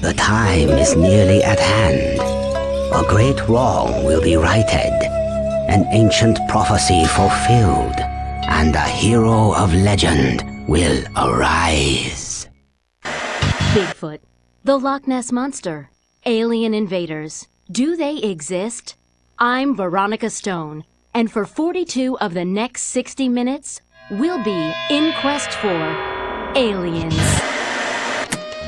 The time is nearly at hand. A great wrong will be righted, an ancient prophecy fulfilled, and a hero of legend will arise. Bigfoot, the Loch Ness Monster, alien invaders. Do they exist? I'm Veronica Stone, and for 42 of the next 60 minutes, we'll be in quest for aliens.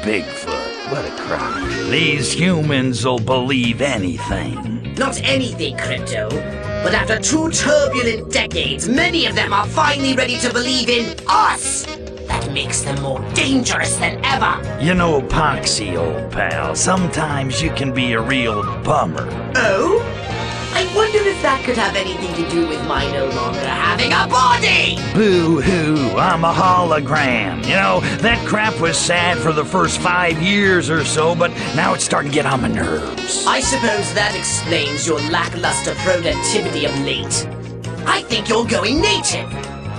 Bigfoot, what a crime. These humans'll believe anything. Not anything, Crypto. But after 2 turbulent decades, many of them are finally ready to believe in us. That makes them more dangerous than ever. You know, Poxy, old pal, sometimes you can be a real bummer. Oh? I wonder if that could have anything to do with my no longer having a body! Boo-hoo, I'm a hologram. You know, that crap was sad for the first 5 years or so, but now it's starting to get on my nerves. I suppose that explains your lackluster productivity of late. I think you're going native.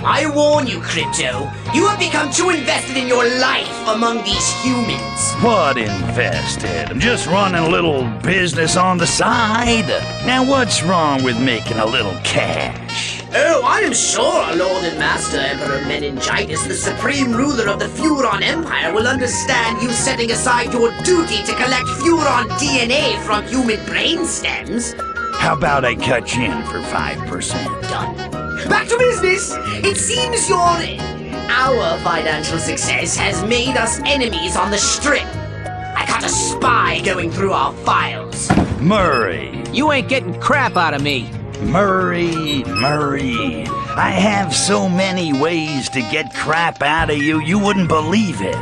I warn you, Crypto. You have become too invested in your life among these humans. What invested? I'm just running a little business on the side. Now what's wrong with making a little cash? Oh, I am sure our Lord and Master Emperor Meningitis, the supreme ruler of the Furon Empire, will understand you setting aside your duty to collect Furon DNA from human brain stems. How about I cut you in for 5%? Done. Back to business! It seems our financial success has made us enemies on the Strip. I caught a spy going through our files. Murray. You ain't getting crap out of me. Murray. I have so many ways to get crap out of you, you wouldn't believe it.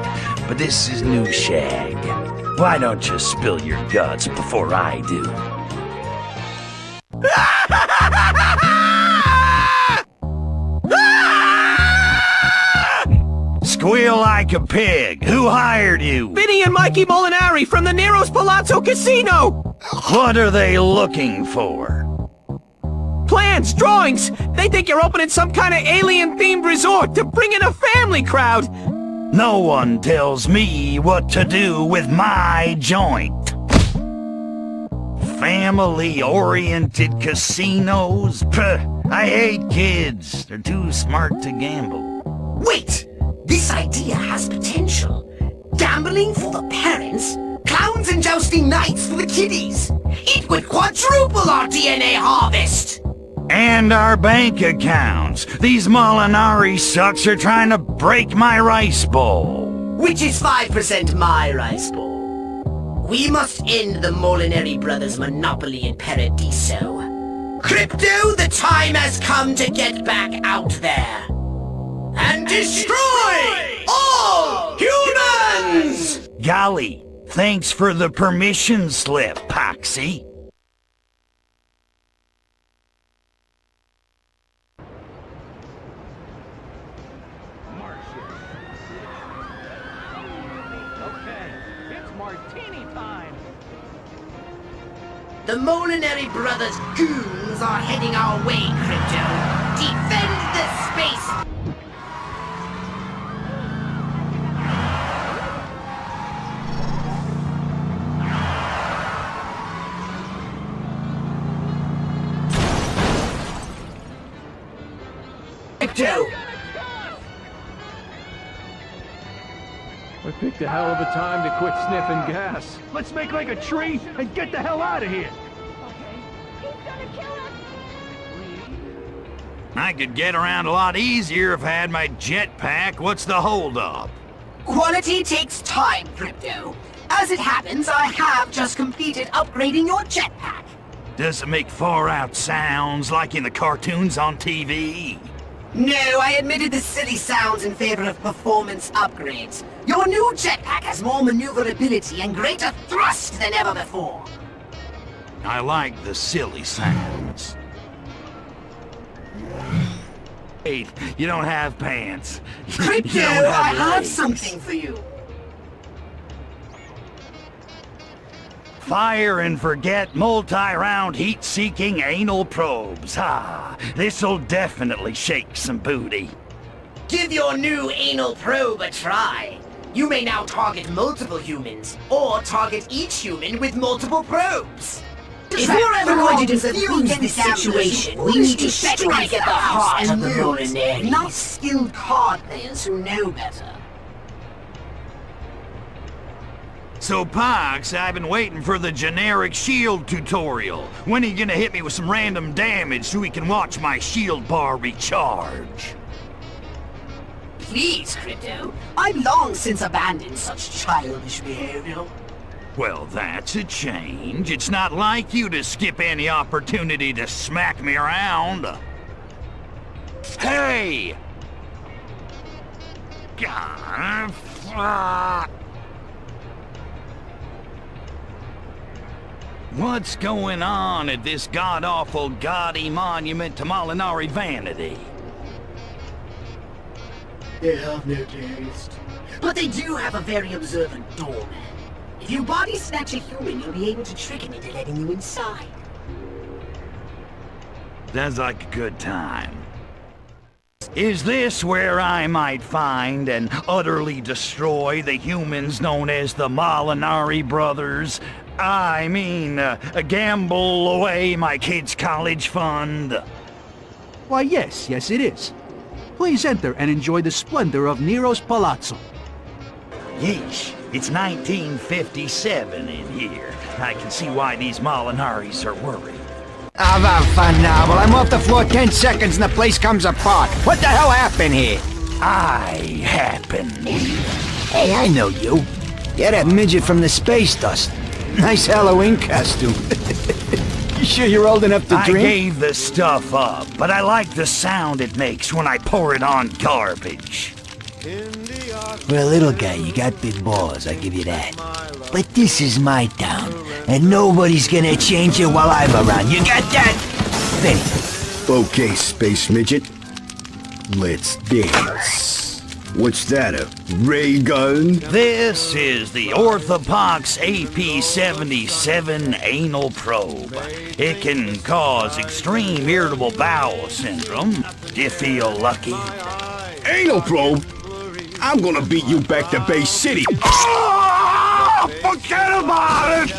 But this is new shag. Why don't you spill your guts before I do? Squeal like a pig. Who hired you? Vinny and Mikey Molinari from the Nero's Palazzo Casino! What are they looking for? Plans, drawings! They think you're opening some kind of alien-themed resort to bring in a family crowd! No one tells me what to do with my joint. Family-oriented casinos? Puh, I hate kids. They're too smart to gamble. Wait! This idea has potential. Gambling for the parents, clowns and jousting knights for the kiddies. It would quadruple our DNA harvest! And our bank accounts. These Molinari sucks are trying to break my rice bowl. Which is 5% my rice bowl. We must end the Molinari brothers' monopoly in Paradiso. Crypto, the time has come to get back out there. And destroy all humans! Golly, thanks for the permission slip, Poxy. Okay, it's martini time. The Molinari brothers' goons are heading our way, Crypto. Defend the space! I picked a hell of a time to quit sniffing gas. Let's make like a tree and get the hell out of here. I could get around a lot easier if I had my jetpack. What's the holdup? Quality takes time, Crypto. As it happens, I have just completed upgrading your jetpack. Does it make far-out sounds like in the cartoons on TV? No, I admitted the silly sounds in favor of performance upgrades. Your new jetpack has more maneuverability and greater thrust than ever before. I like the silly sounds. Wait, you don't have pants. Crypto, I have something for you. Fire and forget multi-round heat-seeking anal probes. This'll definitely shake some booty. Give your new anal probe a try. You may now target multiple humans, or target each human with multiple probes. If we're ever going to defuse this situation, we need to strike at the heart of the Molinari, not skilled card players who know better. So, Pox, I've been waiting for the generic shield tutorial. When are you gonna hit me with some random damage so we can watch my shield bar recharge? Please, Crypto. I've long since abandoned such childish behavior. Well, that's a change. It's not like you to skip any opportunity to smack me around. Hey! God, fuck. What's going on at this god-awful, gaudy monument to Molinari vanity? They have no taste. But they do have a very observant doorman. If you body snatch a human, you'll be able to trick him into letting you inside. Sounds like a good time. Is this where I might find and utterly destroy the humans known as the Molinari brothers? I mean, gamble away my kids' college fund? Why, yes, it is. Please enter and enjoy the splendor of Nero's Palazzo. Yeesh, it's 1957 in here. I can see why these Molinaris are worried. Have fun now. Well, I'm off the floor 10 seconds and the place comes apart. What the hell happened here? I happen. Hey, I know you. You're that midget from the space dust. Nice Halloween costume. You sure you're old enough to I drink? gave the stuff up, but I like the sound it makes when I pour it on garbage. For a little guy, you got big balls, I give you that. But this is my town, and nobody's gonna change it while I'm around. You got that? Benny. Okay, space midget. Let's dance. What's that, a ray gun? This is the Orthopox AP-77 anal probe. It can cause extreme irritable bowel syndrome. Do you feel lucky? Anal probe? I'm gonna beat you back to Bay City. Forget about it!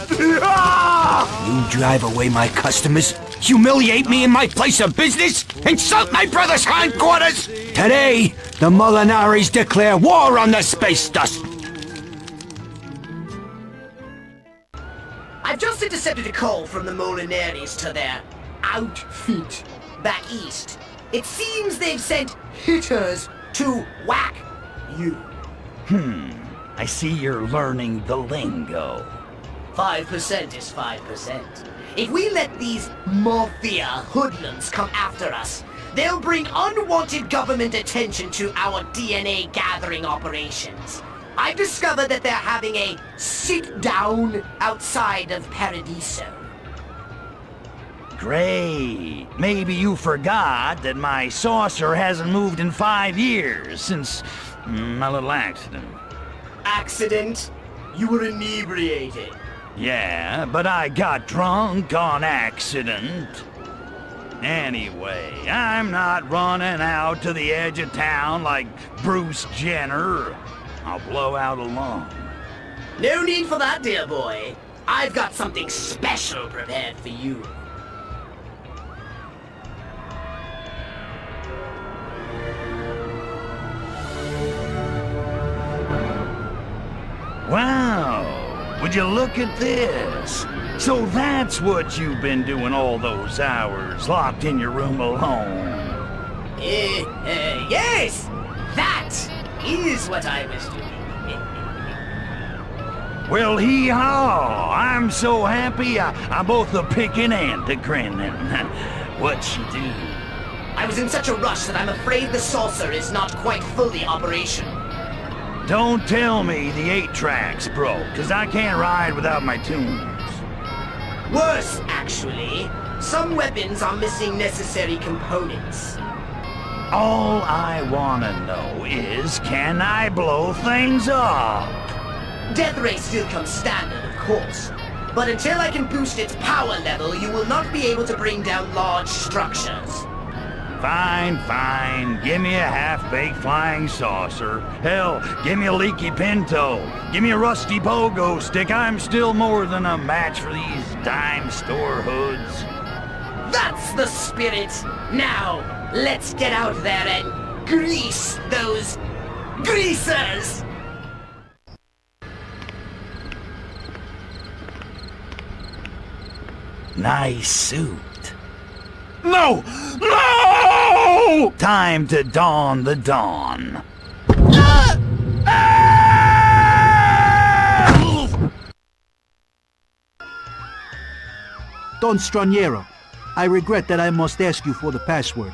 You drive away my customers, humiliate me in my place of business, insult my brother's hindquarters! Today, the Molinaris declare war on the space dust! I've just intercepted a call from the Molinaris to their outfit back east. It seems they've sent hitters to whack you. I see you're learning the lingo. 5% is 5%. If we let these mafia hoodlums come after us, they'll bring unwanted government attention to our DNA gathering operations. I've discovered that they're having a sit-down outside of Paradiso. Great. Maybe you forgot that my saucer hasn't moved in 5 years since my little accident. Accident? You were inebriated. Yeah, but I got drunk on accident. Anyway, I'm not running out to the edge of town like Bruce Jenner. I'll blow out alone. No need for that, dear boy. I've got something special prepared for you. Wow, would you look at this? So that's what you've been doing all those hours, locked in your room alone. Yes! That is what I was doing. Well, hee-haw! I'm so happy I'm both a picking and a grinning. What'd she do? I was in such a rush that I'm afraid the saucer is not quite fully operational. Don't tell me the 8-track's broke, 'cause I can't ride without my tunes. Worse, actually. Some weapons are missing necessary components. All I wanna know is, can I blow things up? Death ray still comes standard, of course. But until I can boost its power level, you will not be able to bring down large structures. Fine, fine. Give me a half-baked flying saucer. Hell, give me a leaky pinto. Give me a rusty pogo stick. I'm still more than a match for these dime store hoods. That's the spirit! Now, let's get out there and grease those greasers! Nice suit. No! No! Time to dawn the dawn. Don Straniero, I regret that I must ask you for the password.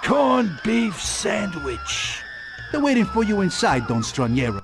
Corned beef sandwich. They're waiting for you inside, Don Straniero.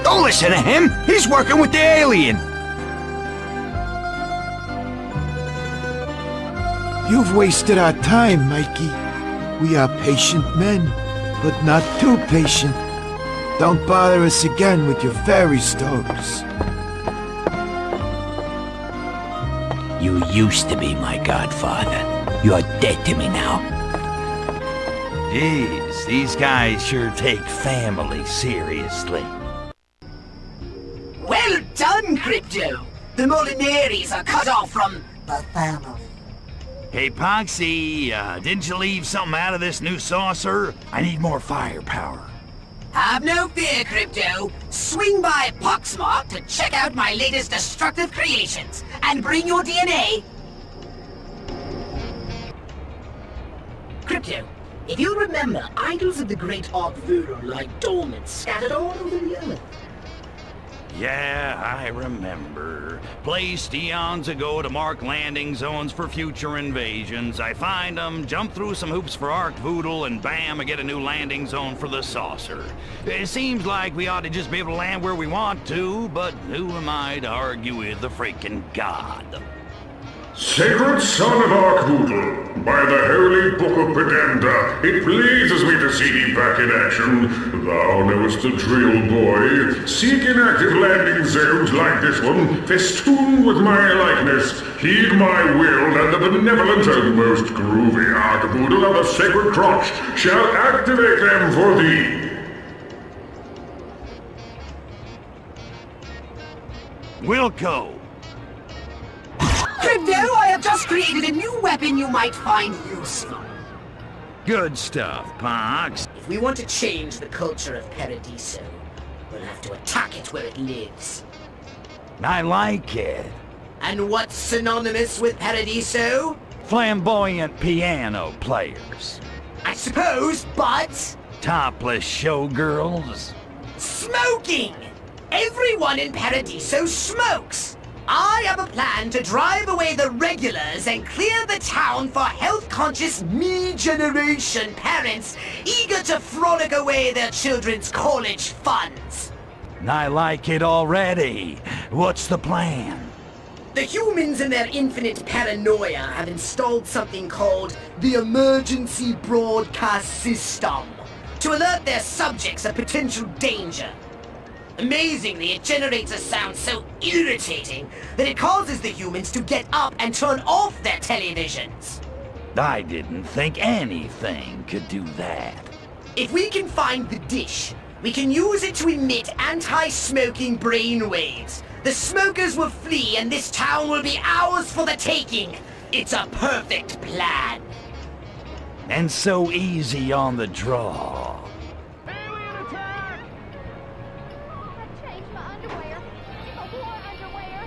Don't listen to him! He's working with the alien! You've wasted our time, Mikey. We are patient men, but not too patient. Don't bother us again with your fairy stories. You used to be my godfather. You're dead to me now. Jeez, these guys sure take family seriously. Well done, Crypto! The Molinaris are cut off from the family. Hey, Poxy, didn't you leave something out of this new saucer? I need more firepower. Have no fear, Crypto. Swing by Poxmark to check out my latest destructive creations, and bring your DNA. Crypto, if you remember, idols of the great Furon lie dormant, scattered all over the earth. Yeah, I remember. Placed eons ago to mark landing zones for future invasions. I find them, jump through some hoops for Arcvoodle, and bam, I get a new landing zone for the saucer. It seems like we ought to just be able to land where we want to, but who am I to argue with the freaking god? Sacred son of Arcvoodle, by the holy book of Pedenda, it pleases me to see thee back in action. Thou knowest the drill, boy. Seek inactive landing zones like this one, festooned with my likeness. Heed my will, and the benevolent and most groovy Arcvoodle of the Sacred Crotch shall activate them for thee. Wilco! Crypto, I have just created a new weapon you might find useful. Good stuff, Pox. If we want to change the culture of Paradiso, we'll have to attack it where it lives. I like it. And what's synonymous with Paradiso? Flamboyant piano players. I suppose, but... Topless showgirls. Smoking! Everyone in Paradiso smokes! I have a plan to drive away the regulars and clear the town for health-conscious me-generation parents eager to frolic away their children's college funds. I like it already. What's the plan? The humans in their infinite paranoia have installed something called the Emergency Broadcast System to alert their subjects of potential danger. Amazingly, it generates a sound so irritating that it causes the humans to get up and turn off their televisions. I didn't think anything could do that. If we can find the dish, we can use it to emit anti-smoking brainwaves. The smokers will flee and this town will be ours for the taking. It's a perfect plan. And so easy on the draw. Alien attack! I changed my underwear. I wore underwear.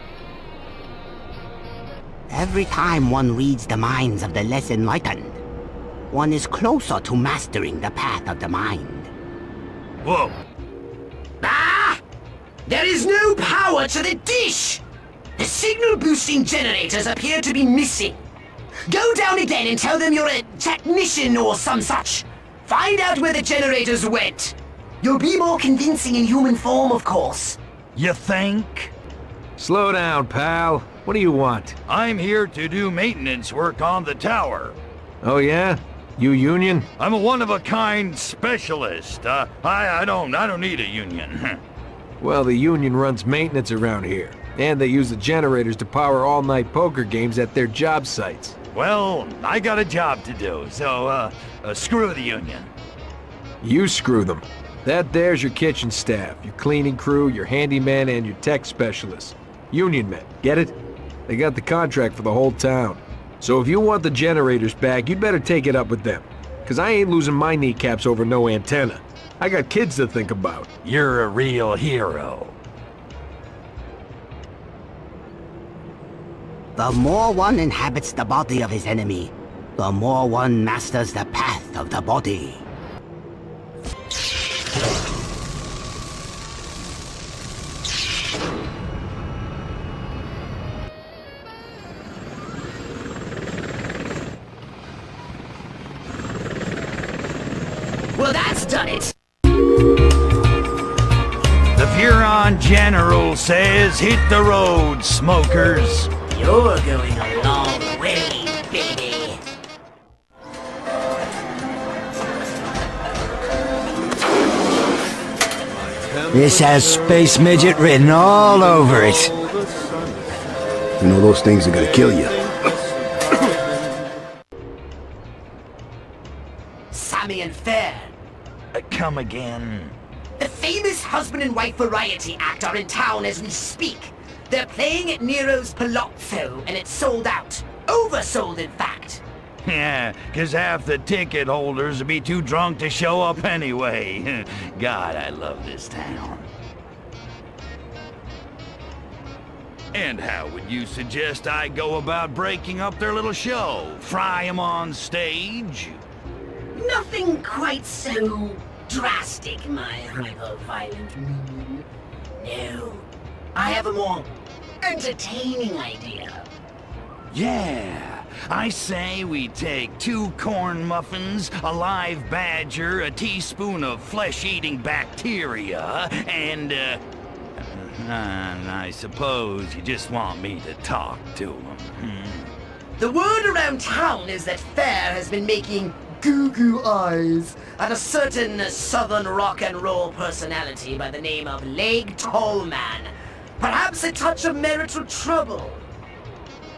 Every time one reads the minds of the less enlightened, one is closer to mastering the path of the mind. Whoa. Ah! There is no power to the dish! The signal-boosting generators appear to be missing. Go down again and tell them you're a technician or some such. Find out where the generators went. You'll be more convincing in human form, of course. You think? Slow down, pal. What do you want? I'm here to do maintenance work on the tower. Oh yeah? You union? I'm a one-of-a-kind specialist. I don't need a union. Well, the union runs maintenance around here. And they use the generators to power all-night poker games at their job sites. Well, I got a job to do, so, screw the union. You screw them. That there's your kitchen staff, your cleaning crew, your handyman, and your tech specialists. Union men, get it? They got the contract for the whole town. So if you want the generators back, you'd better take it up with them. 'Cause I ain't losing my kneecaps over no antenna. I got kids to think about. You're a real hero. The more one inhabits the body of his enemy, the more one masters the path of the body. Well, that's done it. The Furon General says hit the road, smokers. You're going a long way, baby. This has Space Midget written all over it. You know those things are gonna kill you. Sammy and Fair. Come again. The famous husband and wife variety act are in town as we speak. They're playing at Nero's Palazzo, and it's sold out. Oversold, in fact. Yeah, 'cause half the ticket holders would be too drunk to show up anyway. God, I love this town. And how would you suggest I go about breaking up their little show? Fry 'em on stage? Nothing quite so drastic, my hyper-violent minion. No, I have a more entertaining idea. Yeah, I say we take 2 corn muffins, a live badger, a teaspoon of flesh-eating bacteria, and, I suppose you just want me to talk to them. The word around town is that Fair has been making goo-goo eyes at a certain southern rock and roll personality by the name of Leg Tallman. Perhaps a touch of marital trouble.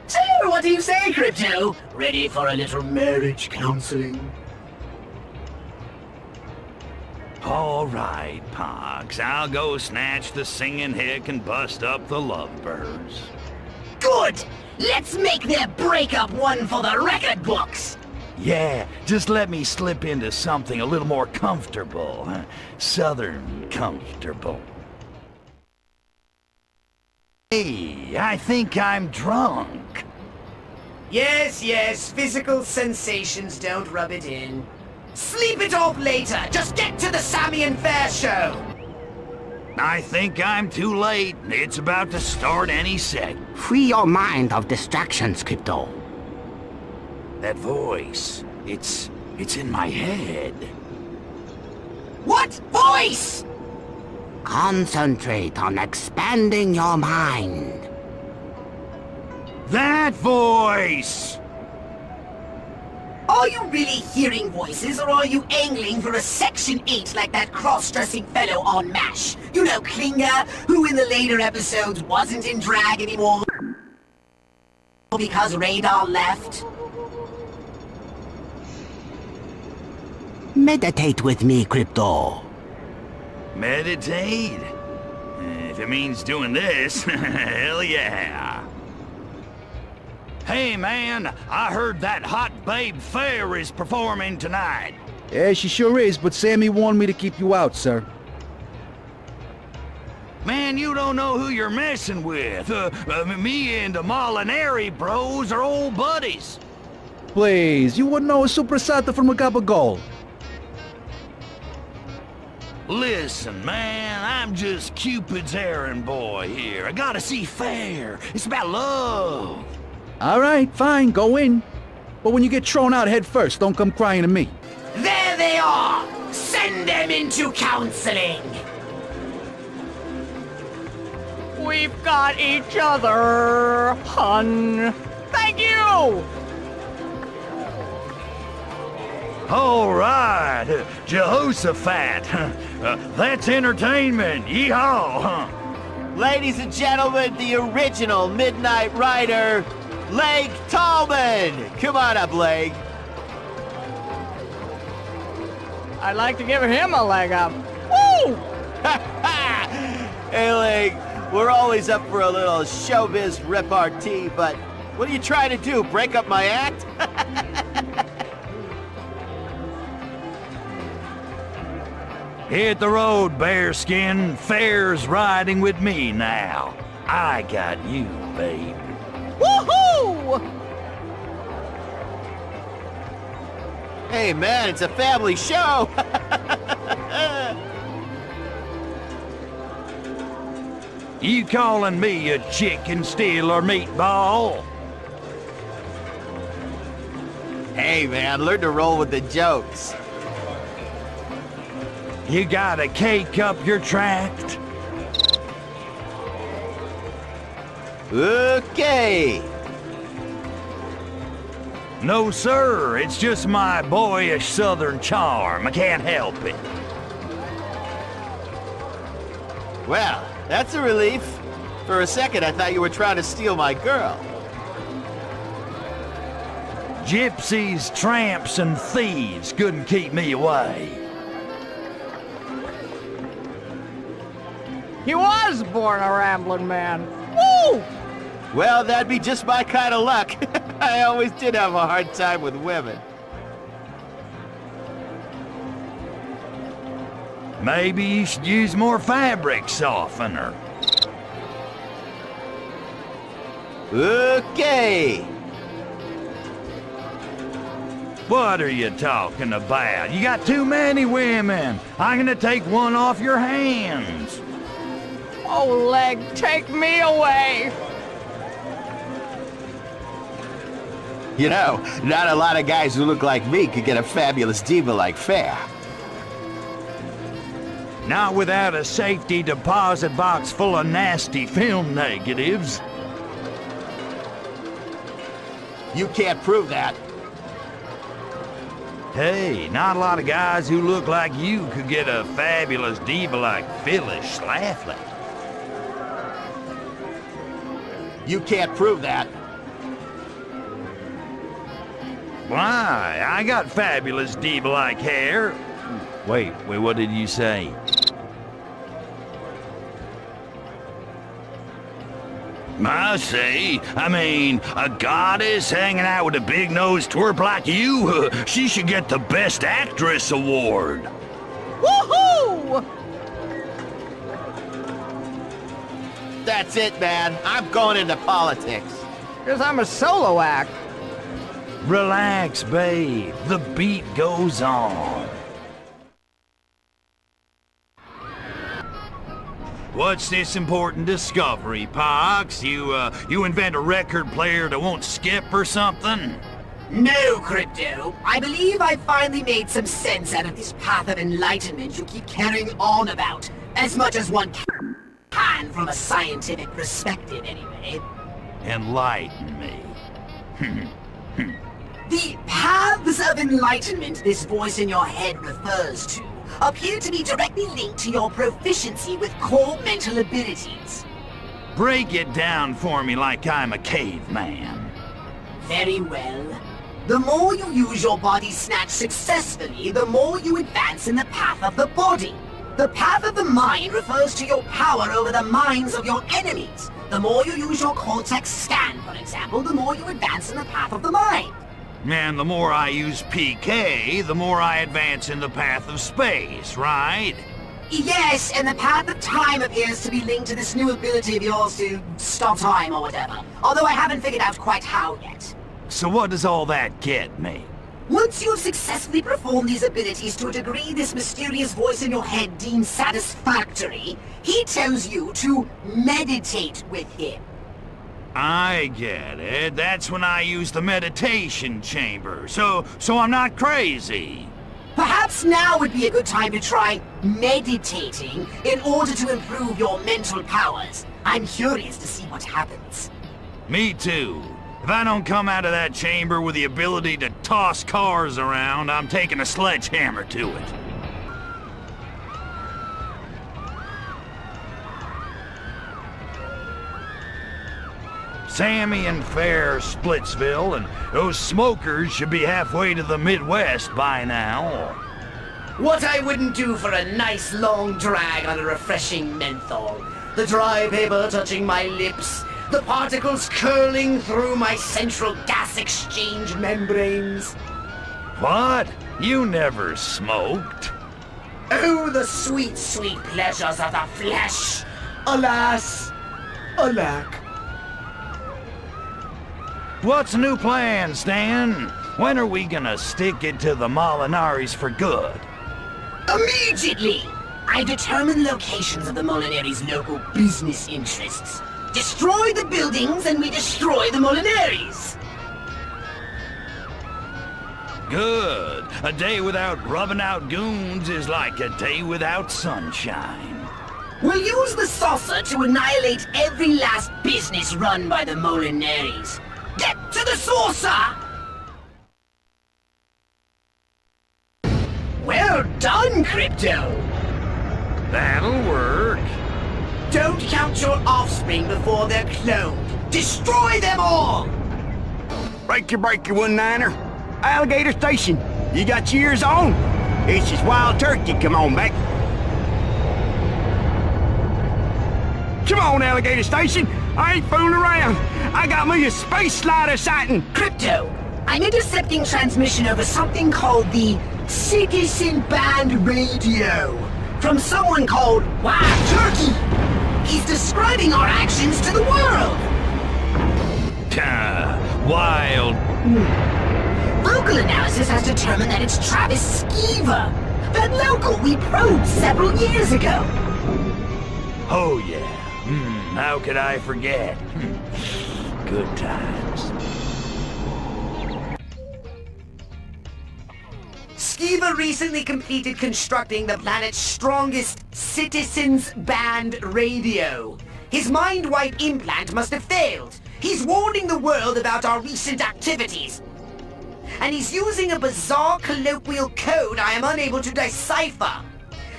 So, what do you say, Crypto? Ready for a little marriage counseling? All right, Pox, I'll go snatch the singing hick and bust up the lovebirds. Good! Let's make their breakup one for the record books! Yeah, just let me slip into something a little more comfortable. Southern comfortable. Hey, I think I'm drunk. Yes, yes, physical sensations don't rub it in. Sleep it off later. Just get to the Samian Fair show. I think I'm too late. It's about to start any sec. Free your mind of distractions, Crypto. That voice, it's in my head. What voice? Concentrate on expanding your mind. That voice! Are you really hearing voices, or are you angling for a Section 8 like that cross-dressing fellow on MASH? You know, Klinger, who in the later episodes wasn't in drag anymore because Radar left? Meditate with me, Crypto. Meditate? If it means doing this, hell yeah. Hey man, I heard that hot babe Fair is performing tonight. Yeah, she sure is, but Sammy warned me to keep you out, sir. Man, you don't know who you're messing with. Me and the Molinari bros are old buddies. Please, you wouldn't know a Suprasata from a Gabagol. Listen, man, I'm just Cupid's errand boy here. I gotta see Fair. It's about love. All right, fine, go in. But when you get thrown out head first, don't come crying to me. There they are! Send them into counseling! We've got each other, hun. Thank you! All right, Jehoshaphat. That's entertainment. Yeehaw! Ladies and gentlemen, the original Midnight Rider, Leg Tallman! Come on up, Leg. I'd like to give him a leg up. Woo! Hey, Leg, we're always up for a little showbiz repartee, but what are you trying to do, break up my act? Hit the road, Bearskin. Fair's riding with me now. I got you, babe. Woohoo! Hey, man, it's a family show! You calling me a chicken stealer meatball? Hey, man, learn to roll with the jokes. You gotta cake up your tract? Okay. No, sir. It's just my boyish southern charm. I can't help it. Well, that's a relief. For a second, I thought you were trying to steal my girl. Gypsies, tramps, and thieves couldn't keep me away. He was born a rambling man. Woo! Well, that'd be just my kind of luck. I always did have a hard time with women. Maybe you should use more fabric softener. Okay. What are you talking about? You got too many women. I'm gonna take one off your hands. Oh, Leg, take me away. You know, not a lot of guys who look like me could get a fabulous diva like Fair. Not without a safety deposit box full of nasty film negatives. You can't prove that. Hey, not a lot of guys who look like you could get a fabulous diva like Phyllis Schlafly. You can't prove that. Why? I got fabulous diva-like hair. Wait, what did you say? I say, a goddess hanging out with a big-nosed twerp like you, she should get the Best Actress award. Woohoo! That's it, man. I'm going into politics. Because I'm a solo act. Relax, babe. The beat goes on. What's this important discovery, Pox? You invent a record player that won't skip or something? No, Crypto. I believe I finally made some sense out of this path of enlightenment you keep carrying on about. As much as one can from a scientific perspective, anyway. Enlighten me. The paths of enlightenment this voice in your head refers to appear to be directly linked to your proficiency with core mental abilities. Break it down for me like I'm a caveman. Very well. The more you use your body snatch successfully, the more you advance in the path of the body. The path of the mind refers to your power over the minds of your enemies. The more you use your cortex scan, for example, the more you advance in the path of the mind. And the more I use PK, the more I advance in the path of space, right? Yes, and the path of time appears to be linked to this new ability of yours to stop time or whatever. Although I haven't figured out quite how yet. So what does all that get me? Once you have successfully performed these abilities to a degree this mysterious voice in your head deems satisfactory, he tells you to meditate with him. I get it. That's when I use the meditation chamber. So I'm not crazy. Perhaps now would be a good time to try meditating in order to improve your mental powers. I'm curious to see what happens. Me too. If I don't come out of that chamber with the ability to toss cars around, I'm taking a sledgehammer to it. Sammy and Fair Splitsville, and those smokers should be halfway to the Midwest by now. What I wouldn't do for a nice long drag on a refreshing menthol. The dry paper touching my lips, the particles curling through my central gas exchange membranes. What? You never smoked? Oh, the sweet, sweet pleasures of the flesh! Alas, alack. What's the new plan, Stan? When are we gonna stick it to the Molinaris for good? Immediately! I determine locations of the Molinaris' local business interests. Destroy the buildings and we destroy the Molinaris! Good. A day without rubbing out goons is like a day without sunshine. We'll use the saucer to annihilate every last business run by the Molinaris. Get to the saucer! Well done, Crypto! That'll work. Don't count your offspring before they're cloned. Destroy them all! Break your one-niner. Alligator Station, you got your ears on? It's just wild turkey, come on back. Come on, Alligator Station, I ain't fooling around. I got me a space slider sighting. Crypto, I'm intercepting transmission over something called the Citizen Band Radio from someone called Wild Turkey. He's describing our actions to the world. Wild. Vocal analysis has determined that it's Travis Skeever, that local we probed several years ago. Oh yeah. How could I forget? Good times. Skeever recently completed constructing the planet's strongest Citizens Band radio. His mind wipe implant must have failed. He's warning the world about our recent activities. And he's using a bizarre colloquial code I am unable to decipher,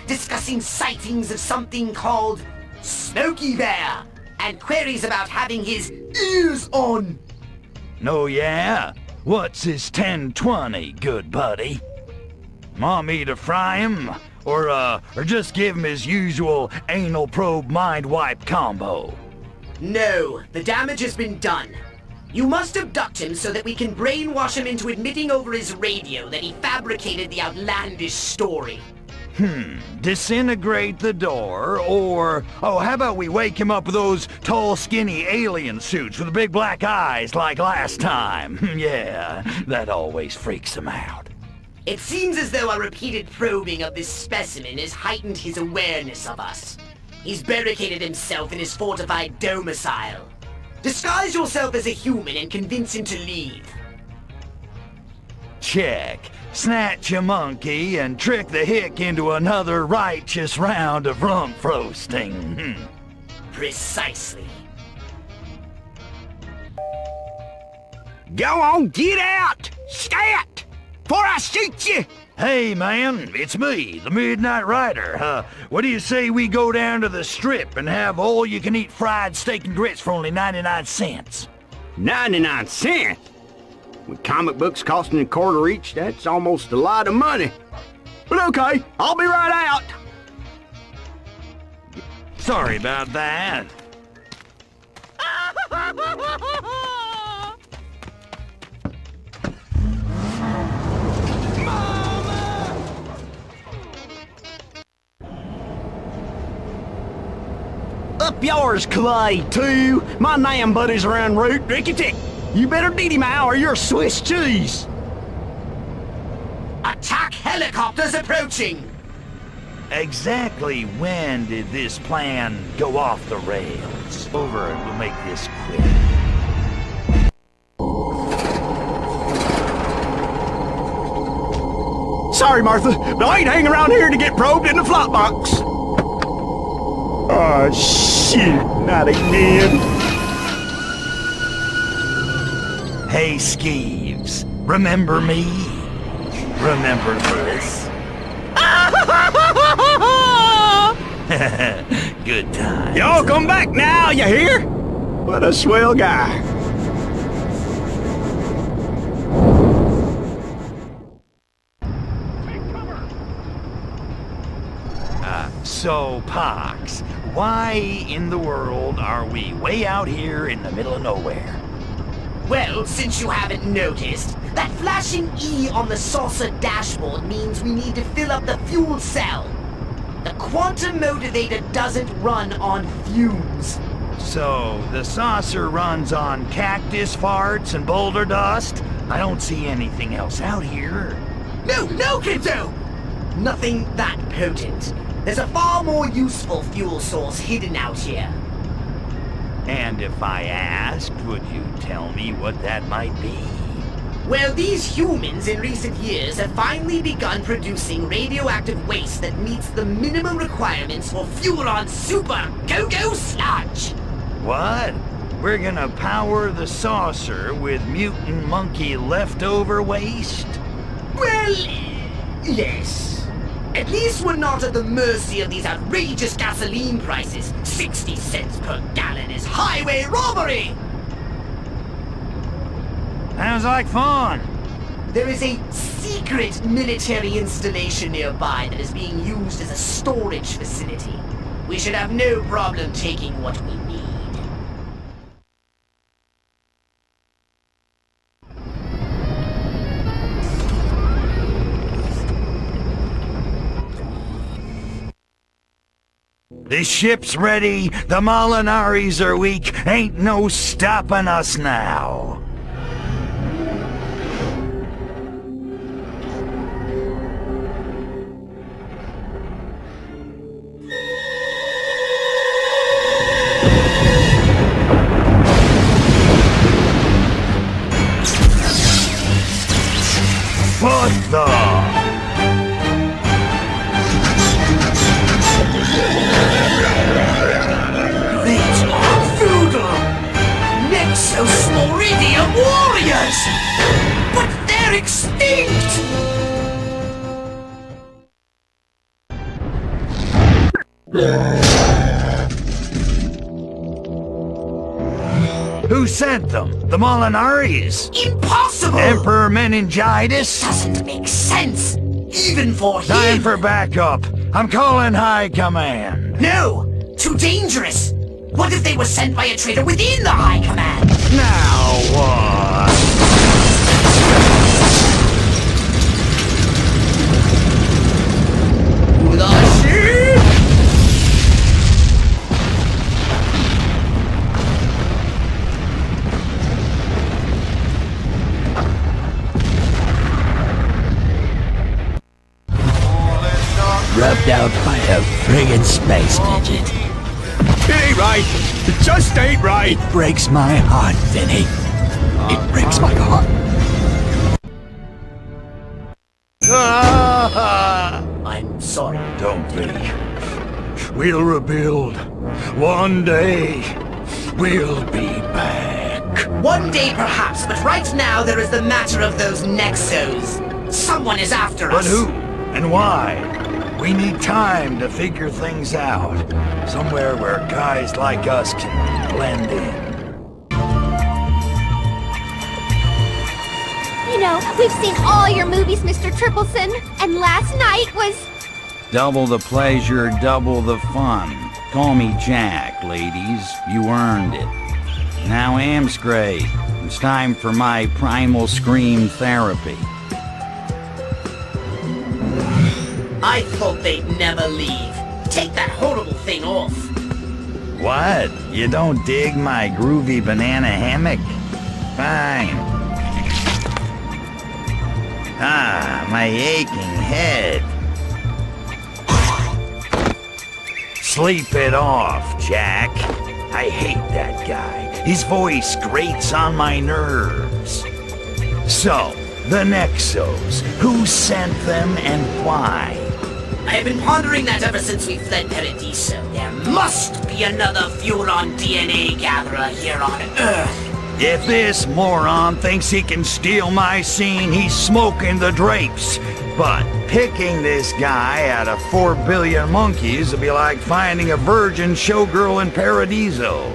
discussing sightings of something called Smokey Bear, and queries about having his ears on. Oh yeah? What's his 1020, good buddy? Want me to fry him? Or just give him his usual anal probe mind wipe combo? No, the damage has been done. You must abduct him so that we can brainwash him into admitting over his radio that he fabricated the outlandish story. Disintegrate the door, or... Oh, how about we wake him up with those tall, skinny alien suits with the big black eyes like last time? Yeah, that always freaks him out. It seems as though our repeated probing of this specimen has heightened his awareness of us. He's barricaded himself in his fortified domicile. Disguise yourself as a human and convince him to leave. Check. Snatch a monkey and trick the hick into another righteous round of rump roasting. Precisely. Go on, get out! Scat! Before I shoot you! Hey, man, it's me, the Midnight Rider. What do you say we go down to the Strip and have all-you-can-eat fried steak and grits for only 99 cents? 99 cents? With comic books costing $0.25 each, that's almost a lot of money. But okay, I'll be right out. Sorry about that. Up yours, Clay, too. My damn buddies are en route. Ricky-tick. You better beat him out or you're Swiss cheese. Attack helicopters approaching! Exactly when did this plan go off the rails? Over, we'll make this quick. Sorry, Martha, but I ain't hanging around here to get probed in the flop box. Oh, shit, not again. Hey, Skeeves, remember me? Remember this? Good time. Y'all come back now, you hear? What a swell guy. So, Pox, why in the world are we way out here in the middle of nowhere? Well, since you haven't noticed, that flashing E on the saucer dashboard means we need to fill up the fuel cell. The quantum motivator doesn't run on fumes. So, the saucer runs on cactus farts and boulder dust? I don't see anything else out here. No, Crypto! Nothing that potent. There's a far more useful fuel source hidden out here. And if I asked, would you tell me what that might be? Well, these humans in recent years have finally begun producing radioactive waste that meets the minimum requirements for Furon Super Go-Go Sludge! What? We're gonna power the saucer with mutant monkey leftover waste? Well, yes. At least we're not at the mercy of these outrageous gasoline prices. 60 cents per gallon is highway robbery! Sounds like fun. There is a secret military installation nearby that is being used as a storage facility. We should have no problem taking what we need. This ship's ready, the Molinaris are weak, ain't no stopping us now. What the? Nexosporidium warriors! But they're extinct! Who sent them? The Molinaris? Impossible! Emperor Meningitis? Doesn't make sense! Even for him! Time for backup. I'm calling High Command. No! Too dangerous! What if they were sent by a traitor within the High Command? Now what? The ship! Rubbed out by a friggin' space midget. It ain't right. It just ain't right. It breaks my heart, Vinny. It breaks my heart. I'm sorry. Don't be. We'll rebuild. One day, we'll be back. One day perhaps, but right now there is the matter of those Nexos. Someone is after us. But who? And why? We need time to figure things out. Somewhere where guys like us can blend in. You know, we've seen all your movies, Mr. Tripleson, and last night was... Double the pleasure, double the fun. Call me Jack, ladies. You earned it. Now, Amscray, it's time for my primal scream therapy. I thought they'd never leave. Take that horrible thing off. What? You don't dig my groovy banana hammock? Fine. Ah, my aching head. Sleep it off, Jack. I hate that guy. His voice grates on my nerves. So, the Nexos. Who sent them and why? I have been pondering that ever since we fled Paradiso. There must be another Furon DNA gatherer here on Earth. If this moron thinks he can steal my scene, he's smoking the drapes. But picking this guy out of 4 billion monkeys would be like finding a virgin showgirl in Paradiso.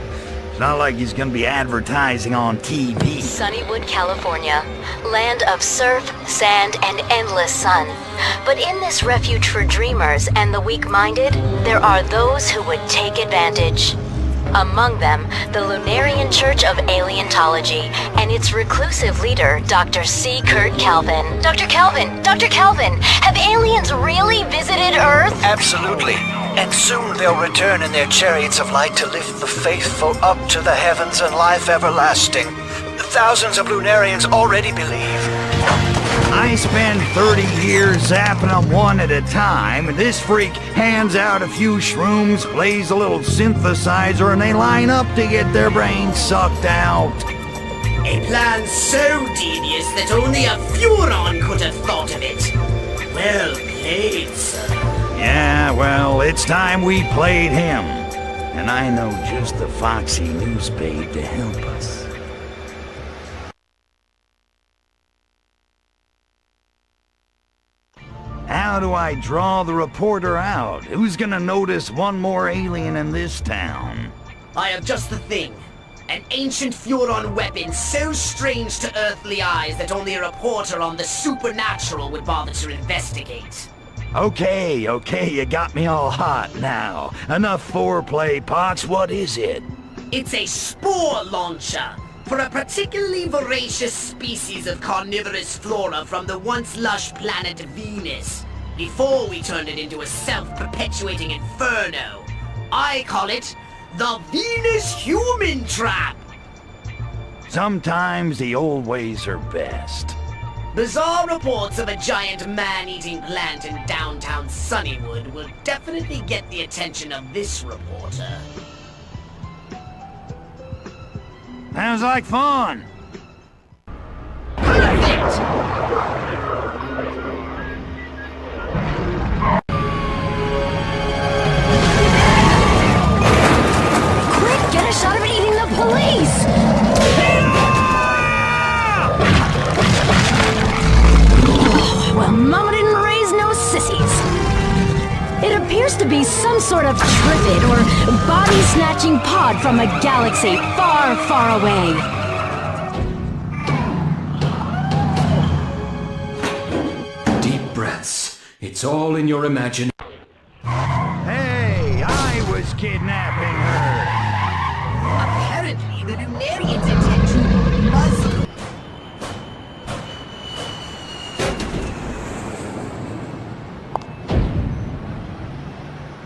It's not like he's gonna be advertising on TV. Sunnywood, California. Land of surf, sand, and endless sun. But in this refuge for dreamers and the weak-minded, there are those who would take advantage. Among them, the Lunarian Church of Alientology and its reclusive leader, Dr. C. Kurt Calvin. Dr. Calvin! Dr. Calvin! Have aliens really visited Earth? Absolutely. And soon they'll return in their chariots of light to lift the faithful up to the heavens and life everlasting. Thousands of Lunarians already believe. I spend 30 years zapping them one at a time, and this freak hands out a few shrooms, plays a little synthesizer, and they line up to get their brains sucked out. A plan so devious that only a Furon could have thought of it. Well played, sir. Yeah, well, it's time we played him. And I know just the foxy news babe to help us. How do I draw the reporter out? Who's gonna notice one more alien in this town? I have just the thing. An ancient Furon weapon so strange to earthly eyes that only a reporter on the supernatural would bother to investigate. Okay, you got me all hot now. Enough foreplay, Pox. What is it? It's a spore launcher for a particularly voracious species of carnivorous flora from the once lush planet Venus, before we turned it into a self-perpetuating inferno. I call it the Venus Human Trap. Sometimes the old ways are best. Bizarre reports of a giant man-eating plant in downtown Sunnywood will definitely get the attention of this reporter. Sounds like fun. Perfect! Quick, get a shot of it eating the police! Well, Mama didn't raise no sissies. It appears to be some sort of trifid or body-snatching pod from a galaxy far, far away. Deep breaths. It's all in your imagination. Hey, I was kidnapping her. me the Lunarians intend to muzzle.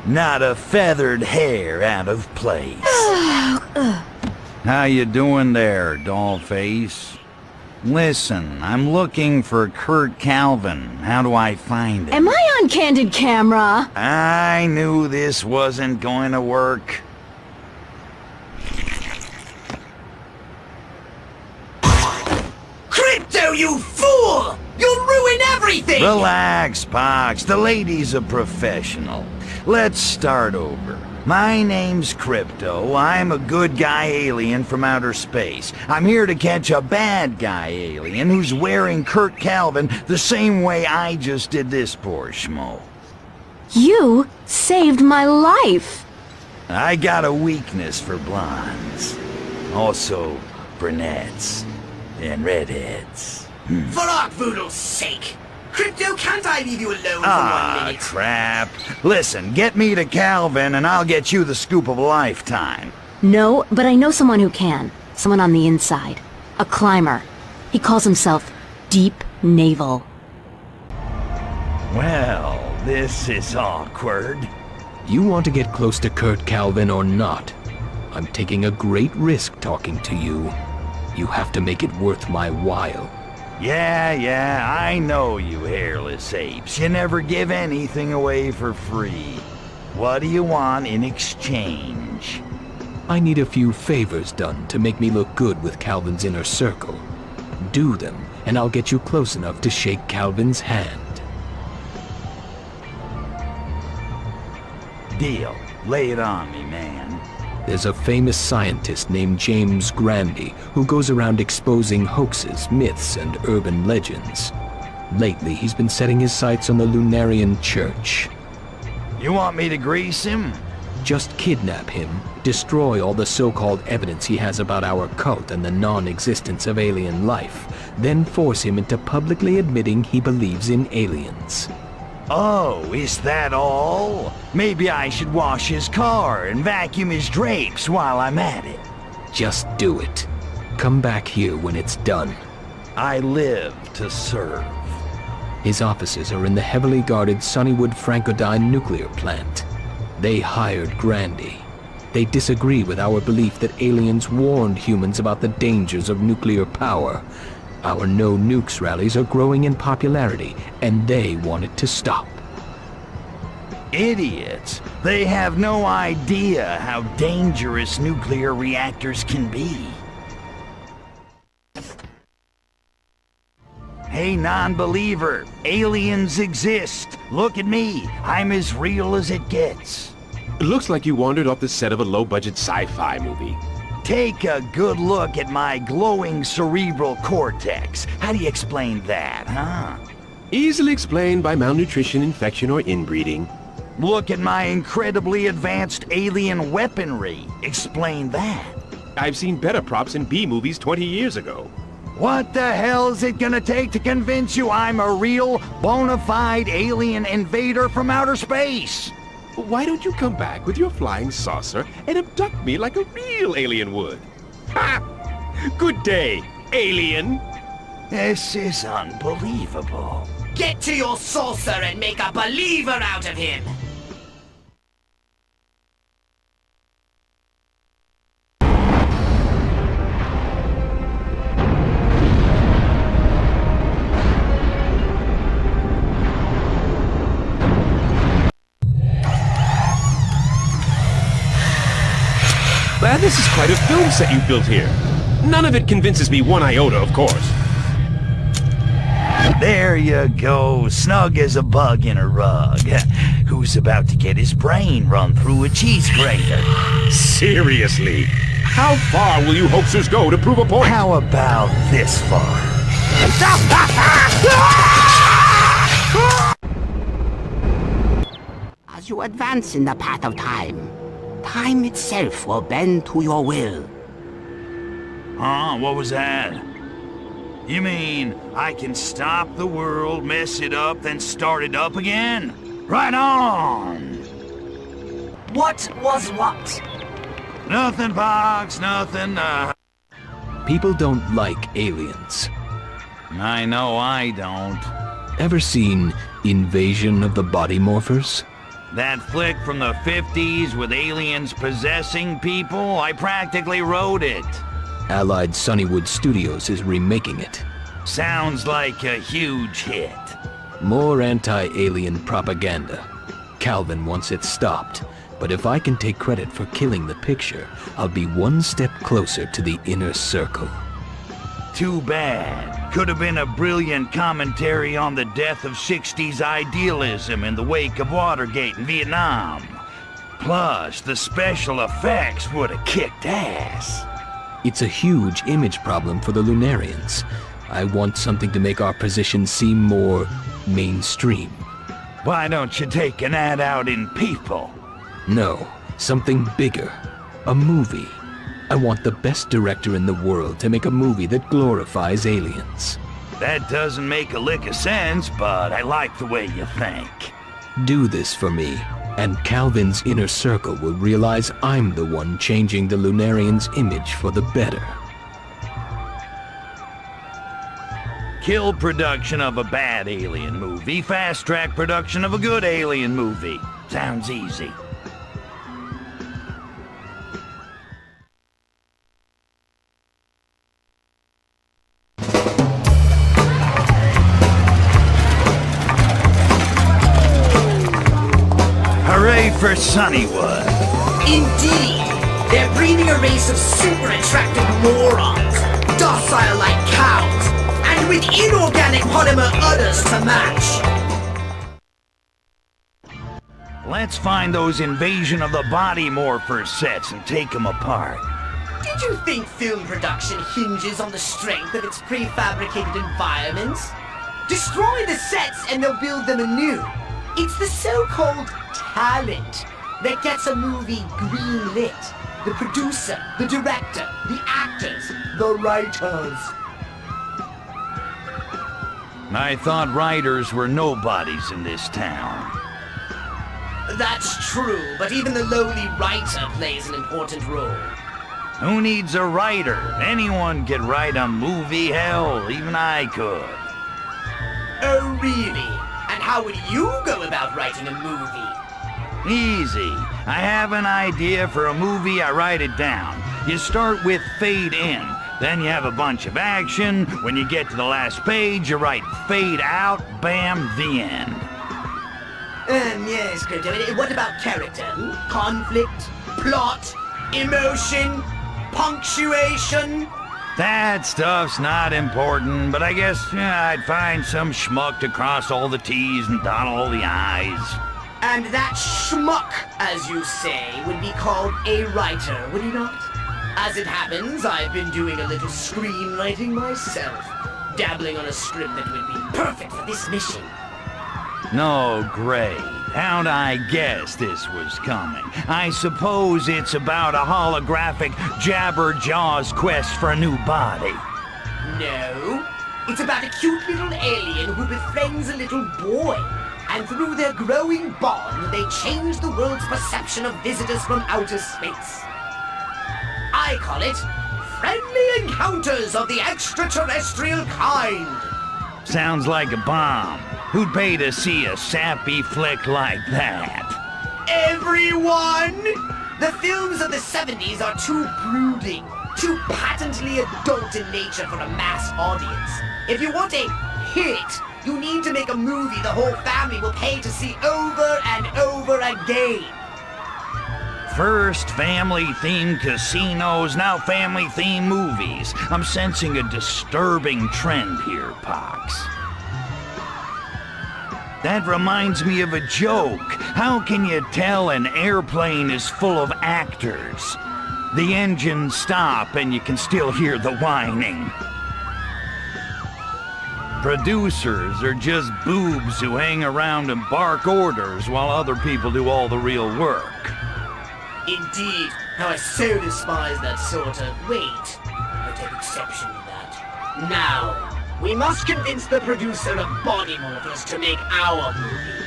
Not a feathered hair out of place. How you doing there, dollface? Listen, I'm looking for Kurt Calvin. How do I find him? Am I on candid camera? I knew this wasn't going to work. Crypto, you fool! You'll ruin everything! Relax, Pox. The lady's a professional. Let's start over. My name's Crypto. I'm a good guy alien from outer space. I'm here to catch a bad guy alien who's wearing Kurt Calvin the same way I just did this poor schmo. You saved my life. I got a weakness for blondes. Also, brunettes and redheads. For Ark Voodle's sake! Crypto, can't I leave you alone for 1 minute? Crap. Listen, get me to Calvin and I'll get you the scoop of a lifetime. No, but I know someone who can. Someone on the inside. A climber. He calls himself Deep Naval. Well, this is awkward. You want to get close to Kurt Calvin or not? I'm taking a great risk talking to you. You have to make it worth my while. Yeah, I know you hairless apes. You never give anything away for free. What do you want in exchange? I need a few favors done to make me look good with Calvin's inner circle. Do them, and I'll get you close enough to shake Calvin's hand. Deal. Lay it on me, man. There's a famous scientist named James Grandy who goes around exposing hoaxes, myths, and urban legends. Lately, he's been setting his sights on the Lunarian Church. You want me to grease him? Just kidnap him, destroy all the so-called evidence he has about our cult and the non-existence of alien life, then force him into publicly admitting he believes in aliens. Oh, is that all? Maybe I should wash his car and vacuum his drapes while I'm at it. Just do it. Come back here when it's done. I live to serve. His offices are in the heavily guarded Sunnywood Francodyne nuclear plant. They hired Grandy. They disagree with our belief that aliens warned humans about the dangers of nuclear power. Our no nukes rallies are growing in popularity, and they want it to stop. Idiots! They have no idea how dangerous nuclear reactors can be. Hey, non-believer, aliens exist. Look at me. I'm as real as it gets. Looks like you wandered off the set of a low-budget sci-fi movie. Take a good look at my glowing cerebral cortex. How do you explain that, huh? Easily explained by malnutrition, infection, or inbreeding. Look at my incredibly advanced alien weaponry. Explain that. I've seen better props in B-movies 20 years ago. What the hell is it gonna take to convince you I'm a real, bona fide alien invader from outer space? Why don't you come back with your flying saucer and abduct me like a real alien would? Ha! Good day, alien! This is unbelievable. Get to your saucer and make a believer out of him! Lad, this is quite a film set you built here. None of it convinces me one iota, of course. There you go, snug as a bug in a rug. Who's about to get his brain run through a cheese grater? Seriously? How far will you hoaxers go to prove a point? How about this far? As you advance in the path of time, time itself will bend to your will. Huh? What was that? You mean I can stop the world, mess it up, then start it up again? Right on! What was what? Nothing, Pox, nothing. People don't like aliens. I know I don't. Ever seen Invasion of the Body Morphers? That flick from the 50s with aliens possessing people? I practically wrote it. Allied Sunnywood Studios is remaking it. Sounds like a huge hit. More anti-alien propaganda. Calvin wants it stopped, but if I can take credit for killing the picture, I'll be one step closer to the inner circle. Too bad. Could have been a brilliant commentary on the death of 60s idealism in the wake of Watergate in Vietnam. Plus, the special effects would have kicked ass. It's a huge image problem for the Lunarians. I want something to make our position seem more mainstream. Why don't you take an ad out in People? No, something bigger. A movie. I want the best director in the world to make a movie that glorifies aliens. That doesn't make a lick of sense, but I like the way you think. Do this for me, and Calvin's inner circle will realize I'm the one changing the Lunarians' image for the better. Kill production of a bad alien movie, fast-track production of a good alien movie. Sounds easy. Hooray for Sunnywood. Indeed! They're breeding a race of super attractive morons, docile like cows, and with inorganic polymer udders to match. Let's find those Invasion of the Body Morphers sets and take them apart. Did you think film production hinges on the strength of its prefabricated environments? Destroy the sets and they'll build them anew. It's the so-called talent that gets a movie green-lit. The producer, the director, the actors, the writers. I thought writers were nobodies in this town. That's true, but even the lowly writer plays an important role. Who needs a writer? Anyone can write a movie, hell, even I could. Oh, really? And how would you go about writing a movie? Easy. I have an idea for a movie, I write it down. You start with fade in, then you have a bunch of action. When you get to the last page, you write fade out, bam, the end. Yes, Crypto. What about character? Conflict? Plot? Emotion? Punctuation? That stuff's not important, but I guess I'd find some schmuck to cross all the T's and dot all the I's. And that schmuck, as you say, would be called a writer, would he not? As it happens, I've been doing a little screenwriting myself, dabbling on a script that would be perfect for this mission. No, great. How'd I guess this was coming? I suppose it's about a holographic Jabberjaw's quest for a new body. No. It's about a cute little alien who befriends a little boy. And through their growing bond, they change the world's perception of visitors from outer space. I call it Friendly Encounters of the Extraterrestrial Kind. Sounds like a bomb. Who'd pay to see a sappy flick like that? Everyone! The films of the 70s are too brooding, too patently adult in nature for a mass audience. If you want a hit, you need to make a movie the whole family will pay to see over and over again. First family-themed casinos, now family-themed movies. I'm sensing a disturbing trend here, Pox. That reminds me of a joke. How can you tell an airplane is full of actors? The engines stop and you can still hear the whining. Producers are just boobs who hang around and bark orders while other people do all the real work. Indeed. How I so despise that sort of... Wait. I take exception to that. Now, we must convince the producer of Body Morphers to make our movie.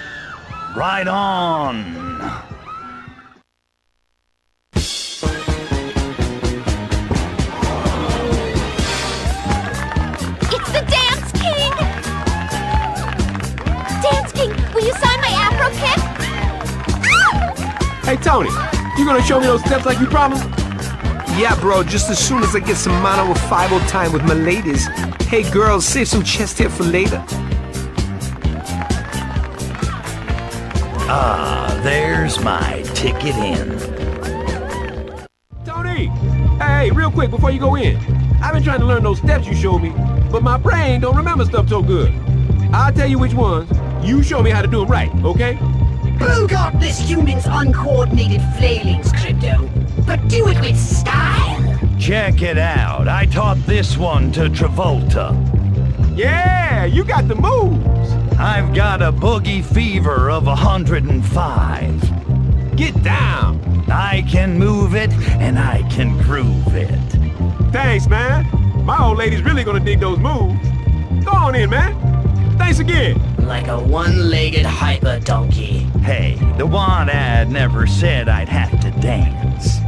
Right on! Hey, Tony, you gonna show me those steps like you promised? Yeah, bro, just as soon as I get some mano with 5 time with my ladies. Hey, girls, save some chest hair for later. Ah, there's my ticket in. Tony! Hey, real quick before you go in. I've been trying to learn those steps you showed me, but my brain don't remember stuff so good. I'll tell you which ones. You show me how to do them right, okay? Who got this human's uncoordinated flailings, Crypto? But do it with style! Check it out. I taught this one to Travolta. Yeah, you got the moves. I've got a boogie fever of 105. Get down. I can move it, and I can groove it. Thanks, man. My old lady's really gonna dig those moves. Go on in, man. Thanks again. Like a one-legged hyper donkey. Hey, the want ad never said I'd have to dance.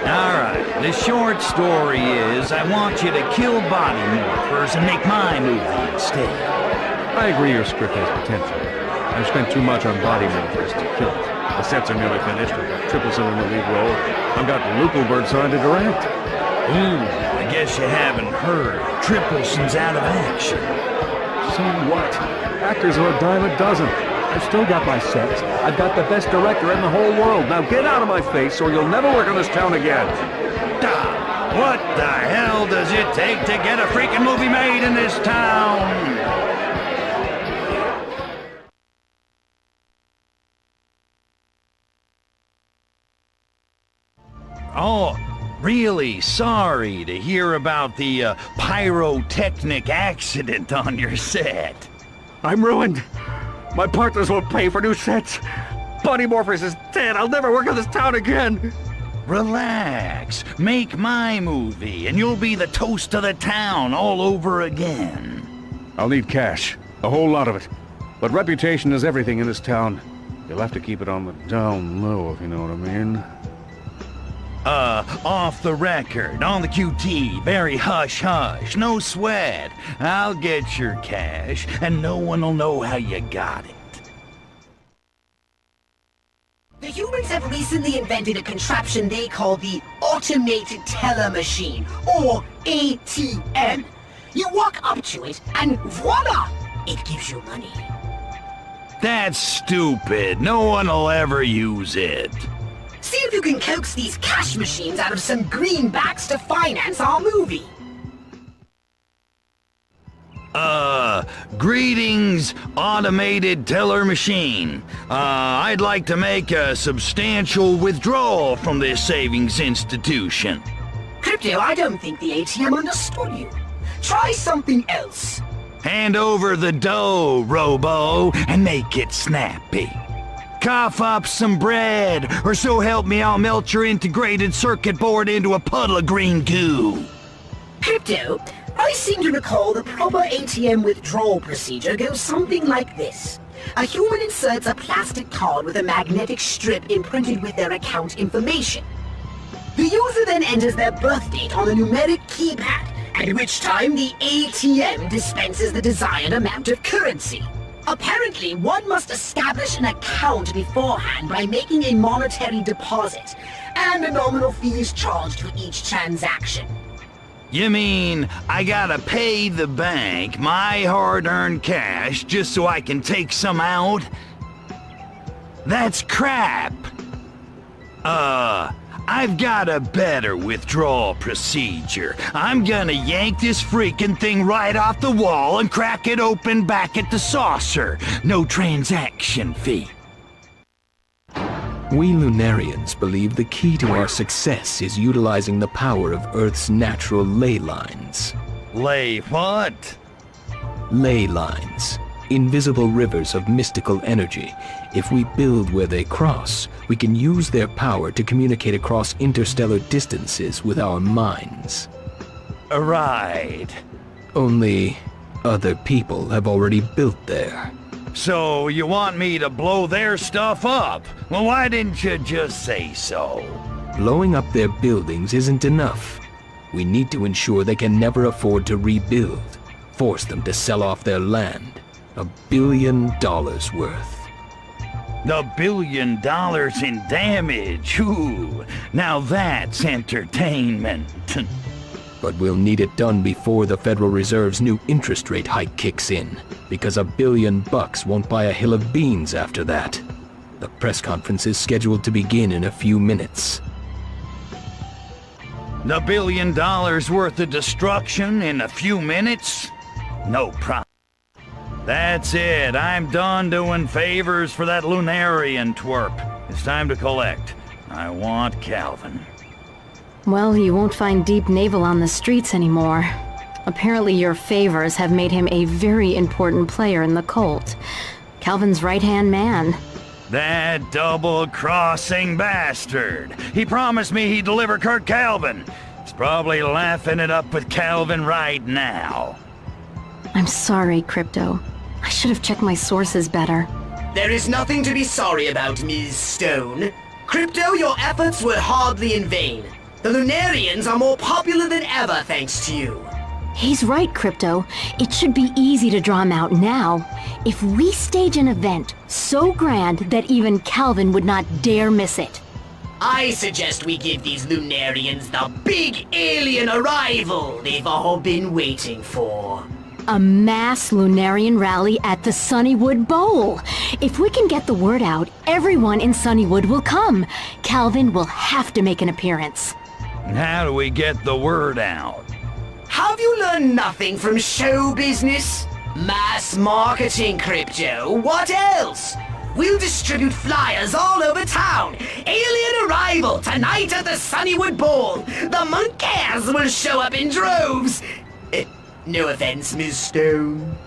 Alright, the short story is I want you to kill body morphers and make my movie instead. I agree your script has potential. I've spent too much on body morphers to kill it. The sets are nearly finished. I've got Trippleson in the lead role. I've got Lukelberg signed to direct. Ooh, I guess you haven't heard. Tripleson's out of action. So what? Actors are a dime a dozen. I've still got my sets. I've got the best director in the whole world. Now get out of my face or you'll never work in this town again. What the hell does it take to get a freaking movie made in this town? Oh, really sorry to hear about the pyrotechnic accident on your set. I'm ruined. My partners won't pay for new sets. Body Morphers is dead. I'll never work in this town again. Relax. Make my movie, and you'll be the toast of the town all over again. I'll need cash. A whole lot of it. But reputation is everything in this town. You'll have to keep it on the down low, if you know what I mean. Off the record, on the QT, very hush-hush, no sweat. I'll get your cash, and no one will know how you got it. The humans have recently invented a contraption they call the Automated Teller Machine, or ATM. You walk up to it, and voila! It gives you money. That's stupid. No one will ever use it. See if you can coax these cash machines out of some greenbacks to finance our movie. Greetings, automated teller machine. I'd like to make a substantial withdrawal from this savings institution. Crypto, I don't think the ATM understood you. Try something else. Hand over the dough, Robo, and make it snappy. Cough up some bread, or so help me I'll melt your integrated circuit board into a puddle of green goo. Crypto, I seem to recall the proper ATM withdrawal procedure goes something like this. A human inserts a plastic card with a magnetic strip imprinted with their account information. The user then enters their birth date on a numeric keypad, at which time the ATM dispenses the desired amount of currency. Apparently, one must establish an account beforehand by making a monetary deposit, and a nominal fee is charged for each transaction. You mean I gotta pay the bank my hard-earned cash just so I can take some out? That's crap! I've got a better withdrawal procedure. I'm gonna yank this freaking thing right off the wall and crack it open back at the saucer. No transaction fee. We Lunarians believe the key to our success is utilizing the power of Earth's natural ley lines. Ley what? Ley lines. Invisible rivers of mystical energy. If we build where they cross, we can use their power to communicate across interstellar distances with our minds. Right. Only other people have already built there. So you want me to blow their stuff up? Well, why didn't you just say so? Blowing up their buildings isn't enough. We need to ensure they can never afford to rebuild. Force them to sell off their land. $1 billion worth. $1 billion in damage. Ooh, now that's entertainment. But we'll need it done before the Federal Reserve's new interest rate hike kicks in, because $1 billion won't buy a hill of beans after that. The press conference is scheduled to begin in a few minutes. $1 billion worth of destruction in a few minutes? No problem. That's it. I'm done doing favors for that Lunarian twerp. It's time to collect. I want Calvin. Well, you won't find Deep Naval on the streets anymore. Apparently your favors have made him a very important player in the cult. Calvin's right-hand man. That double-crossing bastard. He promised me he'd deliver Kurt Calvin. He's probably laughing it up with Calvin right now. I'm sorry, Crypto. I should have checked my sources better. There is nothing to be sorry about, Ms. Stone. Crypto, your efforts were hardly in vain. The Lunarians are more popular than ever thanks to you. He's right, Crypto. It should be easy to draw him out now. If we stage an event so grand that even Calvin would not dare miss it. I suggest we give these Lunarians the big alien arrival they've all been waiting for. A mass Lunarian rally at the Sunnywood Bowl. If we can get the word out, everyone in Sunnywood will come. Calvin will have to make an appearance. How do we get the word out? Have you learned nothing from show business? Mass marketing, Crypto. What else? We'll distribute flyers all over town. Alien arrival tonight at the Sunnywood Bowl. The monkeys will show up in droves. No offense, Ms. Stone.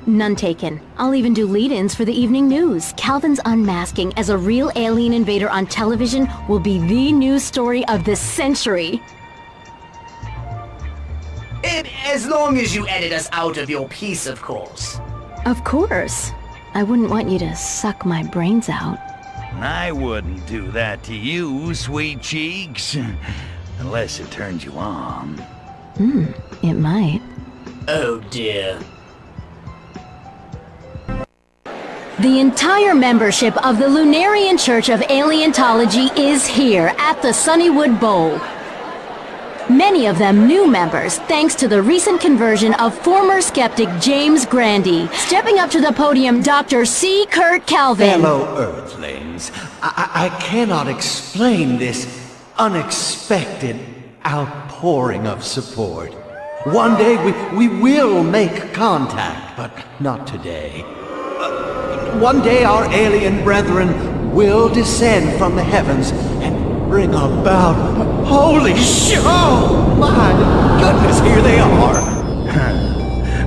None taken. I'll even do lead-ins for the evening news. Calvin's unmasking as a real alien invader on television will be the news story of the century. As long as you edit us out of your piece, of course. Of course. I wouldn't want you to suck my brains out. I wouldn't do that to you, sweet cheeks. Unless it turns you on. It might. Oh dear. The entire membership of the Lunarian Church of Alientology is here at the Sunnywood Bowl. Many of them new members, thanks to the recent conversion of former skeptic James Grandy. Stepping up to the podium, Dr. C. Kurt Calvin. Fellow Earthlings, I cannot explain this unexpected outpouring of support. One day we will make contact, but not today. One day our alien brethren will descend from the heavens and bring about a holy show! My goodness, here they are!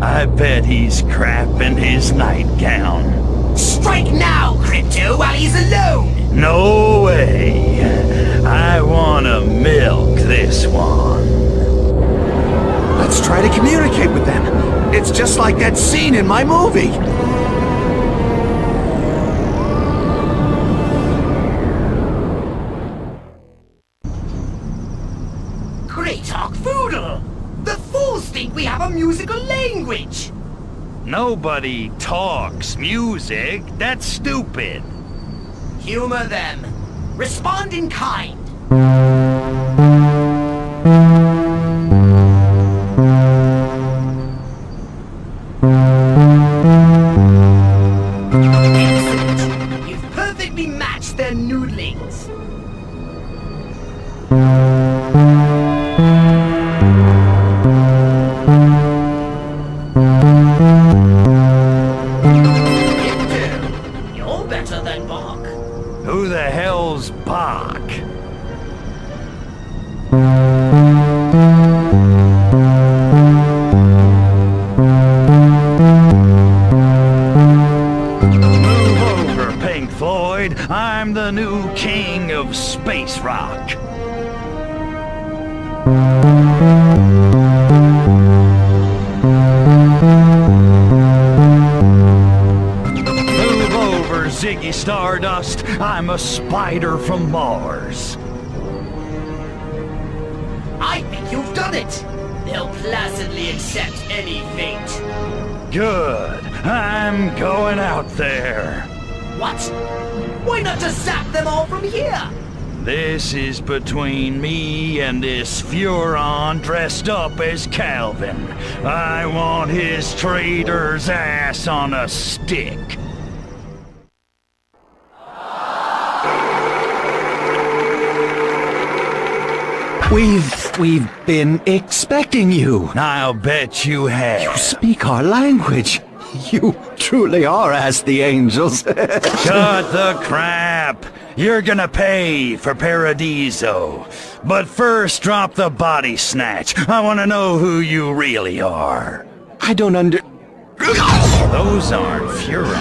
I bet he's crapping his nightgown. Strike now, Crypto, while he's alone! No way! I wanna milk this one. Let's try to communicate with them. It's just like that scene in my movie. Great Foodle! The fools think we have a musical language! Nobody talks music. That's stupid. Humor them. Respond in kind. Excellent. You've perfectly matched their noodlings. You're better than Bach. Who the hell's Bach? Move over, Pink Floyd. I'm the new king of space rock. Move over, Ziggy Stardust. I'm a spider from Mars. I think you on it! They'll placidly accept any fate. Good. I'm going out there. What? Why not just zap them all from here? This is between me and this Furon dressed up as Calvin. I want his traitor's ass on a stick. We've been expecting you. I'll bet you have. You speak our language. You truly are as the angels. Cut the crap. You're gonna pay for Paradiso. But first, drop the body snatch. I want to know who you really are. I don't Those aren't Furon.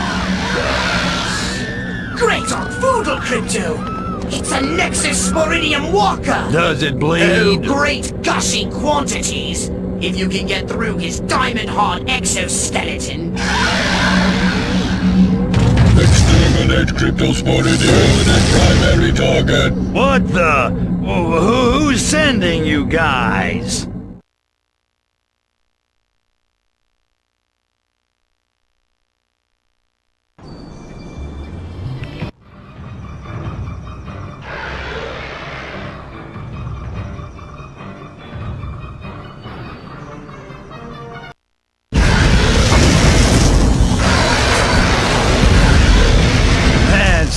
Great on Foodle, Crypto! It's a Nexus Sporidium Walker! Does it bleed? Oh, great gushing quantities! If you can get through his diamond-hard exoskeleton. Exterminate Cryptosporidium and primary target. What the? Who's sending you guys?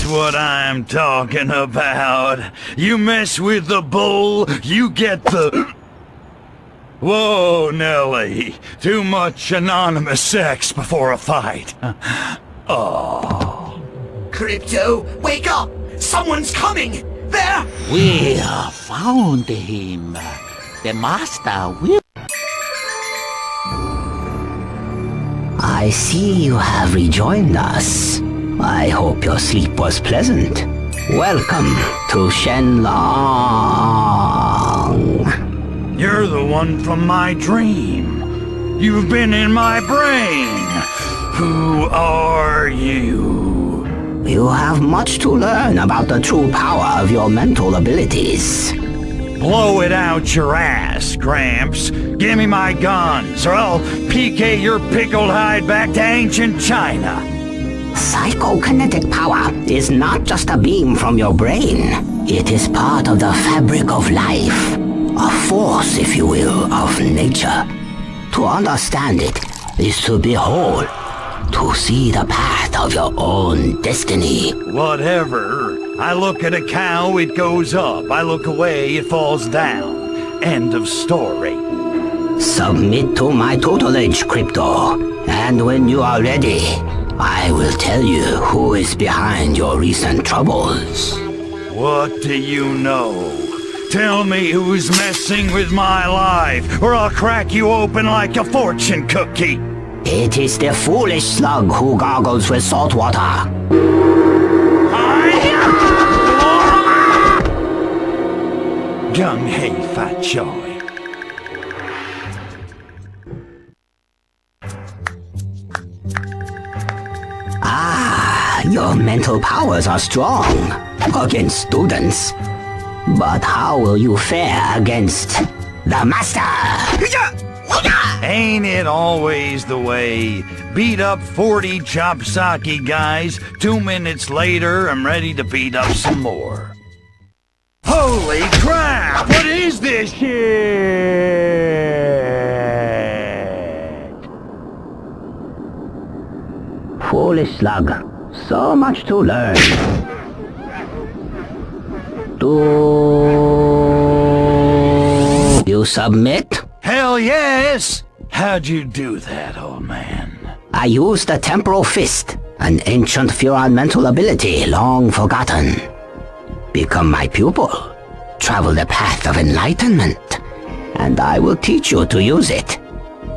What I'm talking about. You mess with the bull, you get the... Whoa, Nelly. Too much anonymous sex before a fight. Oh. Crypto, wake up! Someone's coming! There! We found him. The master will... I see you have rejoined us. I hope your sleep was pleasant. Welcome to Shenlong. You're the one from my dream. You've been in my brain. Who are you? You have much to learn about the true power of your mental abilities. Blow it out your ass, Gramps. Give me my guns, or I'll PK your pickled hide back to ancient China. Psychokinetic power is not just a beam from your brain. It is part of the fabric of life. A force, if you will, of nature. To understand it is to behold, to see the path of your own destiny. Whatever. I look at a cow, it goes up. I look away, it falls down. End of story. Submit to my tutelage, Crypto. And when you are ready, I will tell you who is behind your recent troubles. What do you know? Tell me who's messing with my life, or I'll crack you open like a fortune cookie. It is the foolish slug who gargles with salt water. Gung Hei Fat Choy. Your mental powers are strong against students. But how will you fare against the master? Ain't it always the way? Beat up 40 Chopsaki guys, 2 minutes later I'm ready to beat up some more. Holy crap! What is this shit? Foolish slug. So much to learn. Do you submit? Hell yes! How'd you do that, old man? I used the Temporal Fist, an ancient Furon mental ability long forgotten. Become my pupil. Travel the path of enlightenment. And I will teach you to use it.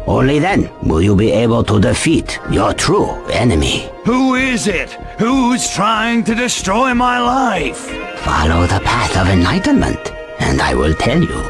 Only then will you be able to defeat your true enemy. Who is it? Who's trying to destroy my life? Follow the path of enlightenment, and I will tell you.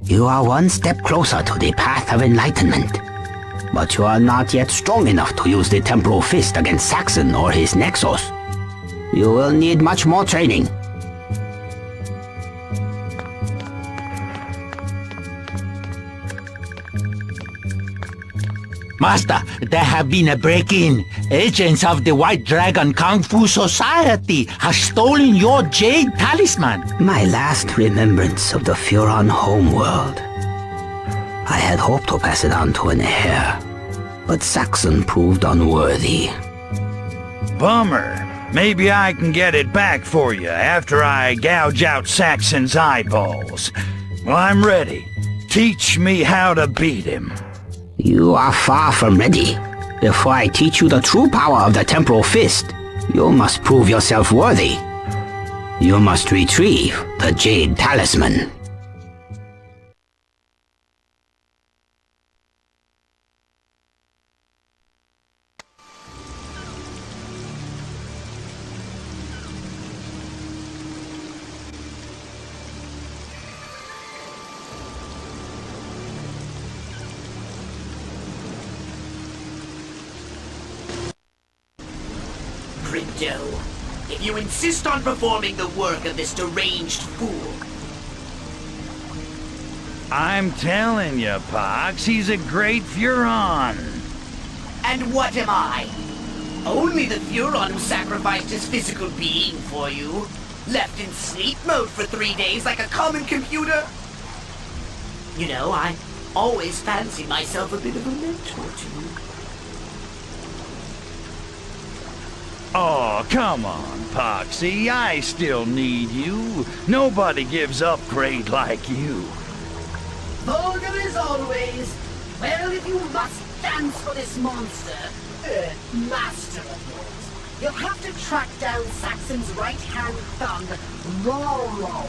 You are one step closer to the path of enlightenment. But you are not yet strong enough to use the temporal fist against Saxon or his Nexus. You will need much more training. Master, there have been a break-in. Agents of the White Dragon Kung Fu Society have stolen your jade talisman. My last remembrance of the Furon homeworld. I had hoped to pass it on to an heir, but Saxon proved unworthy. Bummer. Maybe I can get it back for you after I gouge out Saxon's eyeballs. Well, I'm ready. Teach me how to beat him. You are far from ready. Before I teach you the true power of the temporal fist, you must prove yourself worthy. You must retrieve the jade talisman. Crypto, if you insist on performing the work of this deranged fool... I'm telling you, Pox, he's a great Furon. And what am I? Only the Furon who sacrificed his physical being for you. Left in sleep mode for 3 days like a common computer. You know, I always fancied myself a bit of a mentor to you. Oh, come on, Poxy. I still need you. Nobody gives up great like you. Vulgar as always. Well, if you must dance for this monster, master of yours, you'll have to track down Saxon's right-hand thumb, Roro.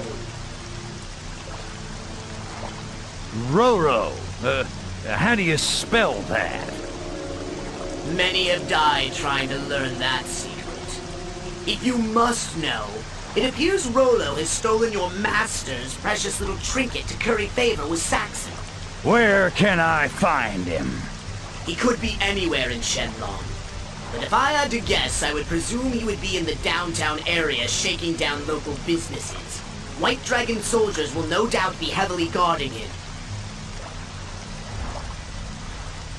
Roro? How do you spell that? Many have died trying to learn that secret. If you must know, it appears Rolo has stolen your master's precious little trinket to curry favor with Saxon. Where can I find him? He could be anywhere in Shenlong. But if I had to guess, I would presume he would be in the downtown area shaking down local businesses. White Dragon soldiers will no doubt be heavily guarding him.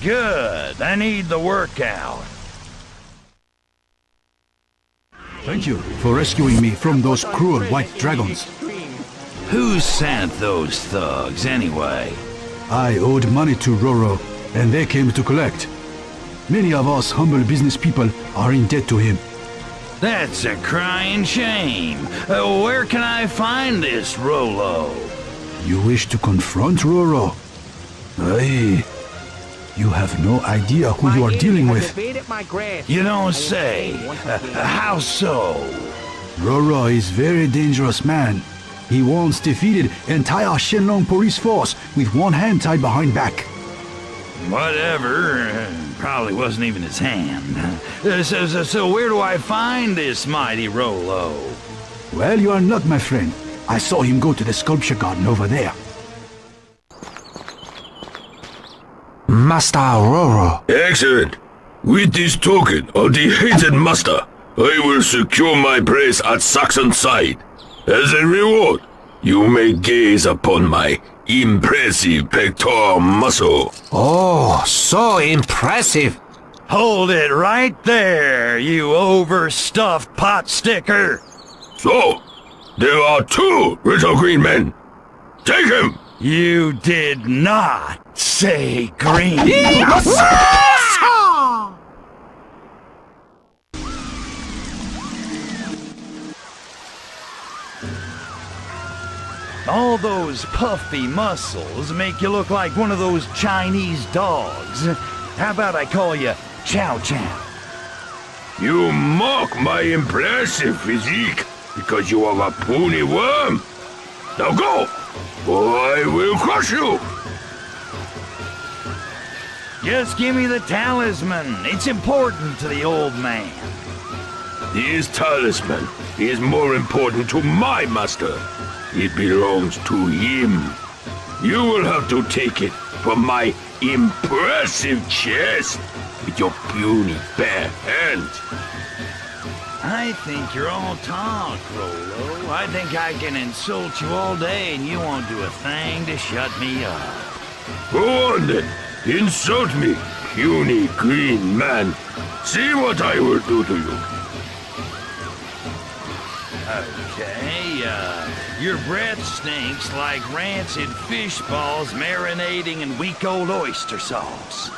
Good. I need the workout. Thank you for rescuing me from those cruel white dragons. Who sent those thugs, anyway? I owed money to Roro, and they came to collect. Many of us humble business people are in debt to him. That's a crying shame. Where can I find this Rolo? You wish to confront Roro? Aye. You have no idea who you are dealing with. You don't say. How so? Roro is very dangerous man. He once defeated entire Shenlong police force with one hand tied behind back. Whatever. Probably wasn't even his hand. So where do I find this mighty Rolo? Well, you are not, my friend. I saw him go to the sculpture garden over there. Master Roro. Excellent. With this token of the hated master, I will secure my place at Saxon's side. As a reward, you may gaze upon my impressive pectoral muscle. Oh, so impressive. Hold it right there, you overstuffed pot sticker. So, there are 2 little green men. Take him! You did not say green. All those puffy muscles make you look like one of those Chinese dogs. How about I call you Chow Chow? You mock my impressive physique because you are a puny worm. Now go, or I will crush you. Just give me the talisman. It's important to the old man. This talisman is more important to my master. It belongs to him. You will have to take it from my impressive chest with your puny bare hands. I think you're all talk, Rolo. I think I can insult you all day and you won't do a thing to shut me up. Go on then. Insult me, puny green man. See what I will do to you. Okay, your breath stinks like rancid fish balls marinating in week old oyster sauce.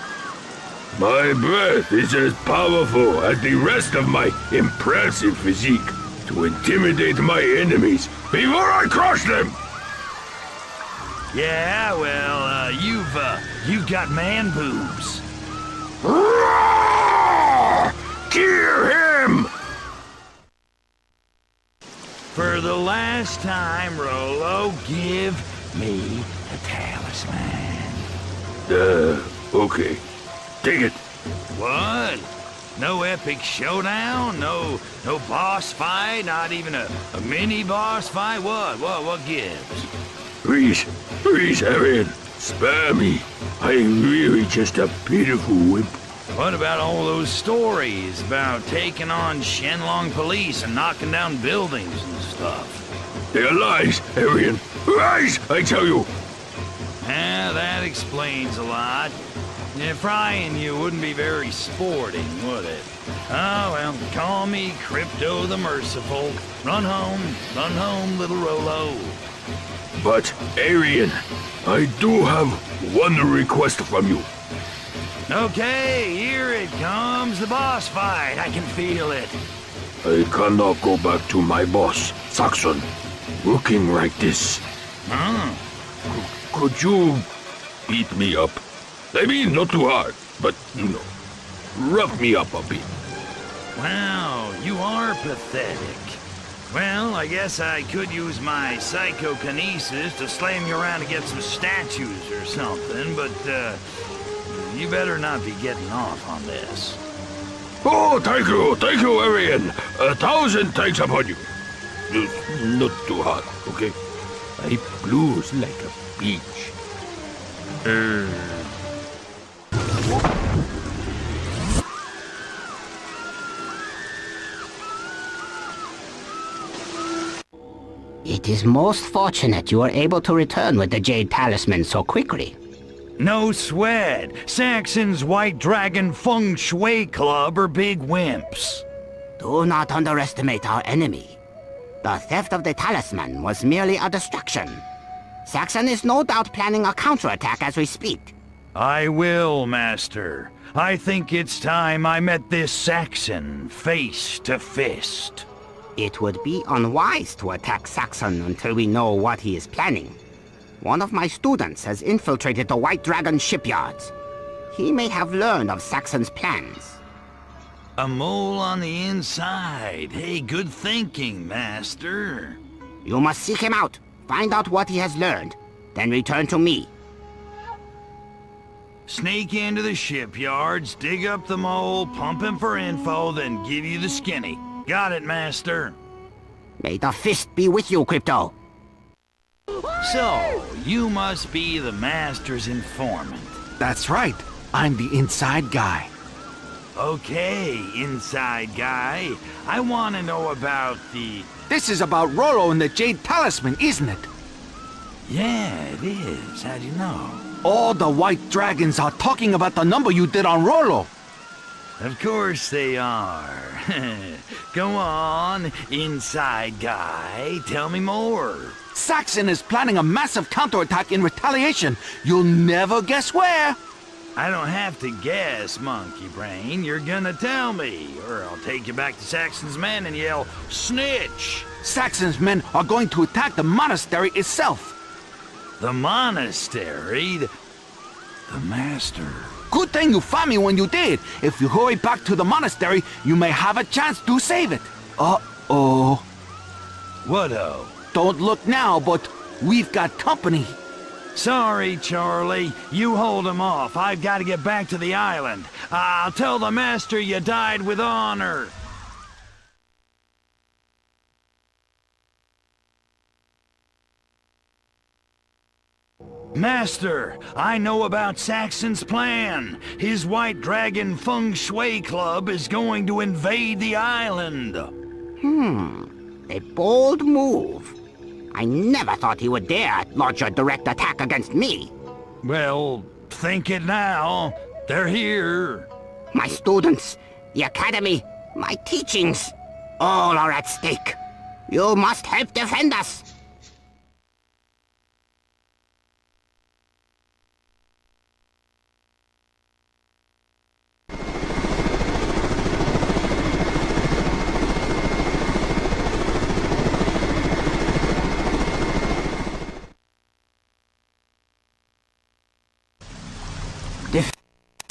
My breath is as powerful as the rest of my impressive physique to intimidate my enemies before I crush them. Yeah, well, you've got man boobs. Roar! Kill him! For the last time, Rolo, give me the talisman. Okay. Take it. What? No epic showdown? No boss fight? Not even a mini boss fight? What gives? Please, Arian, spare me. I am really just a pitiful wimp. What about all those stories about taking on Shenlong police and knocking down buildings and stuff? They're lies, Arian. Lies, I tell you. Yeah, that explains a lot. Frying you wouldn't be very sporting, would it? Oh, well, call me Crypto the Merciful. Run home, little Rolo. But, Arian, I do have one request from you. Okay, here it comes, the boss fight. I can feel it. I cannot go back to my boss, Saxon, looking like this. Huh? Could you beat me up? I mean, not too hard, but, rough me up a bit. Wow, you are pathetic. Well, I guess I could use my psychokinesis to slam you around against some statues or something, but, you better not be getting off on this. Oh, thank you, Arian. 1,000 thanks upon you. Not too hard, okay? I blues like a peach. It is most fortunate you were able to return with the Jade Talisman so quickly. No sweat. Saxon's White Dragon Feng Shui Club are big wimps. Do not underestimate our enemy. The theft of the talisman was merely a distraction. Saxon is no doubt planning a counterattack as we speak. I will, Master. I think it's time I met this Saxon face to fist. It would be unwise to attack Saxon until we know what he is planning. One of my students has infiltrated the White Dragon shipyards. He may have learned of Saxon's plans. A mole on the inside. Hey, good thinking, Master. You must seek him out, find out what he has learned, then return to me. Sneak into the shipyards, dig up the mole, pump him for info, then give you the skinny. Got it, Master. May the fist be with you, Crypto. So, you must be the Master's informant. That's right. I'm the inside guy. Okay, inside guy. I want to know about the... This is about Rolo and the Jade Talisman, isn't it? Yeah, it is. How'd you know? All the White Dragons are talking about the number you did on Rolo. Of course they are. Go on, inside guy. Tell me more. Saxon is planning a massive counterattack in retaliation. You'll never guess where. I don't have to guess, monkey brain. You're gonna tell me, or I'll take you back to Saxon's men and yell, snitch! Saxon's men are going to attack the monastery itself. The monastery? The Master. Good thing you found me when you did. If you hurry back to the monastery, you may have a chance to save it. Uh-oh. What-oh? Don't look now, but we've got company. Sorry, Charlie. You hold him off. I've got to get back to the island. I'll tell the Master you died with honor. Master, I know about Saxon's plan. His White Dragon Feng Shui Club is going to invade the island. A bold move. I never thought he would dare launch a direct attack against me. Well, think it now. They're here. My students, the academy, my teachings, all are at stake. You must help defend us.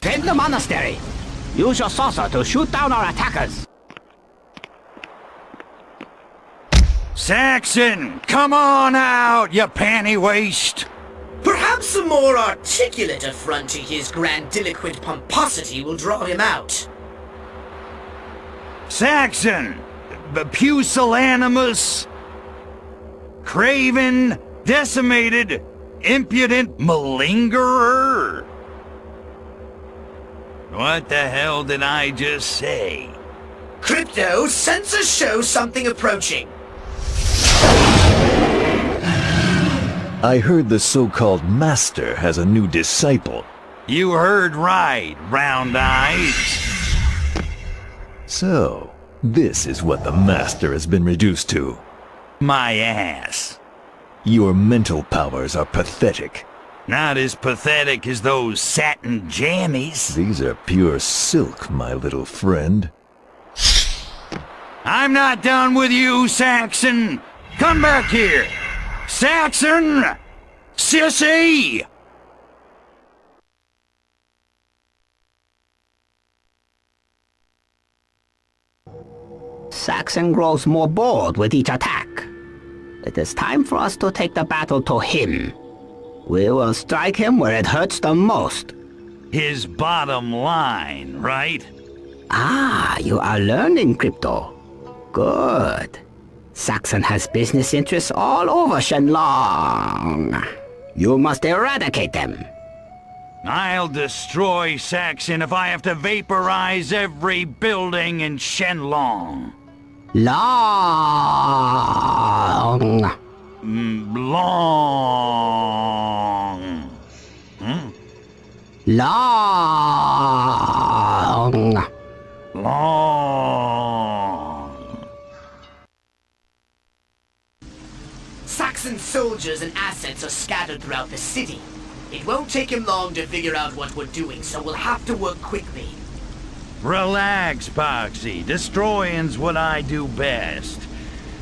Defend the monastery. Use your saucer to shoot down our attackers. Saxon, come on out, you panty waste! Perhaps a more articulate affront to his grandiloquent pomposity will draw him out. Saxon, pusillanimous, craven, decimated, impudent malingerer. What the hell did I just say? Crypto, sensors show something approaching. I heard the so-called Master has a new disciple. You heard right, Round Eyes. So, this is what the Master has been reduced to. My ass. Your mental powers are pathetic. Not as pathetic as those satin jammies. These are pure silk, my little friend. I'm not done with you, Saxon. Come back here. Saxon! Sissy! Saxon grows more bold with each attack. It is time for us to take the battle to him. We will strike him where it hurts the most. His bottom line, right? Ah, you are learning, Crypto. Good. Saxon has business interests all over Shenlong. You must eradicate them. I'll destroy Saxon if I have to vaporize every building in Shenlong. Long. Long. Long. Long. Saxon soldiers and assets are scattered throughout the city. It won't take him long to figure out what we're doing, so we'll have to work quickly. Relax, Poxy. Destroying's what I do best.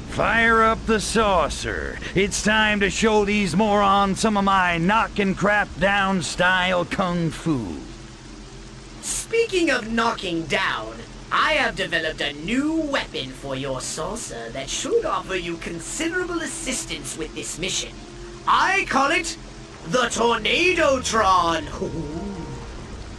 Fire up the saucer. It's time to show these morons some of my knockin' crap down style kung fu. Speaking of knocking down, I have developed a new weapon for your saucer that should offer you considerable assistance with this mission. I call it the Tornadotron.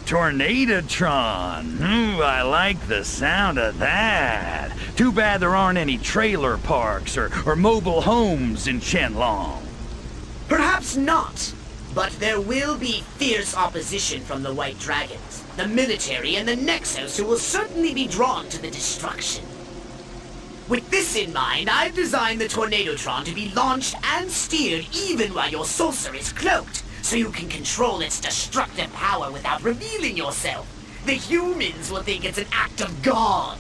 Tornadotron. I like the sound of that. Too bad there aren't any trailer parks or mobile homes in Shenlong. Perhaps not, but there will be fierce opposition from the White Dragons, the military, and the Nexus, who will certainly be drawn to the destruction. With this in mind, I've designed the Tornadotron to be launched and steered even while your saucer is cloaked, so you can control its destructive power without revealing yourself. The humans will think it's an act of God.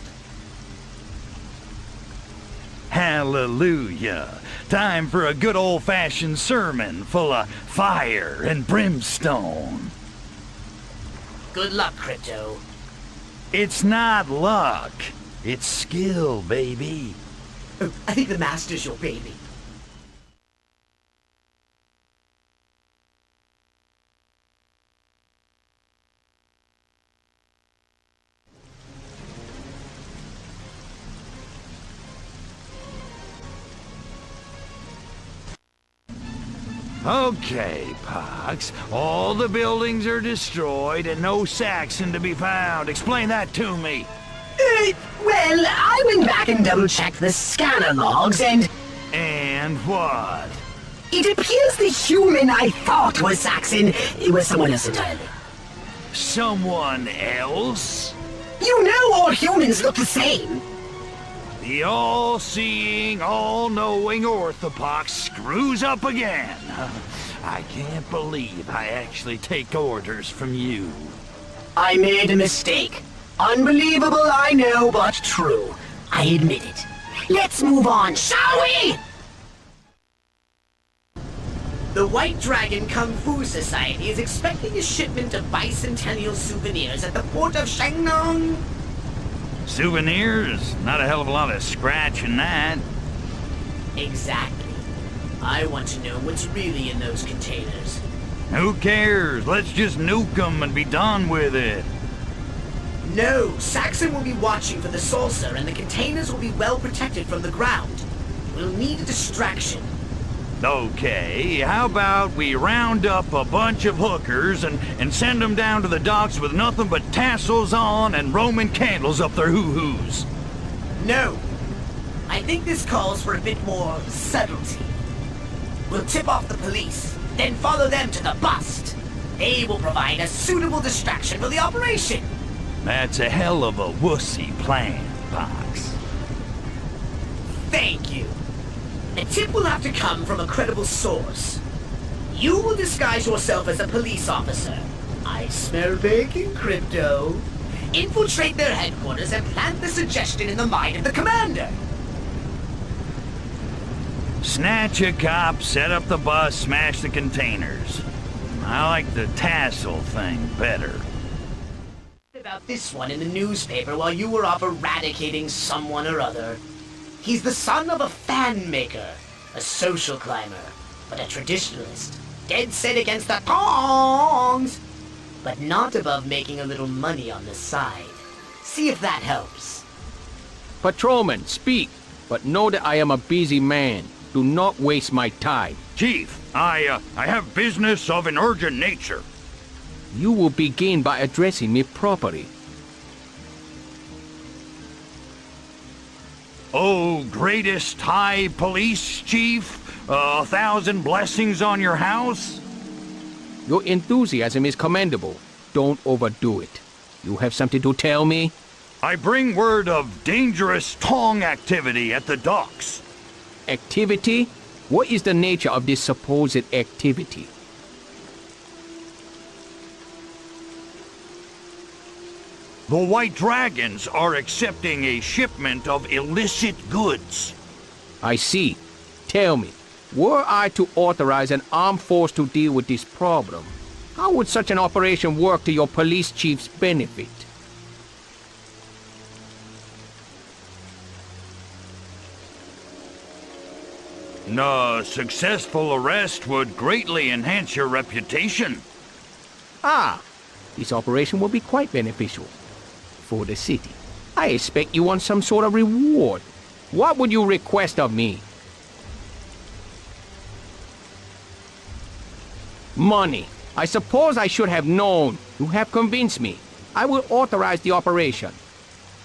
Hallelujah. Time for a good old-fashioned sermon full of fire and brimstone. Good luck, Crypto. It's not luck. It's skill, baby. I think the Master's your baby. Okay, Pox. All the buildings are destroyed and no Saxon to be found. Explain that to me. Well, I went back and double-checked the scanner logs and... And what? It appears the human I thought was Saxon, it was someone else entirely. Someone else? You know all humans look the same. The all-seeing, all-knowing orthopox screws up again. I can't believe I actually take orders from you. I made a mistake. Unbelievable, I know, but true. I admit it. Let's move on, shall we? The White Dragon Kung Fu Society is expecting a shipment of bicentennial souvenirs at the port of Shangnong. Souvenirs? Not a hell of a lot of scratch in that. Exactly. I want to know what's really in those containers. Who cares? Let's just nuke them and be done with it. No, Saxon will be watching for the saucer and the containers will be well protected from the ground. We'll need a distraction. Okay, how about we round up a bunch of hookers and send them down to the docks with nothing but tassels on and Roman candles up their hoo-hoos? No. I think this calls for a bit more subtlety. We'll tip off the police, then follow them to the bust. They will provide a suitable distraction for the operation. That's a hell of a wussy plan, Pox. Thank you. The tip will have to come from a credible source. You will disguise yourself as a police officer. I smell bacon, Crypto. Infiltrate their headquarters and plant the suggestion in the mind of the commander. Snatch a cop, set up the bus, smash the containers. I like the tassel thing better. About this one in the newspaper while you were off eradicating someone or other. He's the son of a fan maker, a social climber, but a traditionalist, dead set against the tongs, but not above making a little money on the side. See if that helps. Patrolman, speak, but know that I am a busy man. Do not waste my time. Chief, I have business of an urgent nature. You will begin by addressing me properly. Oh, greatest high police chief, 1,000 blessings on your house? Your enthusiasm is commendable. Don't overdo it. You have something to tell me? I bring word of dangerous tong activity at the docks. Activity? What is the nature of this supposed activity? The White Dragons are accepting a shipment of illicit goods. I see. Tell me, were I to authorize an armed force to deal with this problem, how would such an operation work to your police chief's benefit? A successful arrest would greatly enhance your reputation. Ah, this operation will be quite beneficial for the city. I expect you want some sort of reward. What would you request of me? Money. I suppose I should have known. You have convinced me. I will authorize the operation.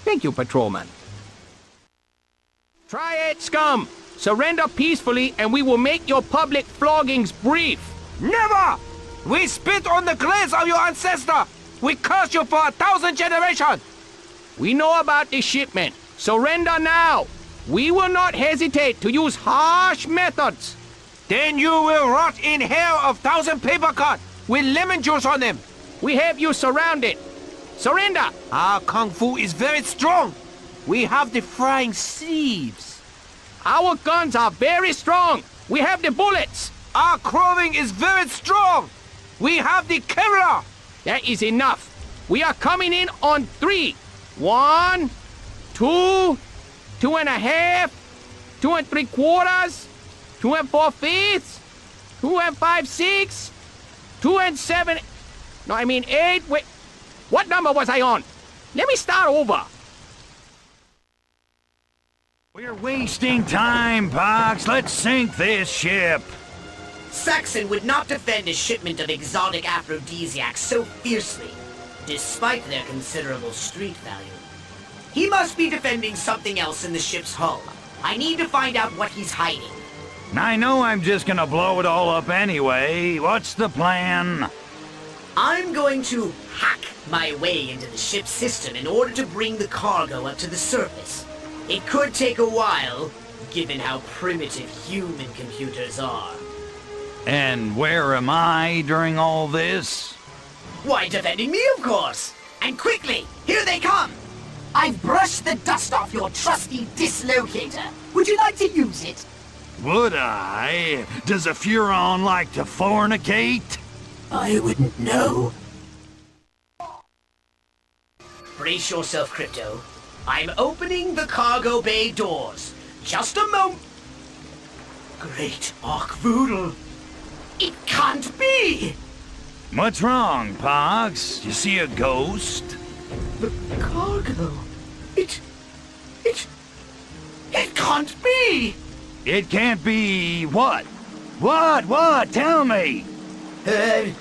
Thank you, Patrolman. Try it, scum! Surrender peacefully and we will make your public floggings brief. Never! We spit on the graves of your ancestor! We curse you for 1,000 generations! We know about this shipment. Surrender now! We will not hesitate to use harsh methods. Then you will rot in hell of 1,000 paper cuts with lemon juice on them. We have you surrounded. Surrender! Our kung fu is very strong. We have the flying sleeves. Our guns are very strong. We have the bullets. Our clothing is very strong. We have the camera. That is enough. We are coming in on 3. 1, 2, 2.5, 2 3/4, 2 4/5, 2 5/6, 2 7. No, I mean 8. Wait, what number was I on? Let me start over. We're wasting time, Pox. Let's sink this ship. Saxon would not defend a shipment of exotic aphrodisiacs so fiercely, despite their considerable street value. He must be defending something else in the ship's hull. I need to find out what he's hiding. I know I'm just gonna blow it all up anyway. What's the plan? I'm going to hack my way into the ship's system in order to bring the cargo up to the surface. It could take a while, given how primitive human computers are. And where am I during all this? Why, defending me, of course! And quickly, here they come! I've brushed the dust off your trusty dislocator. Would you like to use it? Would I? Does a Furon like to fornicate? I wouldn't know. Brace yourself, Crypto. I'm opening the cargo bay doors. Just a moment. Great Archvoodle. It can't be! What's wrong, Pox? You see a ghost? The cargo. It can't be! It can't be what? What? Tell me!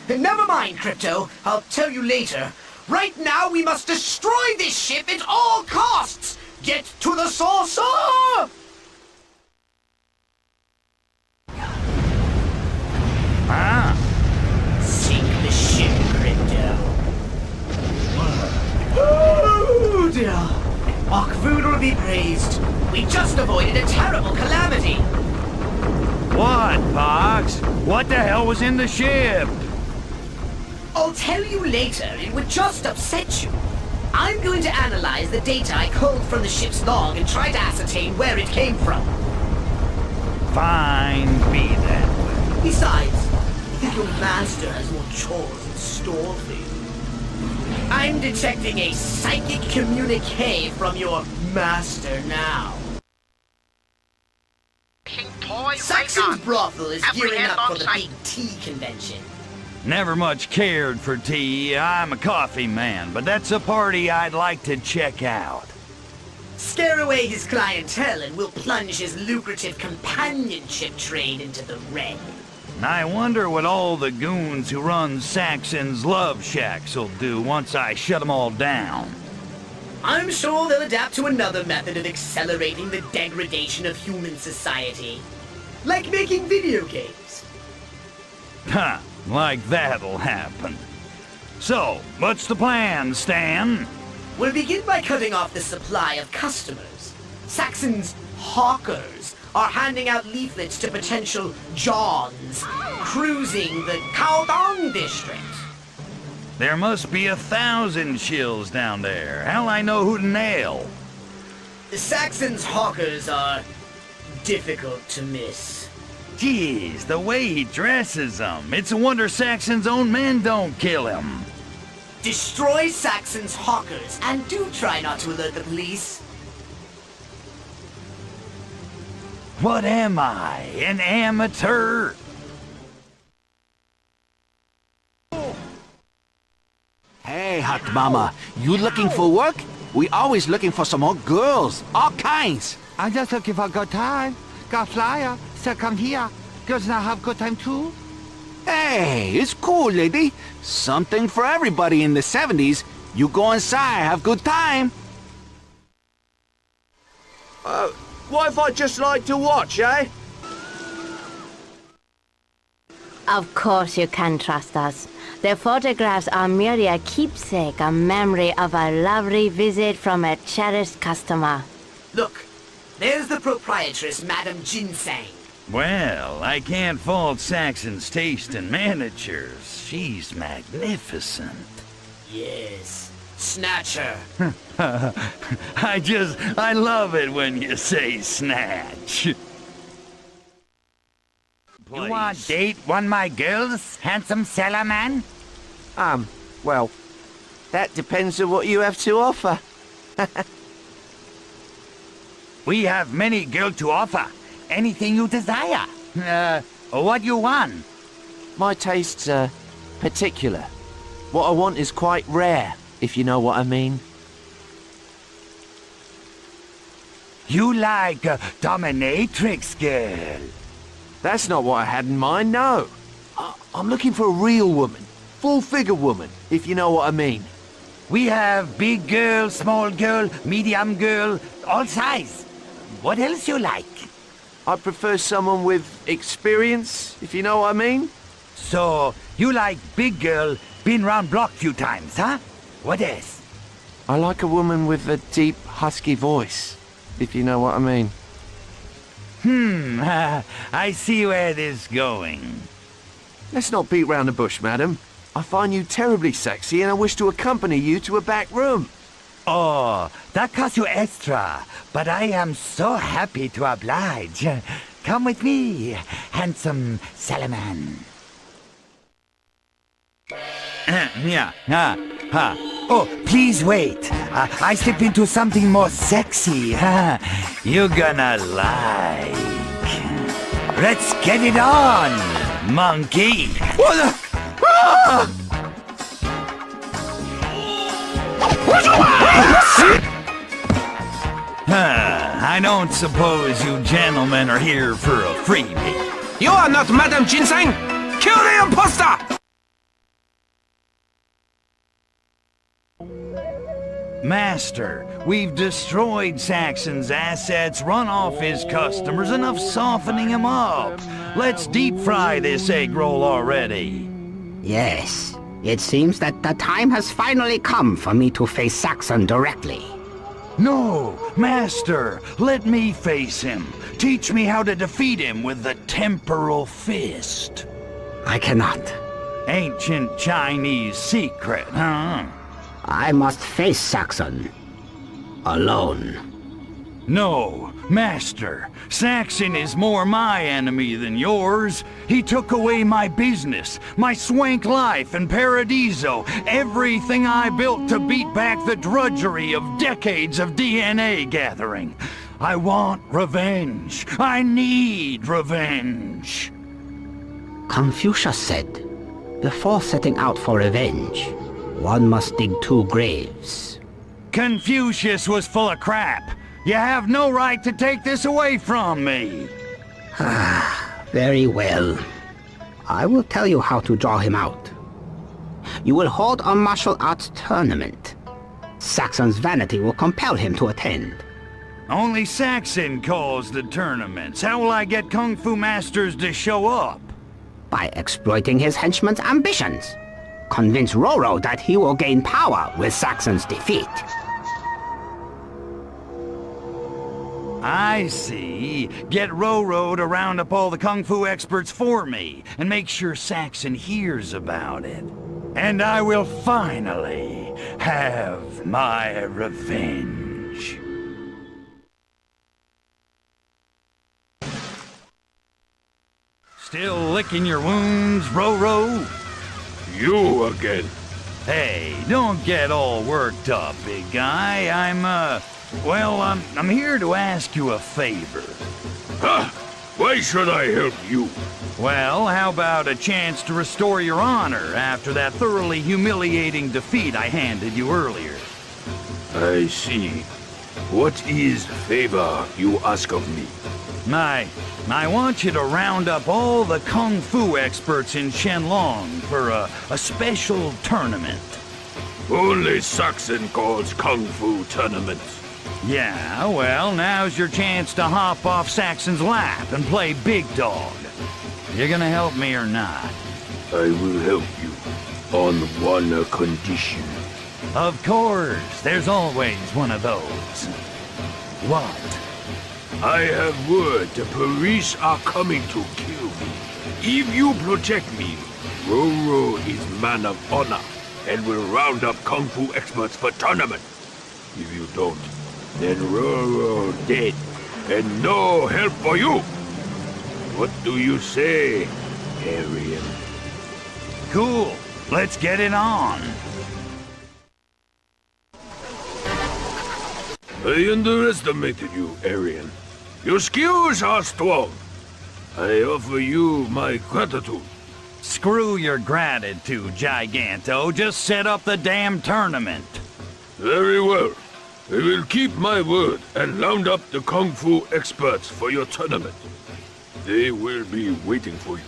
Never mind, Crypto. I'll tell you later. Right now, we must destroy this ship at all costs! Get to the saucer! Ah! Sink the ship, Crypto. Oh, dear. Archvoodle be praised. We just avoided a terrible calamity. What, Pox? What the hell was in the ship? I'll tell you later. It would just upset you. I'm going to analyze the data I culled from the ship's log and try to ascertain where it came from. Fine, be that way. Besides, I think your master has more chores in store for you. I'm detecting a psychic communique from your master now. Saxon's brothel is gearing up for the big tea convention. Never much cared for tea. I'm a coffee man, but that's a party I'd like to check out. Scare away his clientele and we'll plunge his lucrative companionship trade into the red. I wonder what all the goons who run Saxon's Love Shacks will do once I shut them all down. I'm sure they'll adapt to another method of accelerating the degradation of human society. Like making video games. Ha! Like that'll happen. So, what's the plan, Stan? We'll begin by cutting off the supply of customers. Saxon's hawkers are handing out leaflets to potential Johns cruising the Kowdong district. There must be 1,000 shills down there. Hell, I know who to nail. The Saxon's hawkers are difficult to miss. Geez, the way he dresses them. It's a wonder Saxon's own men don't kill him. Destroy Saxon's hawkers, and do try not to alert the police. What am I, an amateur? Hey, Hot Mama, you looking for work? We always looking for some more girls, all kinds. I'm just looking for a good time. Got flyer, so come here. Girls now have good time too? Hey, it's cool, lady. Something for everybody in the 70s. You go inside, have good time. What if I just like to watch, eh? Of course you can trust us. The photographs are merely a keepsake, a memory of a lovely visit from a cherished customer. Look, there's the proprietress, Madame Ginseng. Well, I can't fault Saxon's taste in miniatures. She's magnificent. Yes. Snatch her. I love it when you say snatch. You want to date one of my girls, handsome sailor man? Well, that depends on what you have to offer. We have many girls to offer. Anything you desire. What you want? My tastes are particular. What I want is quite rare, if you know what I mean. You like a dominatrix girl? That's not what I had in mind, no. I'm looking for a real woman. Full-figure woman, if you know what I mean. We have big girl, small girl, medium girl, all size. What else you like? I prefer someone with experience, if you know what I mean. So, you like big girl, been round block few times, huh? What else? I like a woman with a deep, husky voice, if you know what I mean. I see where this is going. Let's not beat round the bush, madam. I find you terribly sexy and I wish to accompany you to a back room. Oh, that costs you extra, but I am so happy to oblige. Come with me, handsome Salaman. Oh, please wait. I step into something more sexy. You're gonna like. Let's get it on, monkey. What the? I don't suppose you gentlemen are here for a freebie. You are not Madame Ginseng! Kill the imposter! Master, we've destroyed Saxon's assets, run off his customers, enough softening him up. Let's deep fry this egg roll already. Yes, it seems that the time has finally come for me to face Saxon directly. No, Master, let me face him. Teach me how to defeat him with the temporal fist. I cannot. Ancient Chinese secret, huh? I must face Saxon. Alone. No, Master. Saxon is more my enemy than yours. He took away my business, my swank life and Paradiso, everything I built to beat back the drudgery of decades of DNA gathering. I want revenge. I need revenge. Confucius said, before setting out for revenge, one must dig 2 graves. Confucius was full of crap. You have no right to take this away from me. Very well. I will tell you how to draw him out. You will hold a martial arts tournament. Saxon's vanity will compel him to attend. Only Saxon calls the tournaments. How will I get Kung Fu masters to show up? By exploiting his henchman's ambitions. Convince Roro that he will gain power with Saxon's defeat. I see. Get Roro to round up all the Kung Fu experts for me, and make sure Saxon hears about it. And I will finally have my revenge. Still licking your wounds, Roro? You again. Hey, don't get all worked up, big guy. I'm here to ask you a favor. Huh? Why should I help you? Well, how about a chance to restore your honor after that thoroughly humiliating defeat I handed you earlier? I see. What is favor you ask of me? I want you to round up all the Kung Fu experts in Shenlong for a special tournament. Only Saxon calls Kung Fu tournaments. Yeah, well, now's your chance to hop off Saxon's lap and play big dog. You gonna help me or not? I will help you, on one condition. Of course, there's always one of those. What? I have word the police are coming to kill me. If you protect me, Roro is man of honor and will round up Kung Fu experts for tournament. If you don't, then Roro dead and no help for you. What do you say, Arian? Cool. Let's get it on. I underestimated you, Arian. Your skills are strong. I offer you my gratitude. Screw your gratitude, Giganto. Just set up the damn tournament. Very well. I will keep my word and round up the Kung Fu experts for your tournament. They will be waiting for you.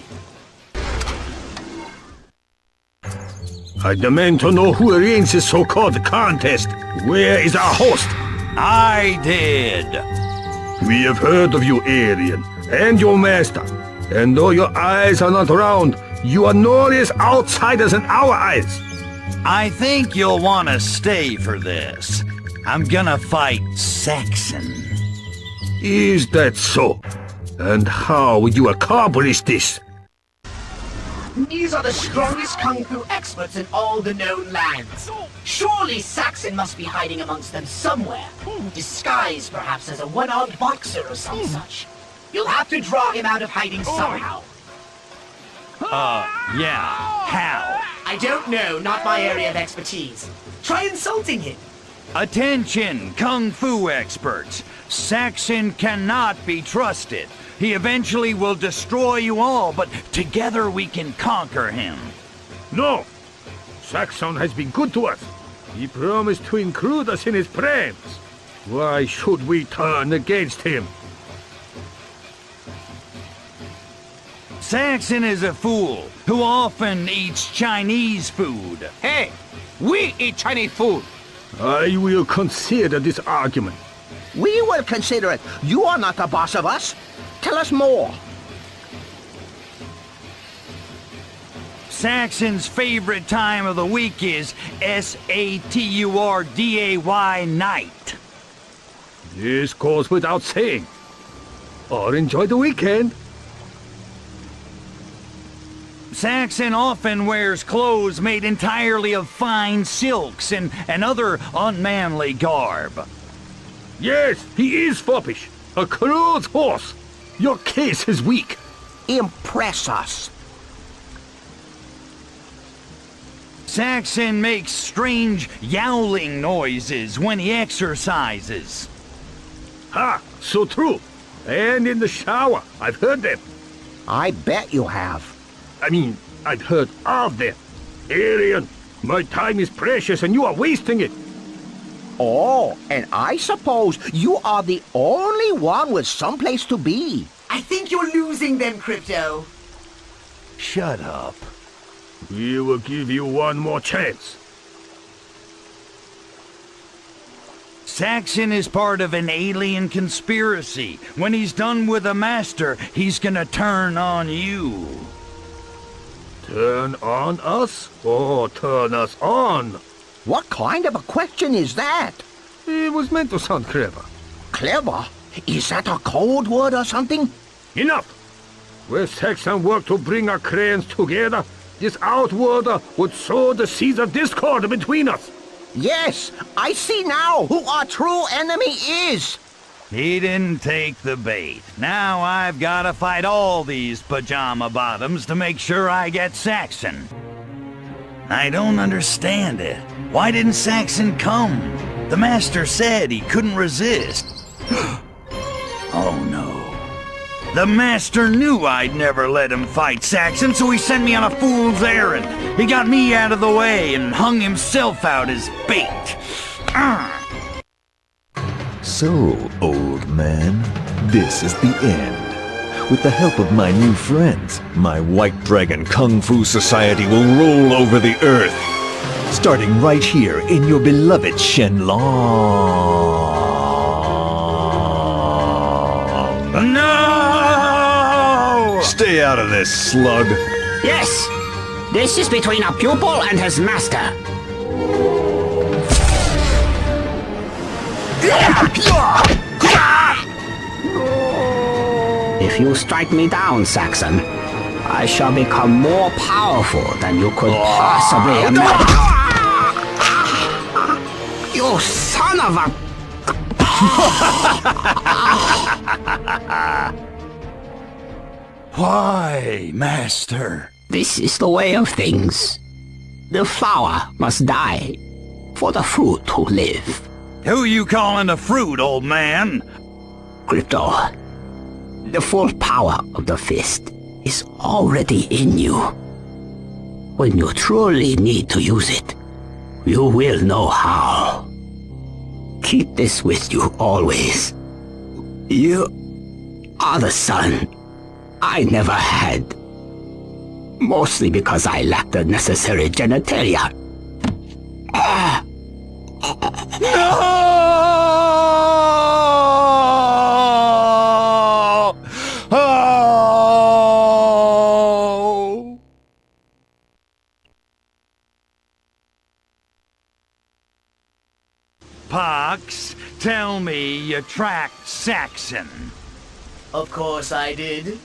I demand to know who arranged this so-called contest. Where is our host? I did. We have heard of you, Arian. and your master. And though your eyes are not round, you are no less outsiders in our eyes. I think you'll want to stay for this. I'm gonna fight Saxon. Is that so? And how will you accomplish this? These are the strongest kung fu experts in all the known lands. Surely Saxon must be hiding amongst them somewhere, disguised perhaps as a one-armed boxer or some such. You'll have to draw him out of hiding somehow. Yeah, how? I don't know, not my area of expertise. Try insulting him. Attention, kung fu experts. Saxon cannot be trusted. He eventually will destroy you all, but together we can conquer him. No! Saxon has been good to us. He promised to include us in his plans. Why should we turn against him? Saxon is a fool who often eats Chinese food. Hey, we eat Chinese food. I will consider this argument. We will consider it. You are not the boss of us. Tell us more. Saxon's favorite time of the week is Saturday night. This goes without saying. Or enjoy the weekend. Saxon often wears clothes made entirely of fine silks and other unmanly garb. Yes, he is foppish. A clothes horse. Your case is weak. Impress us. Saxon makes strange yowling noises when he exercises. Ha! So true. And in the shower, I've heard them. I bet you have. I mean, I've heard of them. Alien, my time is precious and you are wasting it. Oh, and I suppose you are the only one with someplace to be. I think you're losing them, Crypto. Shut up. We will give you one more chance. Saxon is part of an alien conspiracy. When he's done with the Master, he's gonna turn on you. Turn on us or turn us on? What kind of a question is that? It was meant to sound clever. Clever? Is that a code word or something? Enough! Where Saxon worked to bring our clans together, this outworlder would sow the seeds of discord between us. Yes, I see now who our true enemy is. He didn't take the bait. Now I've gotta fight all these pajama bottoms to make sure I get Saxon. I don't understand it. Why didn't Saxon come? The Master said he couldn't resist. Oh no. The Master knew I'd never let him fight Saxon, so he sent me on a fool's errand. He got me out of the way and hung himself out as bait. So, old man, this is the end. With the help of my new friends, my White Dragon Kung Fu Society will roll over the earth. Starting right here in your beloved Shenlong. No! Stay out of this, slug. Yes! This is between a pupil and his master. If you strike me down, Saxon, I shall become more powerful than you could possibly imagine. You son of a... Why, Master? This is the way of things. The flower must die for the fruit to live. Who you calling a fruit, old man? Crypto, the full power of the fist is already in you. When you truly need to use it, you will know how. Keep this with you always. You are the son I never had. Mostly because I lacked the necessary genitalia. No! Pox, tell me you tracked Saxon. Of course I did.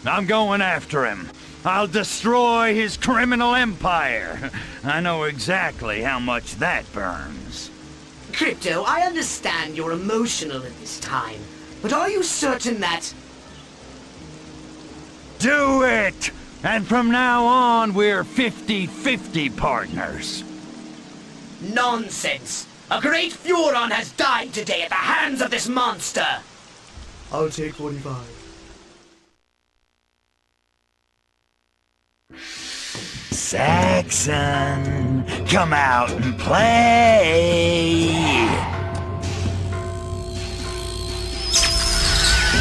I'm going after him. I'll destroy his criminal empire. I know exactly how much that burns. Crypto, I understand you're emotional at this time, but are you certain that... Do it! And from now on, we're 50-50 partners. Nonsense! A great Furon has died today at the hands of this monster! I'll take 45. Saxon, come out and play!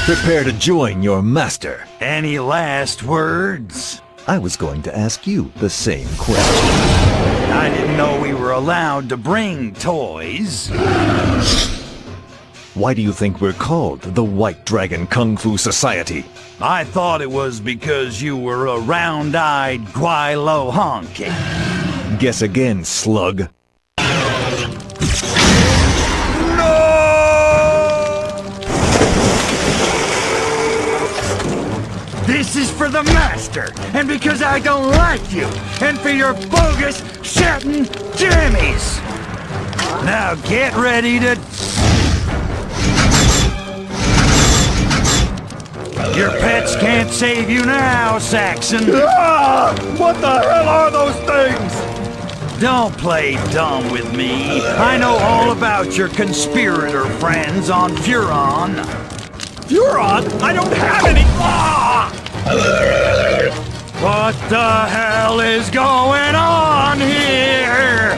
Prepare to join your master. Any last words? I was going to ask you the same question. I didn't know we were allowed to bring toys. Why do you think we're called the White Dragon Kung Fu Society? I thought it was because you were a round-eyed Guai-Lo honky. Guess again, slug. This is for the master, and because I don't like you, and for your bogus satin jammies. Now get ready to... Your pets can't save you now, Saxon. Ah! What the hell are those things? Don't play dumb with me. I know all about your conspirator friends on Furon. Furon? I don't have any... Ah! What the hell is going on here?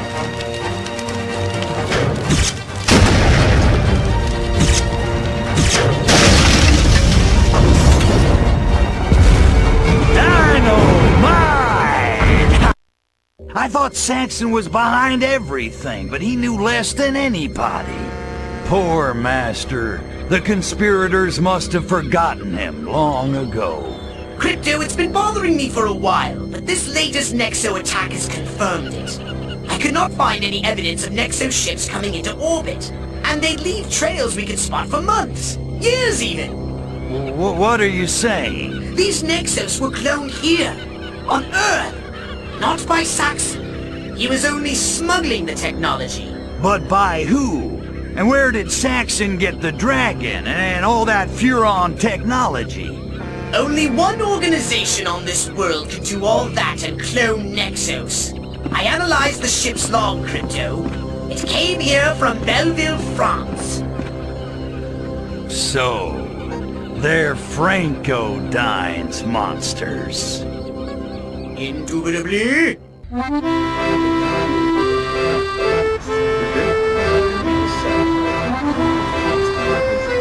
Dynamite! I thought Saxon was behind everything, but he knew less than anybody. Poor master. The conspirators must have forgotten him long ago. Crypto, it's been bothering me for a while, but this latest Nexo attack has confirmed it. I could not find any evidence of Nexo ships coming into orbit, and they'd leave trails we could spot for months, years even. What are you saying? These Nexos were cloned here, on Earth, not by Saxon. He was only smuggling the technology. But by who? And where did Saxon get the dragon and all that Furon technology? Only one organization on this world can do all that and clone Nexos. I analyzed the ship's log, Crypto. It came here from Belleville, France. So, they're Franco-Dyne's monsters. Indubitably.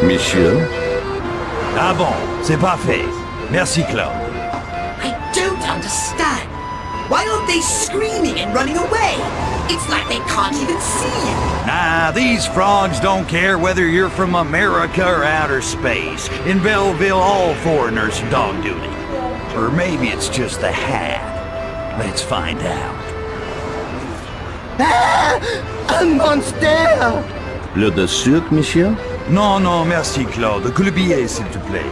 Monsieur? Ah bon, c'est parfait. Merci, Claude. I don't understand. Why aren't they screaming and running away? It's like they can't even see you. Nah, these frogs don't care whether you're from America or outer space. In Belleville, all foreigners are dog duty. Or maybe it's just the hat. Let's find out. Ah! Un monster! Le de sucre, monsieur? Non, non, merci, Claude. Que le billet, s'il te plaît.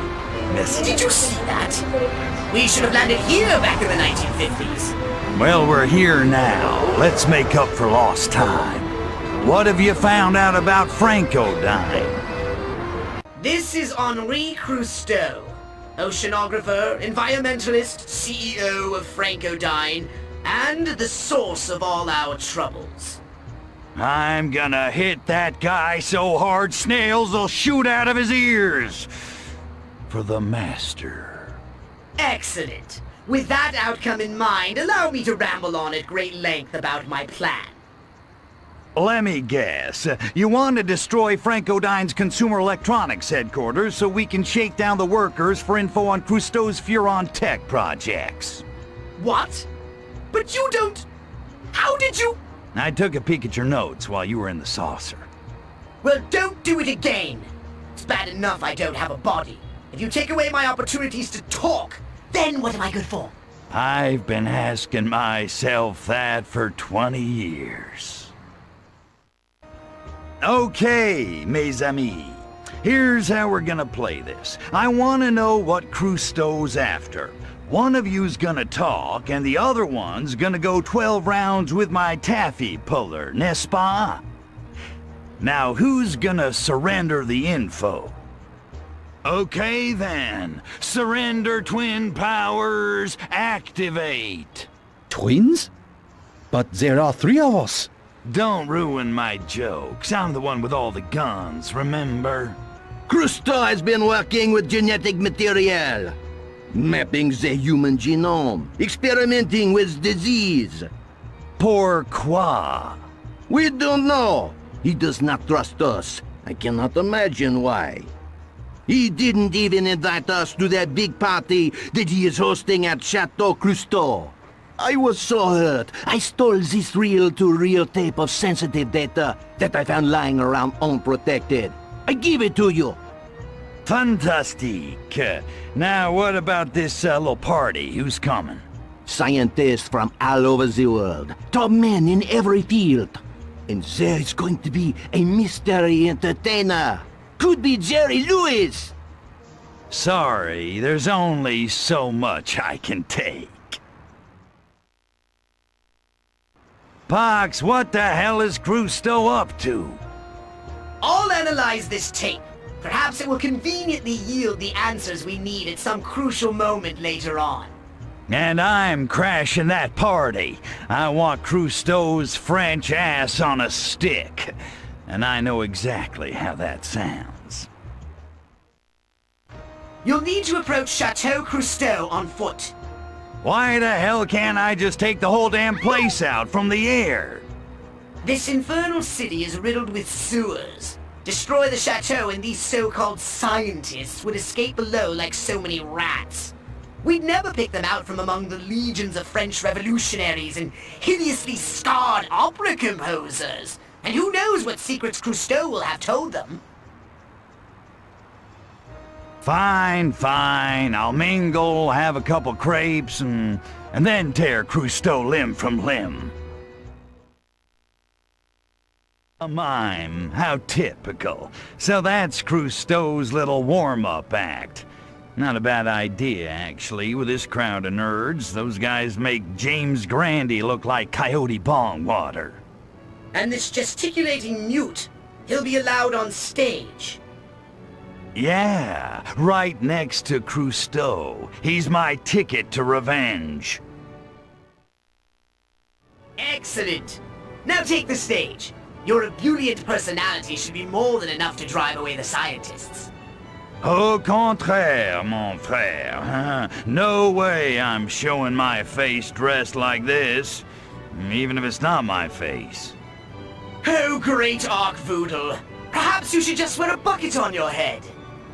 Merci. Did you see that? We should have landed here back in the 1950s. Well, we're here now. Let's make up for lost time. What have you found out about Franco-Dyne? This is Henri Crusteau, oceanographer, environmentalist, CEO of Franco-Dyne, and the source of all our troubles. I'm gonna hit that guy so hard snails'll shoot out of his ears. For the master. Excellent. With that outcome in mind, allow me to ramble on at great length about my plan. Let me guess. You want to destroy Franco-Dyne's Consumer Electronics headquarters so we can shake down the workers for info on Cousteau's Furon tech projects. What? But you don't... How did you... I took a peek at your notes while you were in the saucer. Well, don't do it again. It's bad enough I don't have a body. If you take away my opportunities to talk, then what am I good for? I've been asking myself that for 20 years. Okay, mes amis. Here's how we're gonna play this. I wanna know what Crusteau's after. One of you's gonna talk, and the other one's gonna go 12 rounds with my taffy puller, n'est-ce pas? Now, who's gonna surrender the info? Okay then. Surrender twin powers, activate. Twins? But there are 3 of us. Don't ruin my jokes. I'm the one with all the guns, remember? Crusteau has been working with genetic material, mapping the human genome, experimenting with disease. Pourquoi? We don't know. He does not trust us. I cannot imagine why. He didn't even invite us to that big party that he is hosting at Chateau Crusteau. I was so hurt. I stole this reel-to-reel tape of sensitive data that I found lying around unprotected. I give it to you. Fantastique. Now, what about this little party? Who's coming? Scientists from all over the world. Top men in every field. And there is going to be a mystery entertainer. Could be Jerry Lewis. Sorry, there's only so much I can take. Pox, what the hell is Crusteau up to? I'll analyze this tape. Perhaps it will conveniently yield the answers we need at some crucial moment later on. And I'm crashing that party. I want Crusteau's French ass on a stick. And I know exactly how that sounds. You'll need to approach Chateau Crusteau on foot. Why the hell can't I just take the whole damn place out from the air? This infernal city is riddled with sewers. Destroy the chateau and these so-called scientists would escape below like so many rats. We'd never pick them out from among the legions of French revolutionaries and hideously scarred opera composers. And who knows what secrets Crusteau will have told them. Fine, fine. I'll mingle, have a couple crepes, and then tear Crusteau limb from limb. A mime. How typical. So that's Crusteau's little warm-up act. Not a bad idea, actually, with this crowd of nerds. Those guys make James Grandy look like Coyote Bongwater. And this gesticulating mute, he'll be allowed on stage. Yeah, right next to Crusteau. He's my ticket to revenge. Excellent. Now take the stage. Your ebullient personality should be more than enough to drive away the scientists. Au contraire, mon frère. No way I'm showing my face dressed like this, even if it's not my face. Oh, great Archvoodle. Perhaps you should just wear a bucket on your head.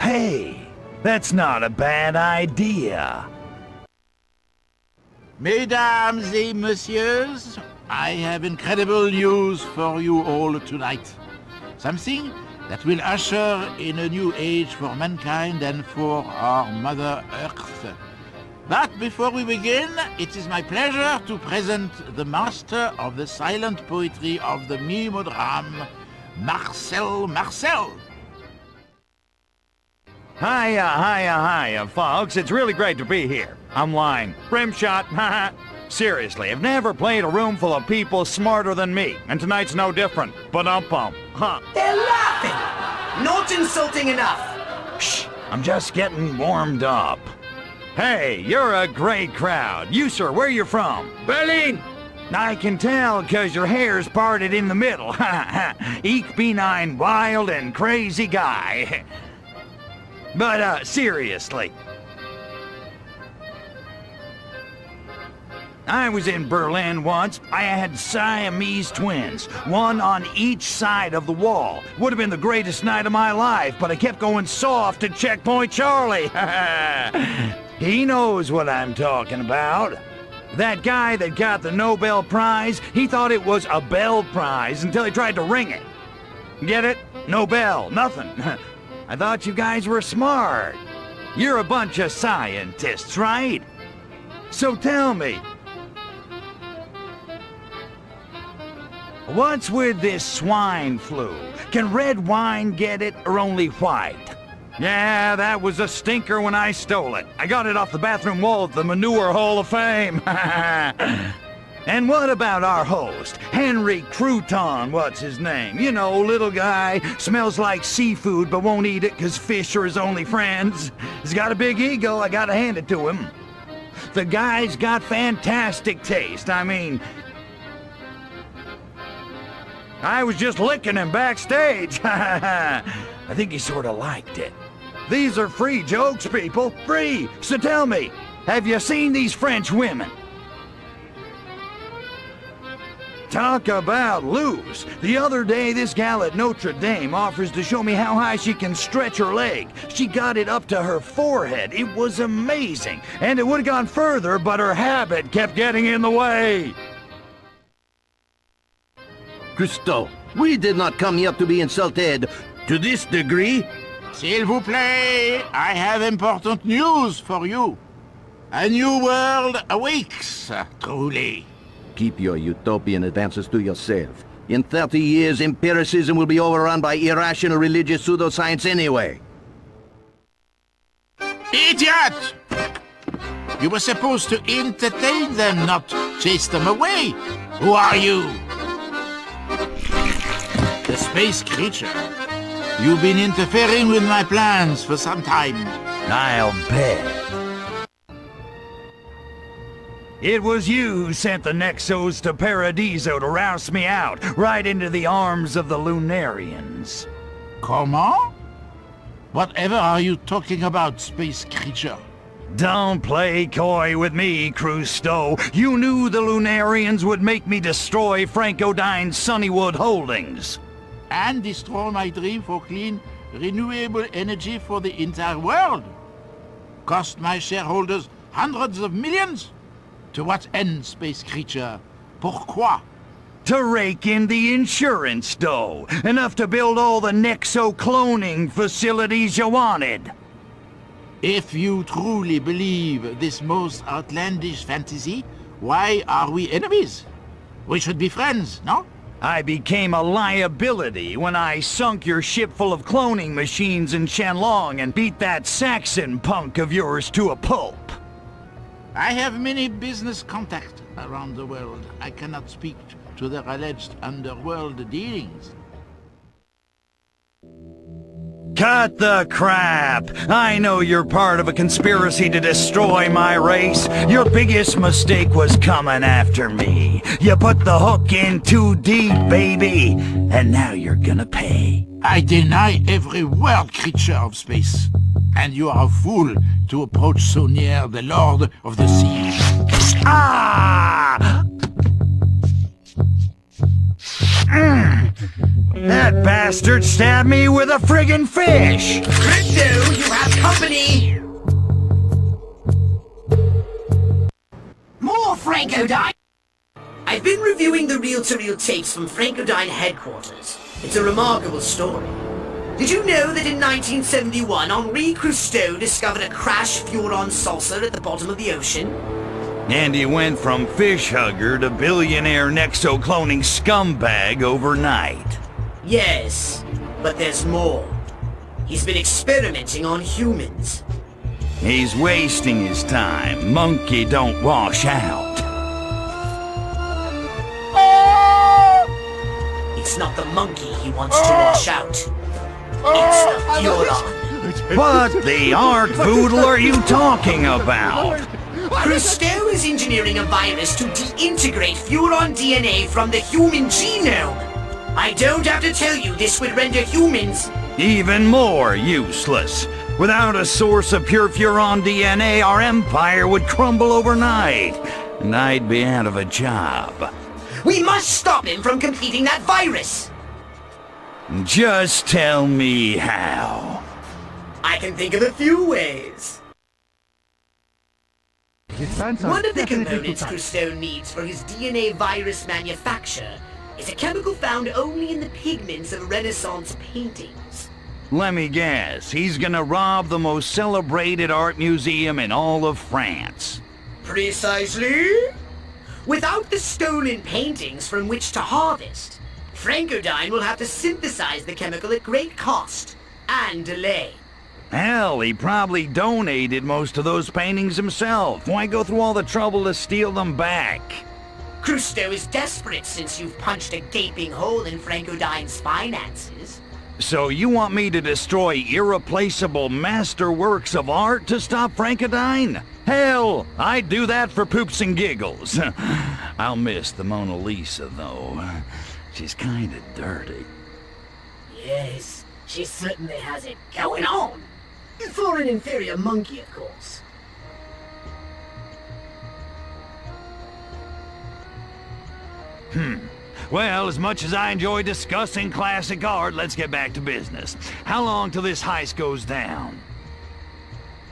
Hey, that's not a bad idea. Mesdames et messieurs, I have incredible news for you all tonight. Something that will usher in a new age for mankind and for our Mother Earth. But before we begin, it is my pleasure to present the master of the silent poetry of the mimeodrame, Marcel. Hiya, folks. It's really great to be here. I'm lying. Brimshot, haha. Seriously, I've never played a room full of people smarter than me, and tonight's no different. Ba-dum-bum. Huh. They're laughing! Not insulting enough! Shh, I'm just getting warmed up. Hey, you're a great crowd. You, sir, where you from? Berlin! I can tell, 'cause your hair's parted in the middle. Ich bin ein wild and crazy guy. But, seriously. I was in Berlin once. I had Siamese twins, one on each side of the wall. Would have been the greatest night of my life, but I kept going soft at Checkpoint Charlie. He knows what I'm talking about. That guy that got the Nobel Prize, he thought it was a Bell Prize until he tried to ring it. Get it? Nobel, nothing. I thought you guys were smart. You're a bunch of scientists, right? So tell me, what's with this swine flu? Can red wine get it, or only white? Yeah, that was a stinker when I stole it. I got it off the bathroom wall at the Manure Hall of Fame. And what about our host, Henry Crouton, what's his name? You know, little guy, smells like seafood but won't eat it 'cause fish are his only friends. He's got a big ego, I gotta hand it to him. The guy's got fantastic taste. I mean, I was just licking him backstage. I think he sorta liked it. These are free jokes, people, free. So tell me, have you seen these French women? Talk about loose. The other day, this gal at Notre Dame offers to show me how high she can stretch her leg. She got it up to her forehead. It was amazing. And it would have gone further, but her habit kept getting in the way. Cousteau, we did not come here to be insulted to this degree. S'il vous plaît, I have important news for you. A new world awakes, truly. Keep your utopian advances to yourself. In 30 years, empiricism will be overrun by irrational religious pseudoscience anyway. Idiot! You were supposed to entertain them, not chase them away. Who are you? The space creature. You've been interfering with my plans for some time. I'll bet. It was you who sent the Nexos to Paradiso to rouse me out, right into the arms of the Lunarians. Comment? Whatever are you talking about, space creature? Don't play coy with me, Cousteau. You knew the Lunarians would make me destroy Frankodyne's Sunnywood holdings. And destroy my dream for clean, renewable energy for the entire world. Cost my shareholders hundreds of millions? To what end, space creature? Pourquoi? To rake in the insurance dough. Enough to build all the Nexo-cloning facilities you wanted. If you truly believe this most outlandish fantasy, why are we enemies? We should be friends, no? I became a liability when I sunk your ship full of cloning machines in Shenlong and beat that Saxon punk of yours to a pulp. I have many business contacts around the world. I cannot speak to their alleged underworld dealings. Cut the crap! I know you're part of a conspiracy to destroy my race. Your biggest mistake was coming after me. You put the hook in too deep, baby. And now you're gonna pay. I deny every word, creature of space. And you are a fool to approach so near the Lord of the Sea. Ah! That bastard stabbed me with a friggin' fish! Crypto, you have company! More Frankodyne! I've been reviewing the reel-to-reel tapes from Frankodyne headquarters. It's a remarkable story. Did you know that in 1971, Henri Cousteau discovered a crashed Furon saucer at the bottom of the ocean? And he went from fish hugger to billionaire Nexo-cloning scumbag overnight. Yes, but there's more. He's been experimenting on humans. He's wasting his time. Monkey don't wash out. It's not the monkey he wants to wash out. It's the Furon. What the Archvoodle are you talking about? Cousteau is engineering a virus to deintegrate Furon DNA from the human genome. I don't have to tell you this would render humans even more useless. Without a source of pure Furon DNA, our empire would crumble overnight, and I'd be out of a job. We must stop him from completing that virus! Just tell me how. I can think of a few ways. One of the components Cousteau needs for his DNA virus manufacture is a chemical found only in the pigments of Renaissance paintings. Let me guess, he's gonna rob the most celebrated art museum in all of France. Precisely. Without the stolen paintings from which to harvest, Frankodyne will have to synthesize the chemical at great cost and delay. Hell, he probably donated most of those paintings himself. Why go through all the trouble to steal them back? Crusto is desperate since you've punched a gaping hole in Frankodyne's finances. So you want me to destroy irreplaceable masterworks of art to stop Frankodyne? Hell, I'd do that for poops and giggles. I'll miss the Mona Lisa, though. She's kinda dirty. Yes, she certainly has it going on. For an inferior monkey, of course. Well, as much as I enjoy discussing classic art, let's get back to business. How long till this heist goes down?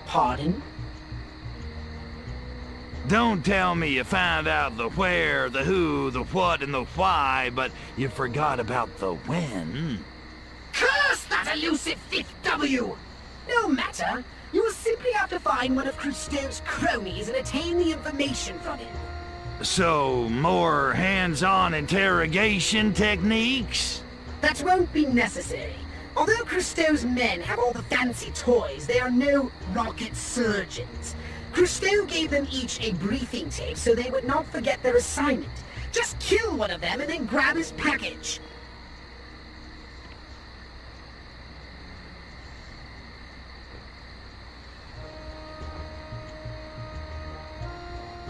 Pardon? Don't tell me you found out the where, the who, the what, and the why, but you forgot about the when. Curse that elusive fifth W! No matter. You will simply have to find one of Crusto's cronies and attain the information from him. So, more hands-on interrogation techniques? That won't be necessary. Although Crusto's men have all the fancy toys, they are no rocket surgeons. Crusto gave them each a briefing tape so they would not forget their assignment. Just kill one of them and then grab his package.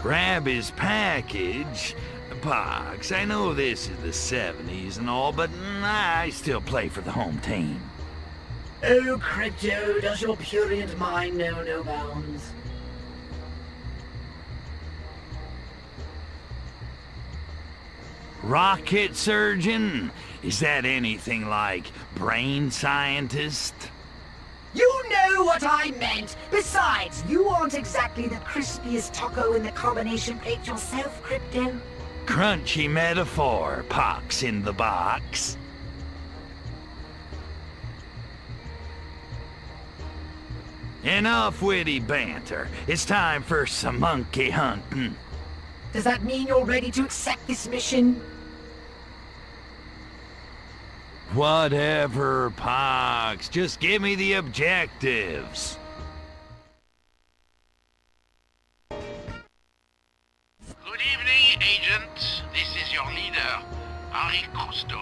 Grab his package? Pox, I know this is the 70s and all, but I still play for the home team. Oh, Crypto, does your purient mind know no bounds? Rocket surgeon? Is that anything like brain scientist? You know what I meant! Besides, you aren't exactly the crispiest taco in the combination plate yourself, Crypto. Crunchy metaphor, Pox in the box. Enough witty banter. It's time for some monkey hunting. Does that mean you're ready to accept this mission? Whatever, Pox. Just give me the objectives. Good evening, Agent. This is your leader, Henri Crusto.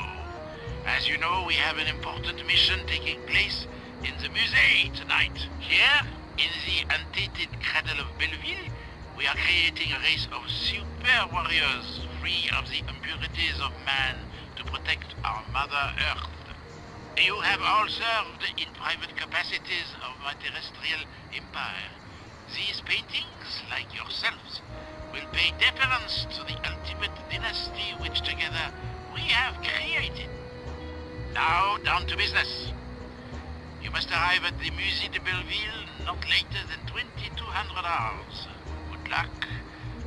As you know, we have an important mission taking place in the Musée tonight. Here, in the untainted cradle of Belleville, we are creating a race of super warriors free of the impurities of man to protect our Mother Earth. You have all served in private capacities of my terrestrial empire. These paintings, like yourselves, will pay deference to the ultimate dynasty which together we have created. Now, down to business. You must arrive at the Musée de Belleville not later than 2200 hours. Good luck.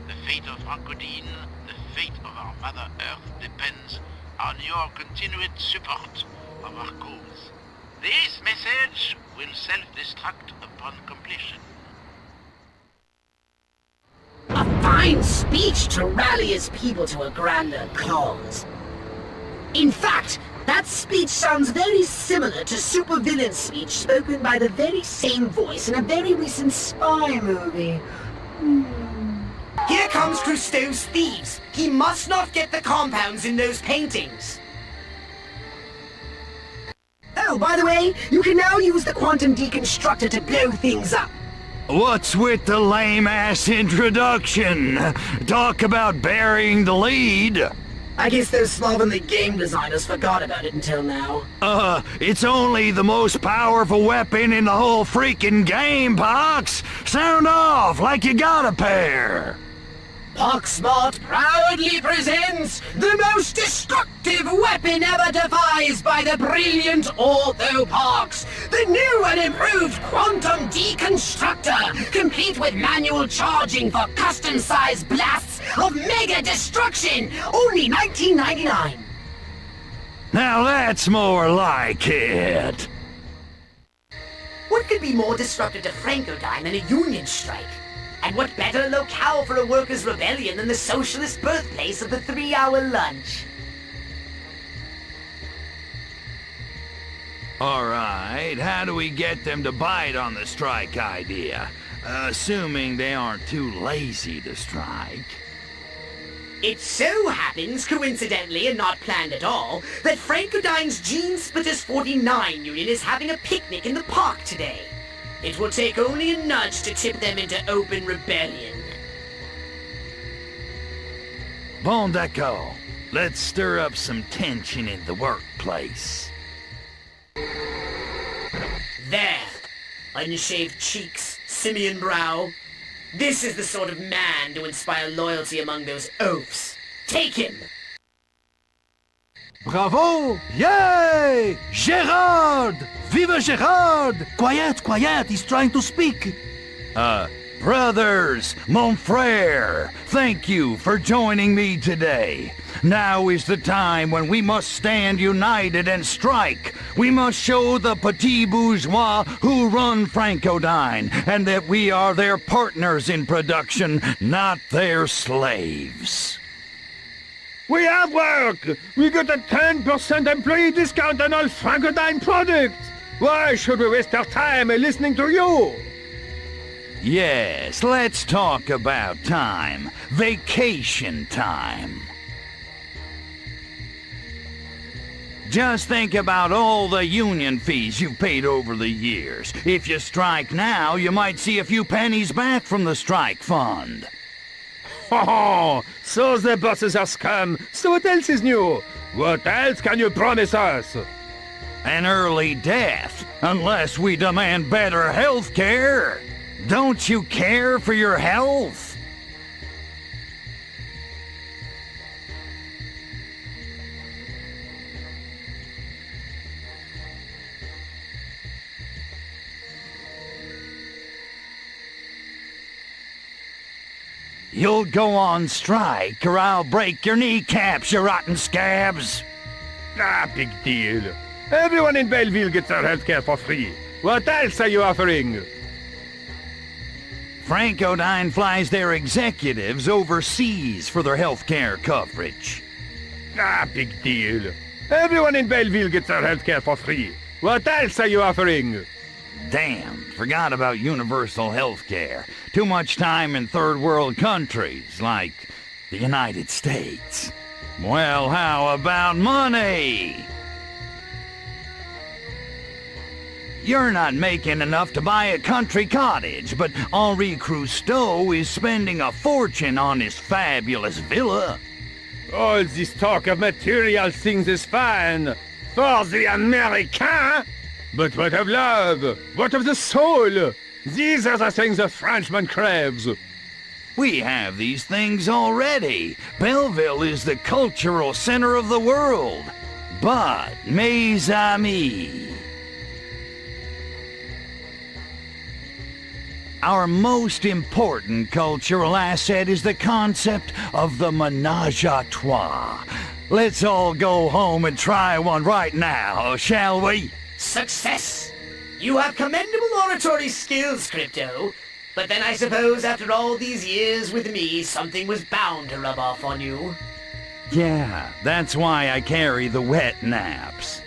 The fate of Frankodyne, the fate of our Mother Earth depends on your continued support of our cause. This message will self-destruct upon completion. A fine speech to rally his people to a grander cause. In fact, that speech sounds very similar to supervillain speech spoken by the very same voice in a very recent spy movie. Here comes Crusto's thieves. He must not get the compounds in those paintings. Oh, by the way, you can now use the quantum deconstructor to blow things up. What's with the lame-ass introduction? Talk about burying the lead. I guess those slovenly game designers forgot about it until now. It's only the most powerful weapon in the whole freaking game, Pox! Sound off like you got a pair! Poxmart proudly presents the most destructive weapon ever devised by the brilliant Orthopox, the new and improved Quantum Deconstructor, complete with manual charging for custom-sized blasts of mega destruction, only $19.99. Now that's more like it. What could be more disruptive to Frankodyne than a union strike? And what better locale for a workers' rebellion than the socialist birthplace of the 3-hour lunch? All right, how do we get them to bite on the strike idea? Assuming they aren't too lazy to strike. It so happens, coincidentally and not planned at all, that Frankodyne's Gene Splitters 49 Union is having a picnic in the park today. It will take only a nudge to tip them into open rebellion. Bon d'accord. Let's stir up some tension in the workplace. There. Unshaved cheeks, simian brow. This is the sort of man to inspire loyalty among those oafs. Take him! Bravo! Yay! Gerard! Vive Gerard! Quiet, quiet, he's trying to speak. Brothers, mon frère, thank you for joining me today. Now is the time when we must stand united and strike. We must show the petits bourgeois who run Frankodyne, and that we are their partners in production, not their slaves. We have work! We got a 10% employee discount on all Frankodyne products! Why should we waste our time listening to you? Yes, let's talk about time. Vacation time. Just think about all the union fees you've paid over the years. If you strike now, you might see a few pennies back from the strike fund. Oh, so the bosses are scum. So what else is new? What else can you promise us? An early death, unless we demand better health care. Don't you care for your health? You'll go on strike, or I'll break your kneecaps, you rotten scabs. Big deal. Everyone in Belleville gets their health care for free. What else are you offering? Frankodyne flies their executives overseas for their health care coverage. Big deal. Everyone in Belleville gets their health care for free. What else are you offering? Damn, forgot about universal health care. Too much time in third world countries, like the United States. Well, how about money? You're not making enough to buy a country cottage, but Henri Crusteau is spending a fortune on his fabulous villa. All this talk of material things is fine for the American. But what of love? What of the soul? These are the things a Frenchman craves. We have these things already. Belleville is the cultural center of the world. But, mes amis, our most important cultural asset is the concept of the ménage à trois. Let's all go home and try one right now, shall we? Success! You have commendable oratory skills, Crypto. But then I suppose after all these years with me, something was bound to rub off on you. Yeah, that's why I carry the wet naps.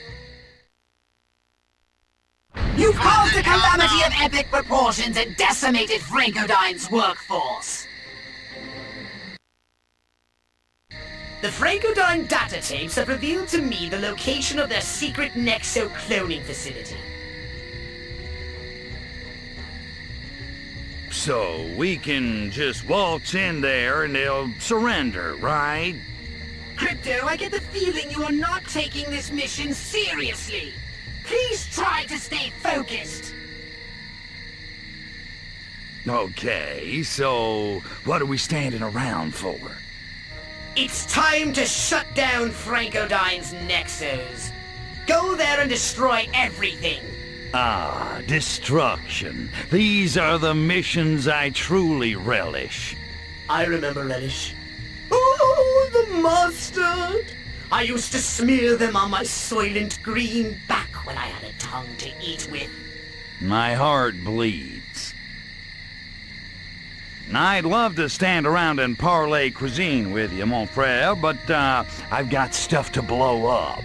You've caused a calamity of epic proportions and decimated Frankodyne's workforce. The Frankodyne data tapes have revealed to me the location of their secret Nexo cloning facility. So, we can just waltz in there and they'll surrender, right? Crypto, I get the feeling you are not taking this mission seriously. Please try to stay focused. Okay, so what are we standing around for? It's time to shut down Frankodyne's Nexos. Go there and destroy everything. Ah, destruction. These are the missions I truly relish. I remember relish. Oh, the mustard! I used to smear them on my soylent green back when I had a tongue to eat with. My heart bleeds. I'd love to stand around and parlay cuisine with you, mon frère, but I've got stuff to blow up.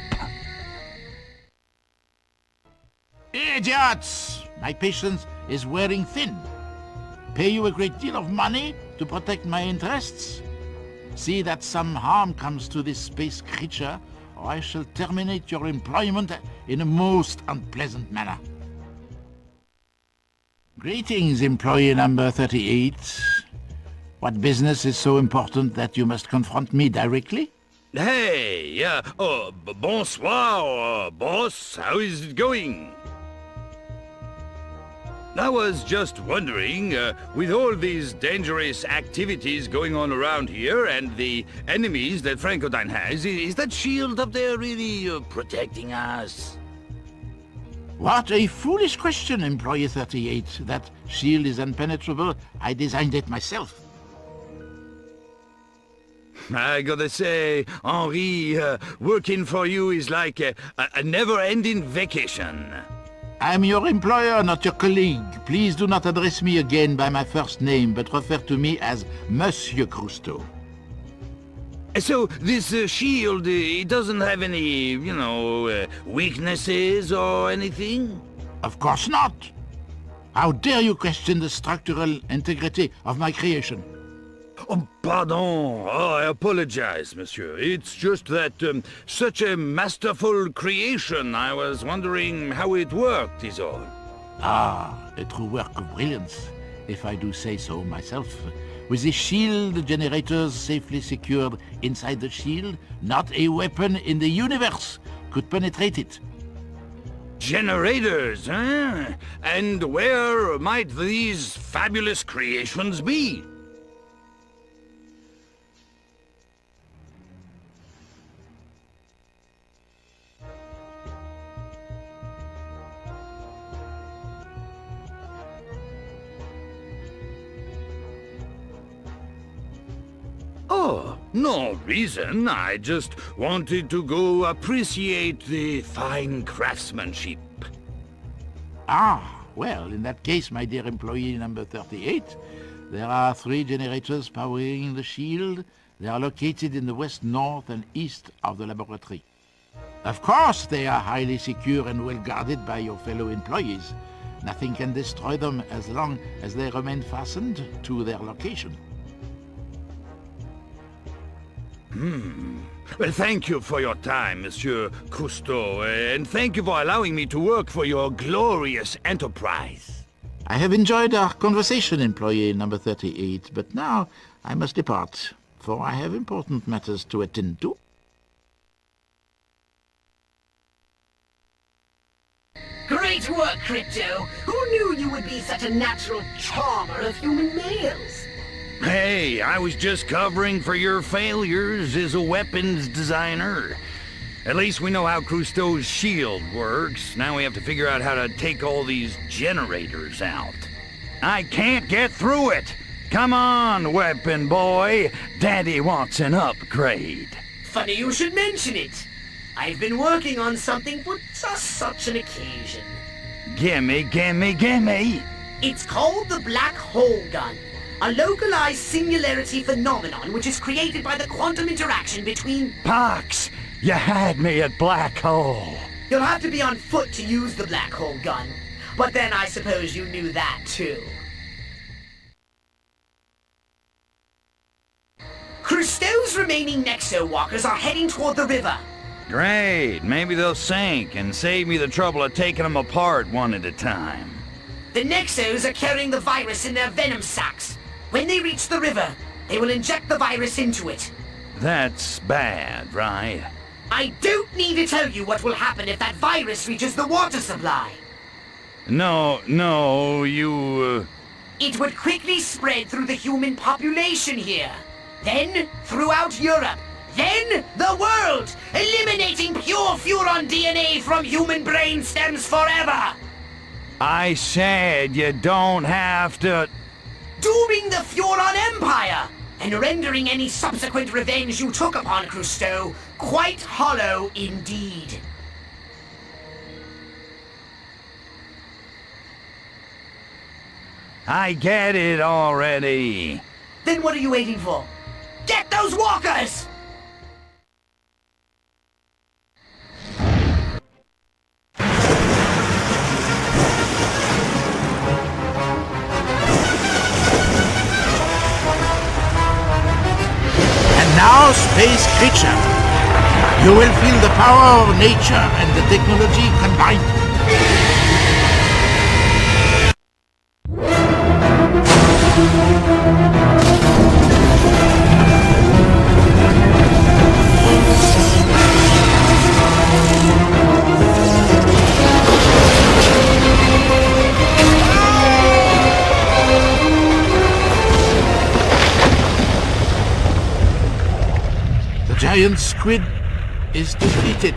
Idiots! My patience is wearing thin. Pay you a great deal of money to protect my interests? See that some harm comes to this space creature, or I shall terminate your employment in a most unpleasant manner. Greetings, employee number 38. What business is so important that you must confront me directly? Hey, bonsoir, boss. How is it going? I was just wondering, with all these dangerous activities going on around here and the enemies that Frankodyne has, is that shield up there really protecting us? What a foolish question, employee 38. That shield is impenetrable. I designed it myself. I gotta say, Henri, working for you is like a never-ending vacation. I'm your employer, not your colleague. Please do not address me again by my first name, but refer to me as Monsieur Cousteau. So, this shield, it doesn't have any, weaknesses or anything? Of course not. How dare you question the structural integrity of my creation? Oh, pardon. Oh, I apologize, monsieur. It's just that such a masterful creation, I was wondering how it worked, is all. Ah, a true work of brilliance, if I do say so myself. With the shield generators safely secured inside the shield, not a weapon in the universe could penetrate it. Generators, huh? And where might these fabulous creations be? Oh, no reason. I just wanted to go appreciate the fine craftsmanship. Ah, well, in that case, my dear employee number 38, there are 3 generators powering the shield. They are located in the west, north, and east of the laboratory. Of course, they are highly secure and well guarded by your fellow employees. Nothing can destroy them as long as they remain fastened to their location. Well, thank you for your time, Monsieur Cousteau, and thank you for allowing me to work for your glorious enterprise. I have enjoyed our conversation, employee number 38, but now I must depart, for I have important matters to attend to. Great work, Crypto! Who knew you would be such a natural charmer of human males? Hey, I was just covering for your failures as a weapons designer. At least we know how Cousteau's shield works. Now we have to figure out how to take all these generators out. I can't get through it! Come on, weapon boy! Daddy wants an upgrade. Funny you should mention it. I've been working on something for just such an occasion. Gimme, gimme, gimme! It's called the Black Hole Gun. A localized singularity phenomenon which is created by the quantum interaction between... Pox! You had me at black hole. You'll have to be on foot to use the black hole gun. But then I suppose you knew that too. Cousteau's remaining Nexo-walkers are heading toward the river. Great. Maybe they'll sink and save me the trouble of taking them apart one at a time. The Nexos are carrying the virus in their venom sacs. When they reach the river, they will inject the virus into it. That's bad, right? I don't need to tell you what will happen if that virus reaches the water supply. No, you... It would quickly spread through the human population here. Then throughout Europe. Then the world, eliminating pure Furon DNA from human brain stems forever. I said you don't have to... Dooming the Furon Empire, and rendering any subsequent revenge you took upon Cousteau quite hollow indeed. I get it already. Then what are you waiting for? Get those walkers! now, space creature. You will feel the power of nature and the technology combined. The giant squid is defeated.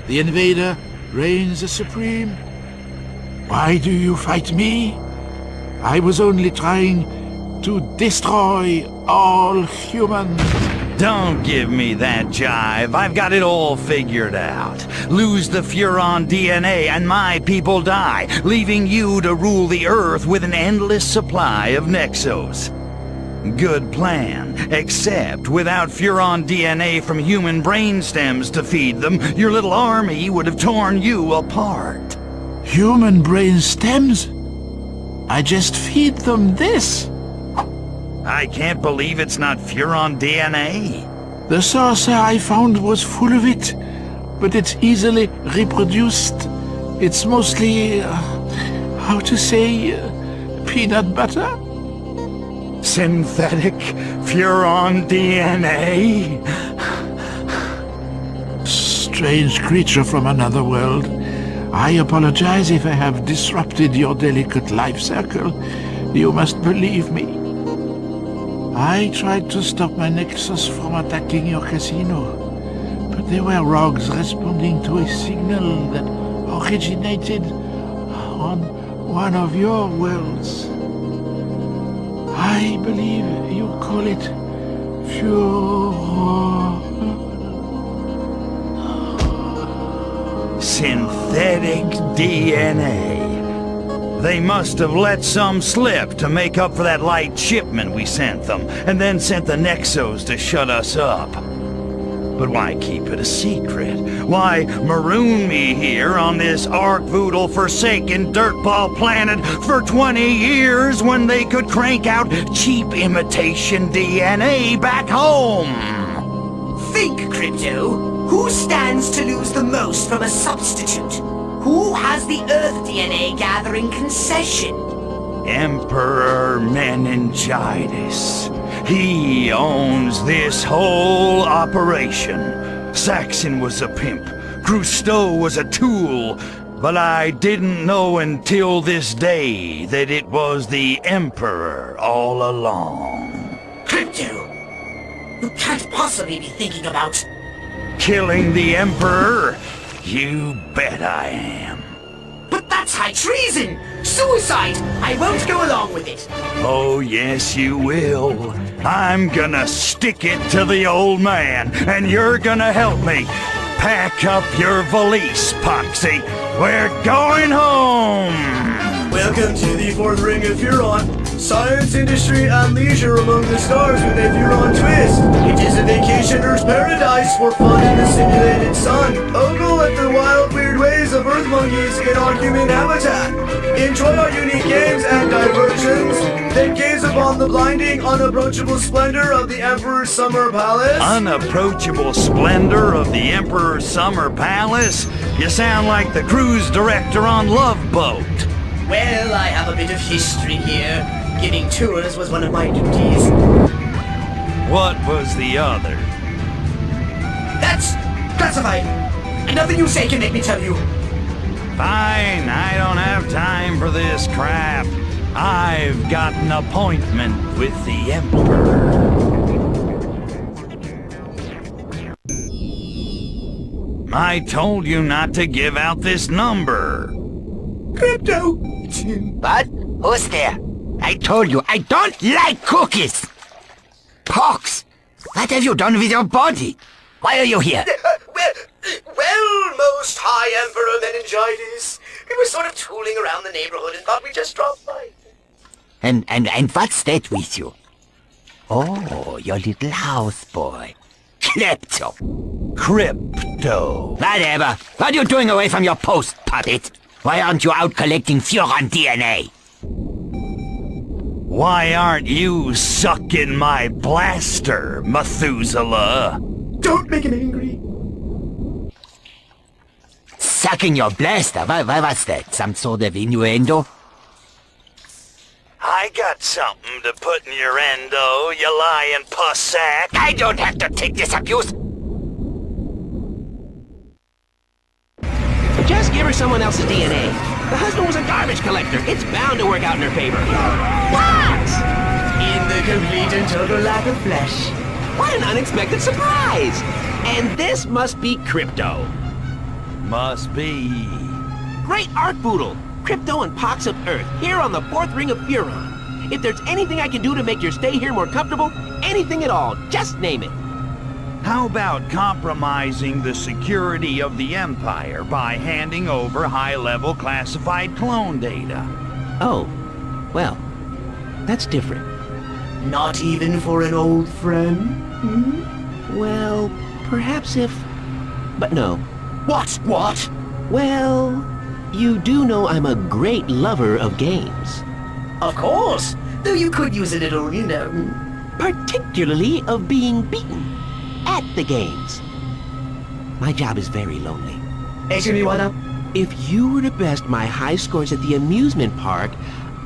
The invader reigns supreme. Why do you fight me? I was only trying to destroy all humans. Don't give me that jive. I've got it all figured out. Lose the Furon DNA and my people die, leaving you to rule the Earth with an endless supply of Nexos. Good plan, except without Furon DNA from human brain stems to feed them, your little army would have torn you apart. Human brain stems? I just feed them this. I can't believe it's not Furon DNA. The saucer I found was full of it, but it's easily reproduced. It's mostly, how to say, peanut butter? Synthetic Furon DNA? Strange creature from another world. I apologize if I have disrupted your delicate life circle. You must believe me. I tried to stop my Nexus from attacking your casino, but there were rogues responding to a signal that originated on one of your worlds. I believe you call it Furon. Synthetic DNA. They must have let some slip to make up for that light shipment we sent them, and then sent the Nexos to shut us up. But why keep it a secret? Why maroon me here on this arc-voodle forsaken dirtball planet for 20 years when they could crank out cheap imitation DNA back home? Think, Crypto. Who stands to lose the most from a substitute? Who has the Earth DNA gathering concession? Emperor Meningitis. He owns this whole operation. Saxon was a pimp. Crusteau was a tool. But I didn't know until this day that it was the Emperor all along. Crypto! You can't possibly be thinking about... Killing the Emperor? You bet I am. But that's high treason! Suicide! I won't go along with it! Oh, yes, you will. I'm gonna stick it to the old man, and you're gonna help me. Pack up your valise, Poxy. We're going home! Welcome to the fourth ring of Furon. Science, industry, and leisure among the stars with a Furon twist. It is a vacationer's paradise for fun in the simulated sun. Ogle at the wild, weird ways of Earth monkeys in our human habitat. Enjoy our unique games and diversions. Then gaze upon the blinding, unapproachable splendor of the Emperor's Summer Palace. Unapproachable splendor of the Emperor's Summer Palace? You sound like the cruise director on Love Boat. Well, I have a bit of history here. Giving tours was one of my duties. What was the other? That's classified. Nothing you say can make me tell you. Fine, I don't have time for this crap. I've got an appointment with the Emperor. I told you not to give out this number. Crypto! What? Who's there? I told you, I don't like cookies! Pox! What have you done with your body? Why are you here? Well, most high Emperor Meningitis. We were sort of tooling around the neighborhood and thought we'd just drop by. And what's that with you? Oh, your little houseboy. Klepto. Crypto. Whatever. What are you doing away from your post, puppet? Why aren't you out collecting Furon DNA? Why aren't you sucking my blaster, Methuselah? Don't make him angry. Sucking your blaster? What's that? Some sort of innuendo? I got something to put in your endo, you lying puss sack. I don't have to take this abuse. Just give her someone else's DNA. The husband was a garbage collector. It's bound to work out in her favor. What? In the complete and total lack of flesh. What an unexpected surprise! And this must be Crypto. Must be. Great art boodle! Crypto and Pox of Earth, here on the 4th ring of Furon. If there's anything I can do to make your stay here more comfortable, anything at all, just name it. How about compromising the security of the Empire by handing over high-level classified clone data? Oh, well, that's different. Not even for an old friend? Well, perhaps if... But no. What? Well, you do know I'm a great lover of games. Of course! Though you could use a little, Particularly of being beaten. At the games. My job is very lonely. If you were to best my high scores at the amusement park,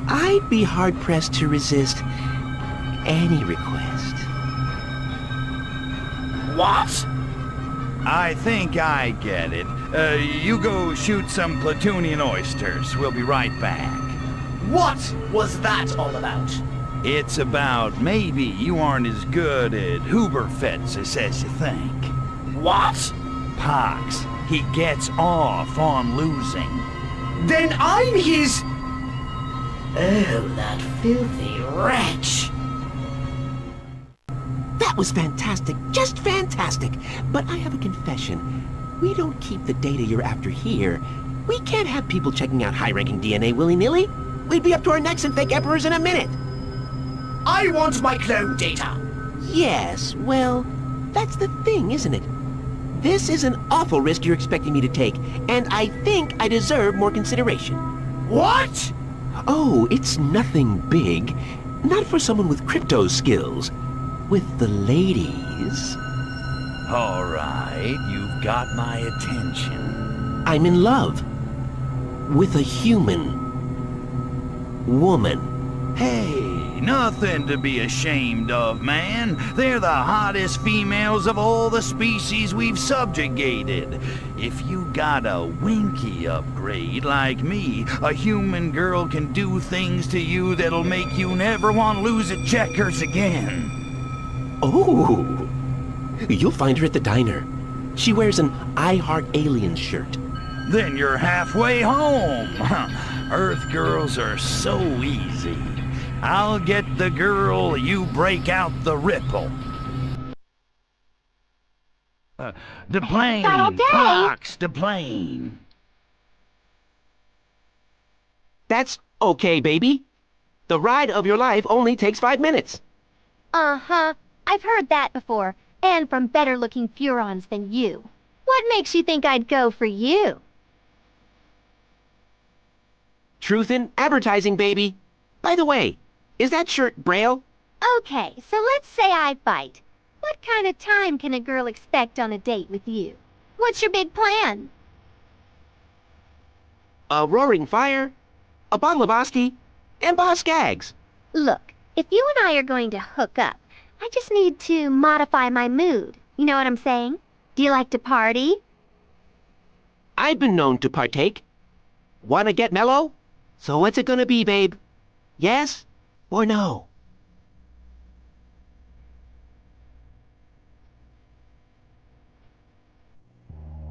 I'd be hard-pressed to resist any request. What? I think I get it. You go shoot some Platoonian oysters. We'll be right back. What was that all about? It's about maybe you aren't as good at Huberfets as you think. What? Pox, he gets off on losing. Then I'm his... Oh, that filthy wretch. That was fantastic, just fantastic. But I have a confession. We don't keep the data you're after here. We can't have people checking out high-ranking DNA willy-nilly. We'd be up to our necks in fake emperors in a minute. I want my clone data. Yes, well, that's the thing, isn't it? This is an awful risk you're expecting me to take, and I think I deserve more consideration. What? Oh, it's nothing big. Not for someone with crypto skills. With the ladies. All right, you've got my attention. I'm in love. With a human. Woman. Hey, nothing to be ashamed of, man. They're the hottest females of all the species we've subjugated. If you got a winky upgrade like me, a human girl can do things to you that'll make you never want to lose at checkers again. Oh, you'll find her at the diner. She wears an I Heart Aliens shirt. Then you're halfway home. Earth girls are so easy. I'll get the girl, you break out the ripple. The plane, Pox, the plane. That's okay, baby. The ride of your life only takes 5 minutes. Uh-huh. I've heard that before, and from better-looking Furons than you. What makes you think I'd go for you? Truth in advertising, baby. By the way, is that shirt Braille? Okay, so let's say I bite. What kind of time can a girl expect on a date with you? What's your big plan? A roaring fire, a bottle of Oski, and Boss Gags. Look, if you and I are going to hook up, I just need to modify my mood. You know what I'm saying? Do you like to party? I've been known to partake. Wanna get mellow? So what's it gonna be, babe? Yes or no?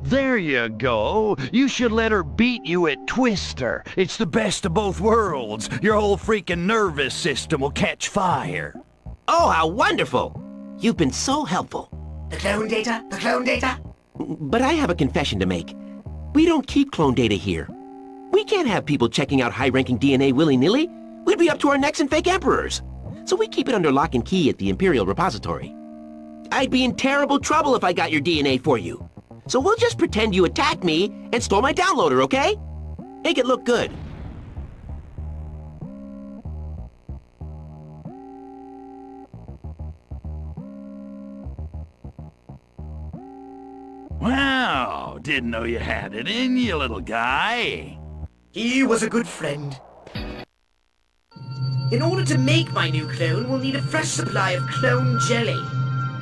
There you go. You should let her beat you at Twister. It's the best of both worlds. Your whole freaking nervous system will catch fire. Oh, how wonderful! You've been so helpful. The clone data? The clone data? But I have a confession to make. We don't keep clone data here. We can't have people checking out high-ranking DNA willy-nilly. We'd be up to our necks in fake emperors. So we keep it under lock and key at the Imperial Repository. I'd be in terrible trouble if I got your DNA for you. So we'll just pretend you attacked me and stole my downloader, okay? Make it look good. Wow, didn't know you had it in you, little guy. He was a good friend. In order to make my new clone, we'll need a fresh supply of clone jelly.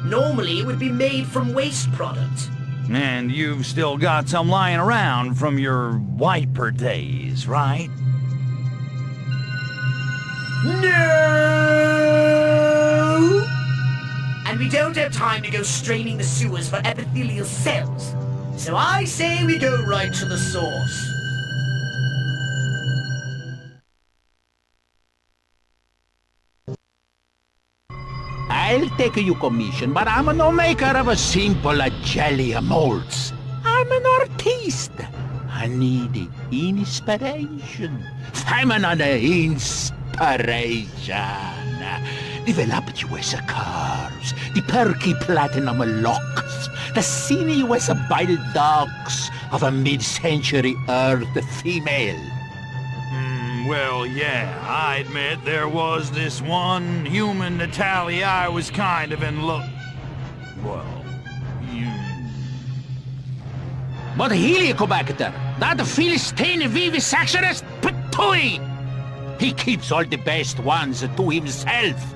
Normally, it would be made from waste product. And you've still got some lying around from your wiper days, right? No! And we don't have time to go straining the sewers for epithelial cells. So I say we go right to the source. I'll take you commission, but I'm no maker of a simple jelly molds. I'm an artist. I need inspiration. Feminine inspiration. Developed US curves, the perky platinum locks, the sinuous bile ducts of a mid-century Earth female. Well, yeah, I admit there was this one human Natalia I was kind of in love... Well, But Helicobacter, that Philistine vivisectionist patooey! He keeps all the best ones to himself.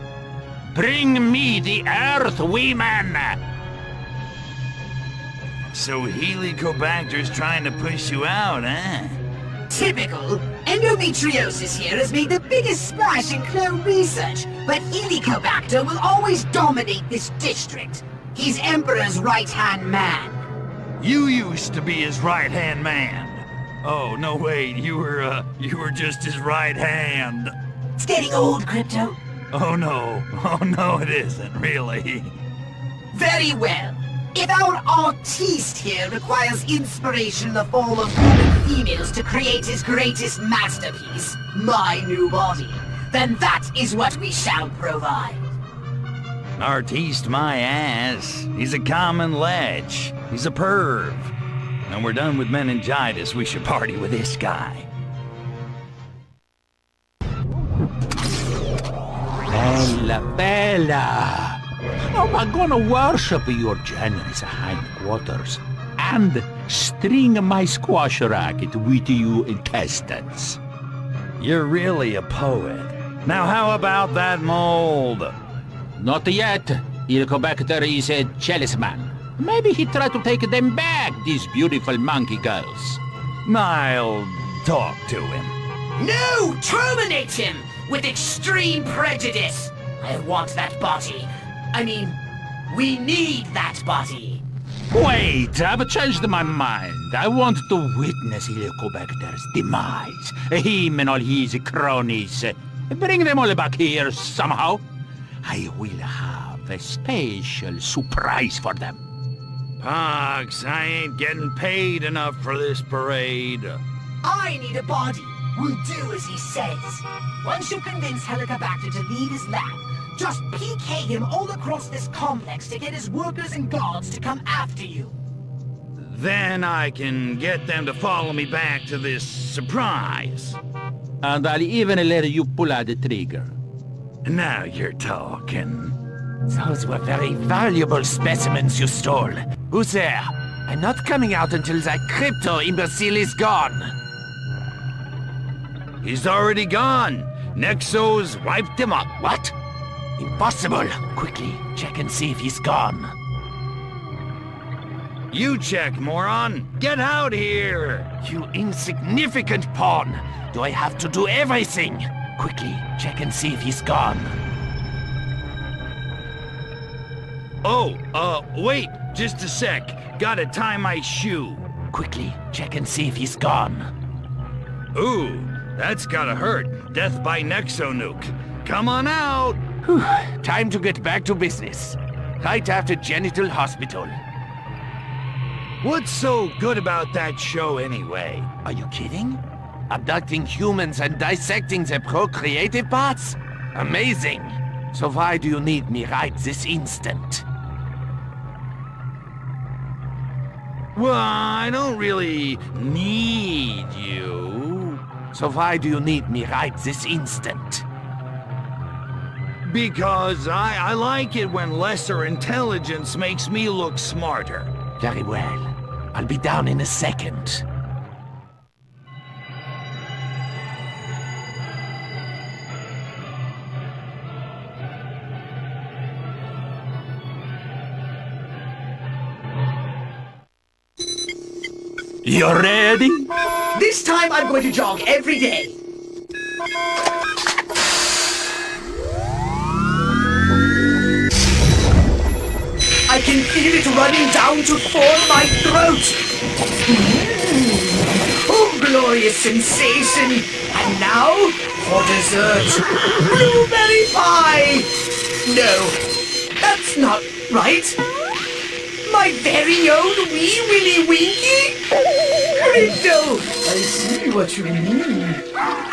Bring me the Earth women! So Helicobacter's trying to push you out, eh? Typical. Endometriosis here has made the biggest splash in clone research, but Helicobacter will always dominate this district. He's Emperor's right-hand man. You used to be his right-hand man. Oh, no, wait, you were just his right hand. It's getting old, Crypto. Oh, no, it isn't, really. Very well. If our artiste here requires inspiration in the form of human females to create his greatest masterpiece, my new body, then that is what we shall provide. Artiste my ass. He's a common lech. He's a perv. And we're done with meningitis. We should party with this guy. Bella. Oh, I'm gonna worship your generous hindquarters and string my squash racket with you intestines. You're really a poet. Now how about that mold? Not yet. Helicobacter is a jealous man. Maybe he tried to take them back, these beautiful monkey girls. I'll talk to him. No! Terminate him! With extreme prejudice! I want that body. I mean, we need that body. Wait, I've changed my mind. I want to witness Helicobacter's demise. Him and all his cronies. Bring them all back here somehow. I will have a special surprise for them. Pox, I ain't getting paid enough for this parade. I need a body. We'll do as he says. Once you convince Helicobacter to leave his lab, just PK him all across this complex to get his workers and guards to come after you. Then I can get them to follow me back to this surprise. And I'll even let you pull out the trigger. Now you're talking. Those were very valuable specimens you stole. Who's there? I'm not coming out until that crypto imbecile is gone. He's already gone. Nexo's wiped him up. What? Impossible! Quickly, check and see if he's gone. You check, moron! Get out here! You insignificant pawn! Do I have to do everything? Quickly, check and see if he's gone. Oh, wait, just a sec. Gotta tie my shoe. Quickly, check and see if he's gone. Ooh, that's gotta hurt. Death by Nexo-nuke. Come on out! Whew, time to get back to business. Right after Genital Hospital. What's so good about that show anyway? Are you kidding? Abducting humans and dissecting their procreative parts? Amazing! So why do you need me right this instant? Well, I don't really need you. So why do you need me right this instant? Because I like it when lesser intelligence makes me look smarter. Very well. I'll be down in a second. You ready? This time I'm going to jog every day. I can feel it running down to form my throat. Oh, glorious sensation. And now, for dessert, blueberry pie. No, that's not right. My very own wee Willy Winky? Crypto! I see what you mean.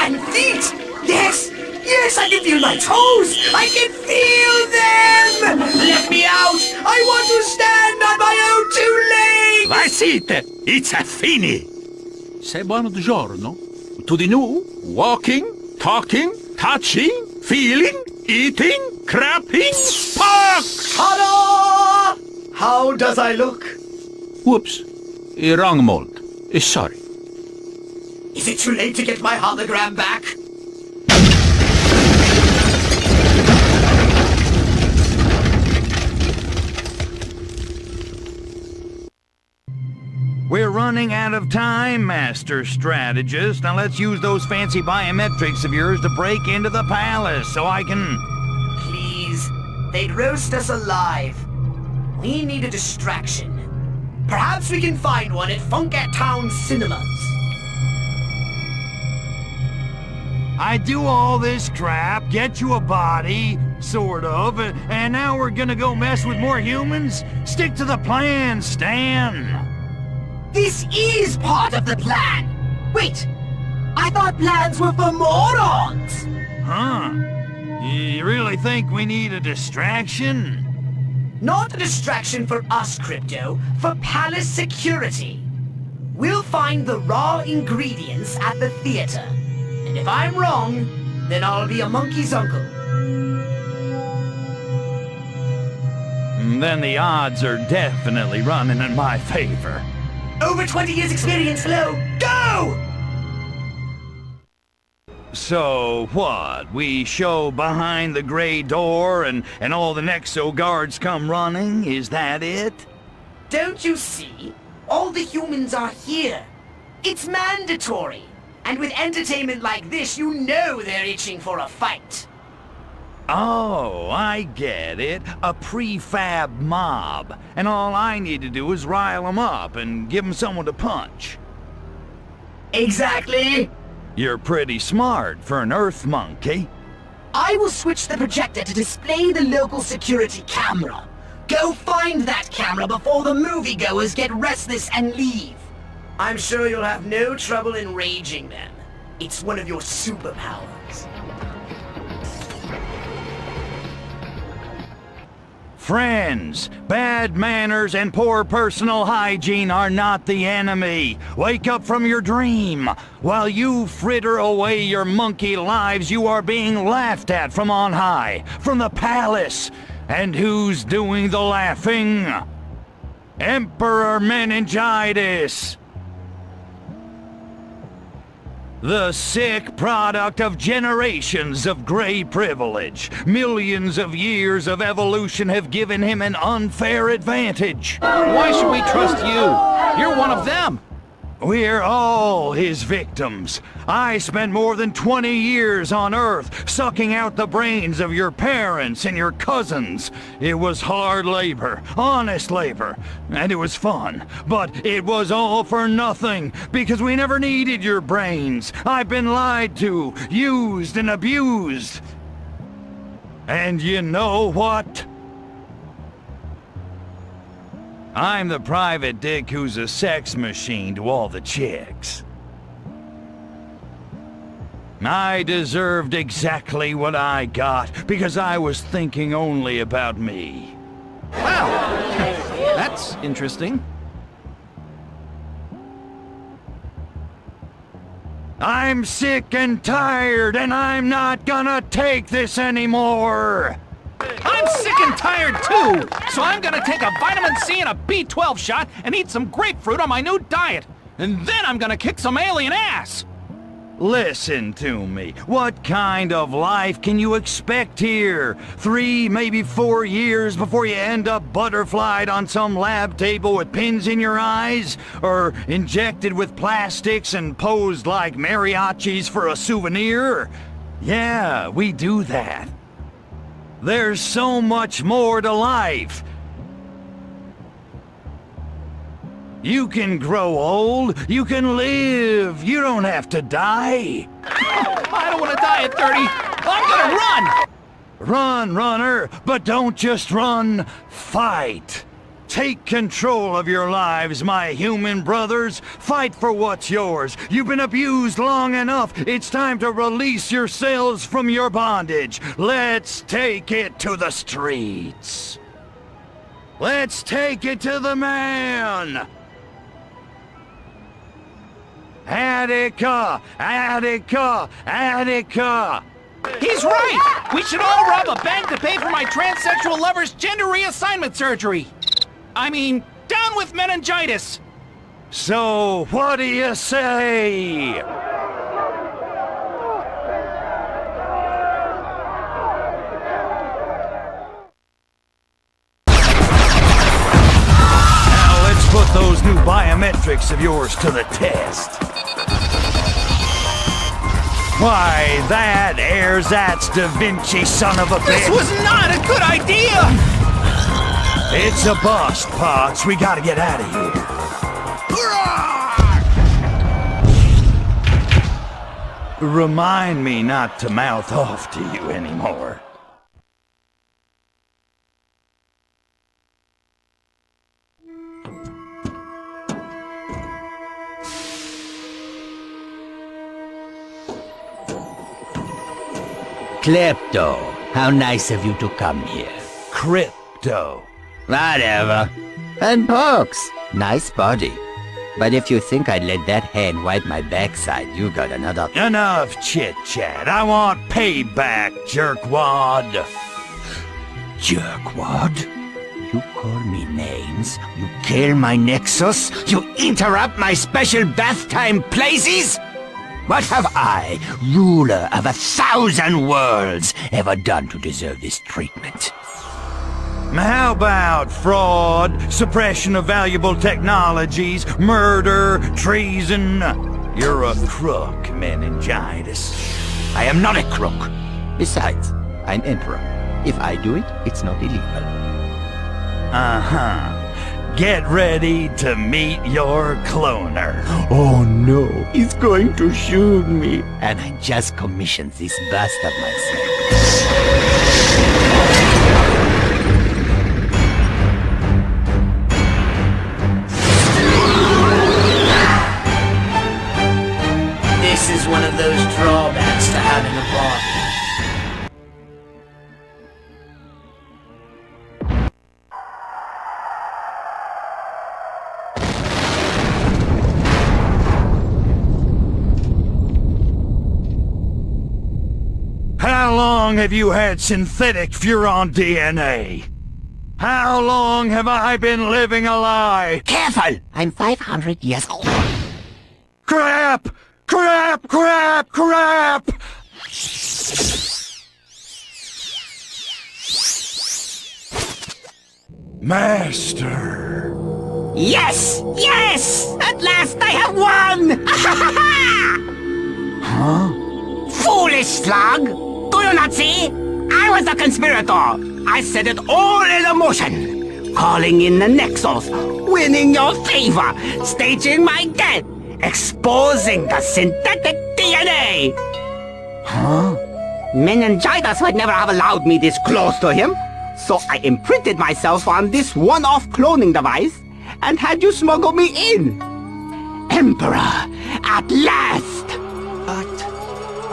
And feet! Yes! Yes, I can feel my toes! I can feel them! Let me out! I want to stand on my own two legs! That's it! It's a fini! Say buongiorno to the new walking, talking, touching, feeling, eating, crapping, pox! Ta-da! How does I look? Whoops. Wrong mold. Sorry. Is it too late to get my hologram back? We're running out of time, Master Strategist. Now let's use those fancy biometrics of yours to break into the palace so I can... Please. They'd roast us alive. We need a distraction. Perhaps we can find one at Funkat Town Cinemas. I do all this crap, get you a body, sort of, and now we're gonna go mess with more humans? Stick to the plan, Stan! This is part of the plan! Wait! I thought plans were for morons! Huh? You really think we need a distraction? Not a distraction for us, Crypto, for palace security. We'll find the raw ingredients at the theater. And if I'm wrong, then I'll be a monkey's uncle. Then the odds are definitely running in my favor. Over 20 years experience, hello, go! So, what? We show behind the gray door and all the Nexo guards come running? Is that it? Don't you see? All the humans are here. It's mandatory. And with entertainment like this, you know they're itching for a fight. Oh, I get it. A prefab mob. And all I need to do is rile them up and give them someone to punch. Exactly. You're pretty smart for an Earth monkey. I will switch the projector to display the local security camera. Go find that camera before the moviegoers get restless and leave. I'm sure you'll have no trouble enraging them. It's one of your superpowers. Friends, bad manners and poor personal hygiene are not the enemy. Wake up from your dream. While you fritter away your monkey lives, you are being laughed at from on high, from the palace. And who's doing the laughing? Emperor Meningitis. The sick product of generations of gray privilege. Millions of years of evolution have given him an unfair advantage. Why should we trust you? You're one of them. We're all his victims. I spent more than 20 years on Earth sucking out the brains of your parents and your cousins. It was hard labor, honest labor, and it was fun. But it was all for nothing, because we never needed your brains. I've been lied to, used and abused. And you know what? I'm the private dick who's a sex machine to all the chicks. I deserved exactly what I got because I was thinking only about me. Wow, that's interesting. I'm sick and tired, and I'm not gonna take this anymore! I'm sick and tired too, so I'm gonna take a vitamin C and a B12 shot and eat some grapefruit on my new diet. And then I'm gonna kick some alien ass! Listen to me. What kind of life can you expect here? 3, maybe 4 years before you end up butterflied on some lab table with pins in your eyes? Or injected with plastics and posed like mariachis for a souvenir? Yeah, we do that. There's so much more to life. You can grow old, you can live, you don't have to die. I don't want to die at 30. I'm gonna run! Run, runner, but don't just run, fight. Take control of your lives, my human brothers. Fight for what's yours. You've been abused long enough. It's time to release yourselves from your bondage. Let's take it to the streets. Let's take it to the man. Attica! Attica! Attica! He's right! We should all rob a bank to pay for my transsexual lover's gender reassignment surgery. I mean, down with meningitis! So, what do you say? Now let's put those new biometrics of yours to the test. Why, that ersatz Da Vinci son of a bitch! This was not a good idea! It's a bust, Potts. We gotta get out of here. Remind me not to mouth off to you anymore. Klepto, how nice of you to come here. Crypto. Whatever. And Pox, nice body. But if you think I'd let that hand wipe my backside, you got another... Enough chit-chat. I want payback, jerkwad. Jerkwad? You call me names? You kill my nexus? You interrupt my special bath time places? What have I, ruler of 1,000 worlds, ever done to deserve this treatment? How about fraud, suppression of valuable technologies, murder, treason? You're a crook, meningitis. I am not a crook. Besides, I'm emperor. If I do it, it's not illegal. Uh-huh. Get ready to meet your cloner. Oh no, he's going to shoot me. And I just commissioned this bust of myself. This is one of those drawbacks to having a body. How long have you had synthetic Furon DNA? How long have I been living a lie? Careful! I'm 500 years old. Crap! Crap! Crap! Crap! Master! Yes! Yes! At last I have won! Huh? Foolish slug! Do you not see? I was the conspirator! I set it all in motion! Calling in the Nexus, winning your favor, staging my death, exposing the synthetic DNA! Huh? Meningitis would never have allowed me this close to him, so I imprinted myself on this one-off cloning device and had you smuggle me in. Emperor, at last!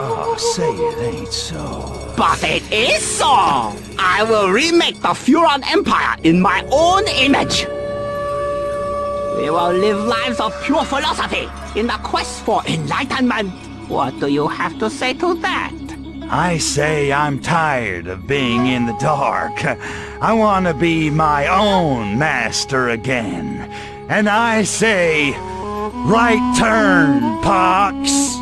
Oh, say it ain't so. But it is so! I will remake the Furon Empire in my own image. We will live lives of pure philosophy in the quest for enlightenment. What do you have to say to that? I say I'm tired of being in the dark. I want to be my own master again. And I say, right turn, Pox.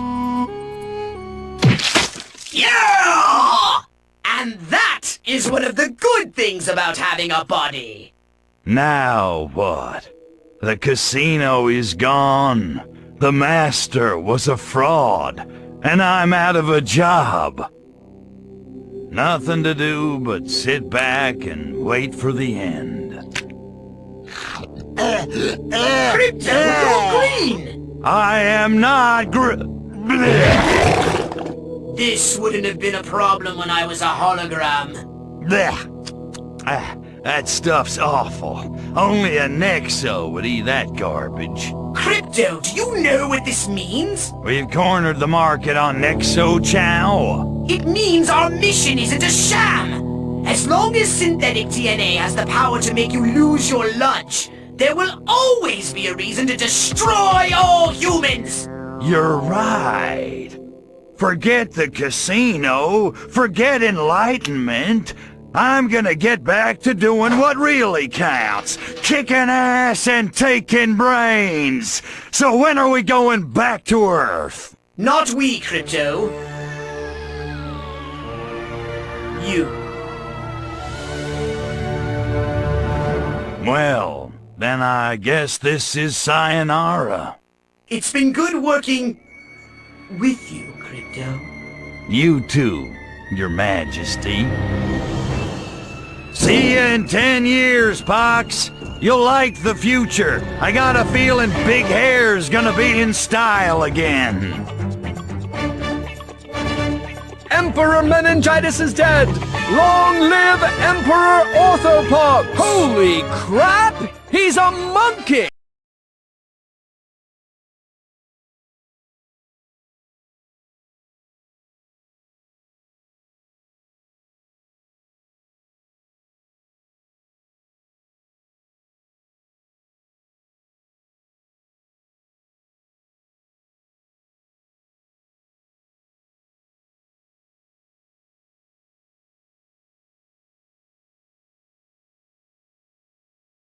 Yeah! And that is one of the good things about having a body. Now what? The casino is gone. The master was a fraud, and I'm out of a job. Nothing to do but sit back and wait for the end. Crypto, you're green! I am not This wouldn't have been a problem when I was a hologram. That stuff's awful. Only a Nexo would eat that garbage. Crypto, do you know what this means? We've cornered the market on Nexo Chow. It means our mission isn't a sham! As long as synthetic DNA has the power to make you lose your lunch, there will always be a reason to destroy all humans! You're right. Forget the casino. Forget enlightenment. I'm gonna get back to doing what really counts. Kicking ass and taking brains. So when are we going back to Earth? Not we, Crypto. You. Well, then I guess this is sayonara. It's been good working with you, Crypto. You too, Your Majesty. See ya in 10 years, Pox. You'll like the future. I got a feeling big hair's gonna be in style again. Emperor Meningitis is dead! Long live Emperor Orthopox! Holy crap! He's a monkey!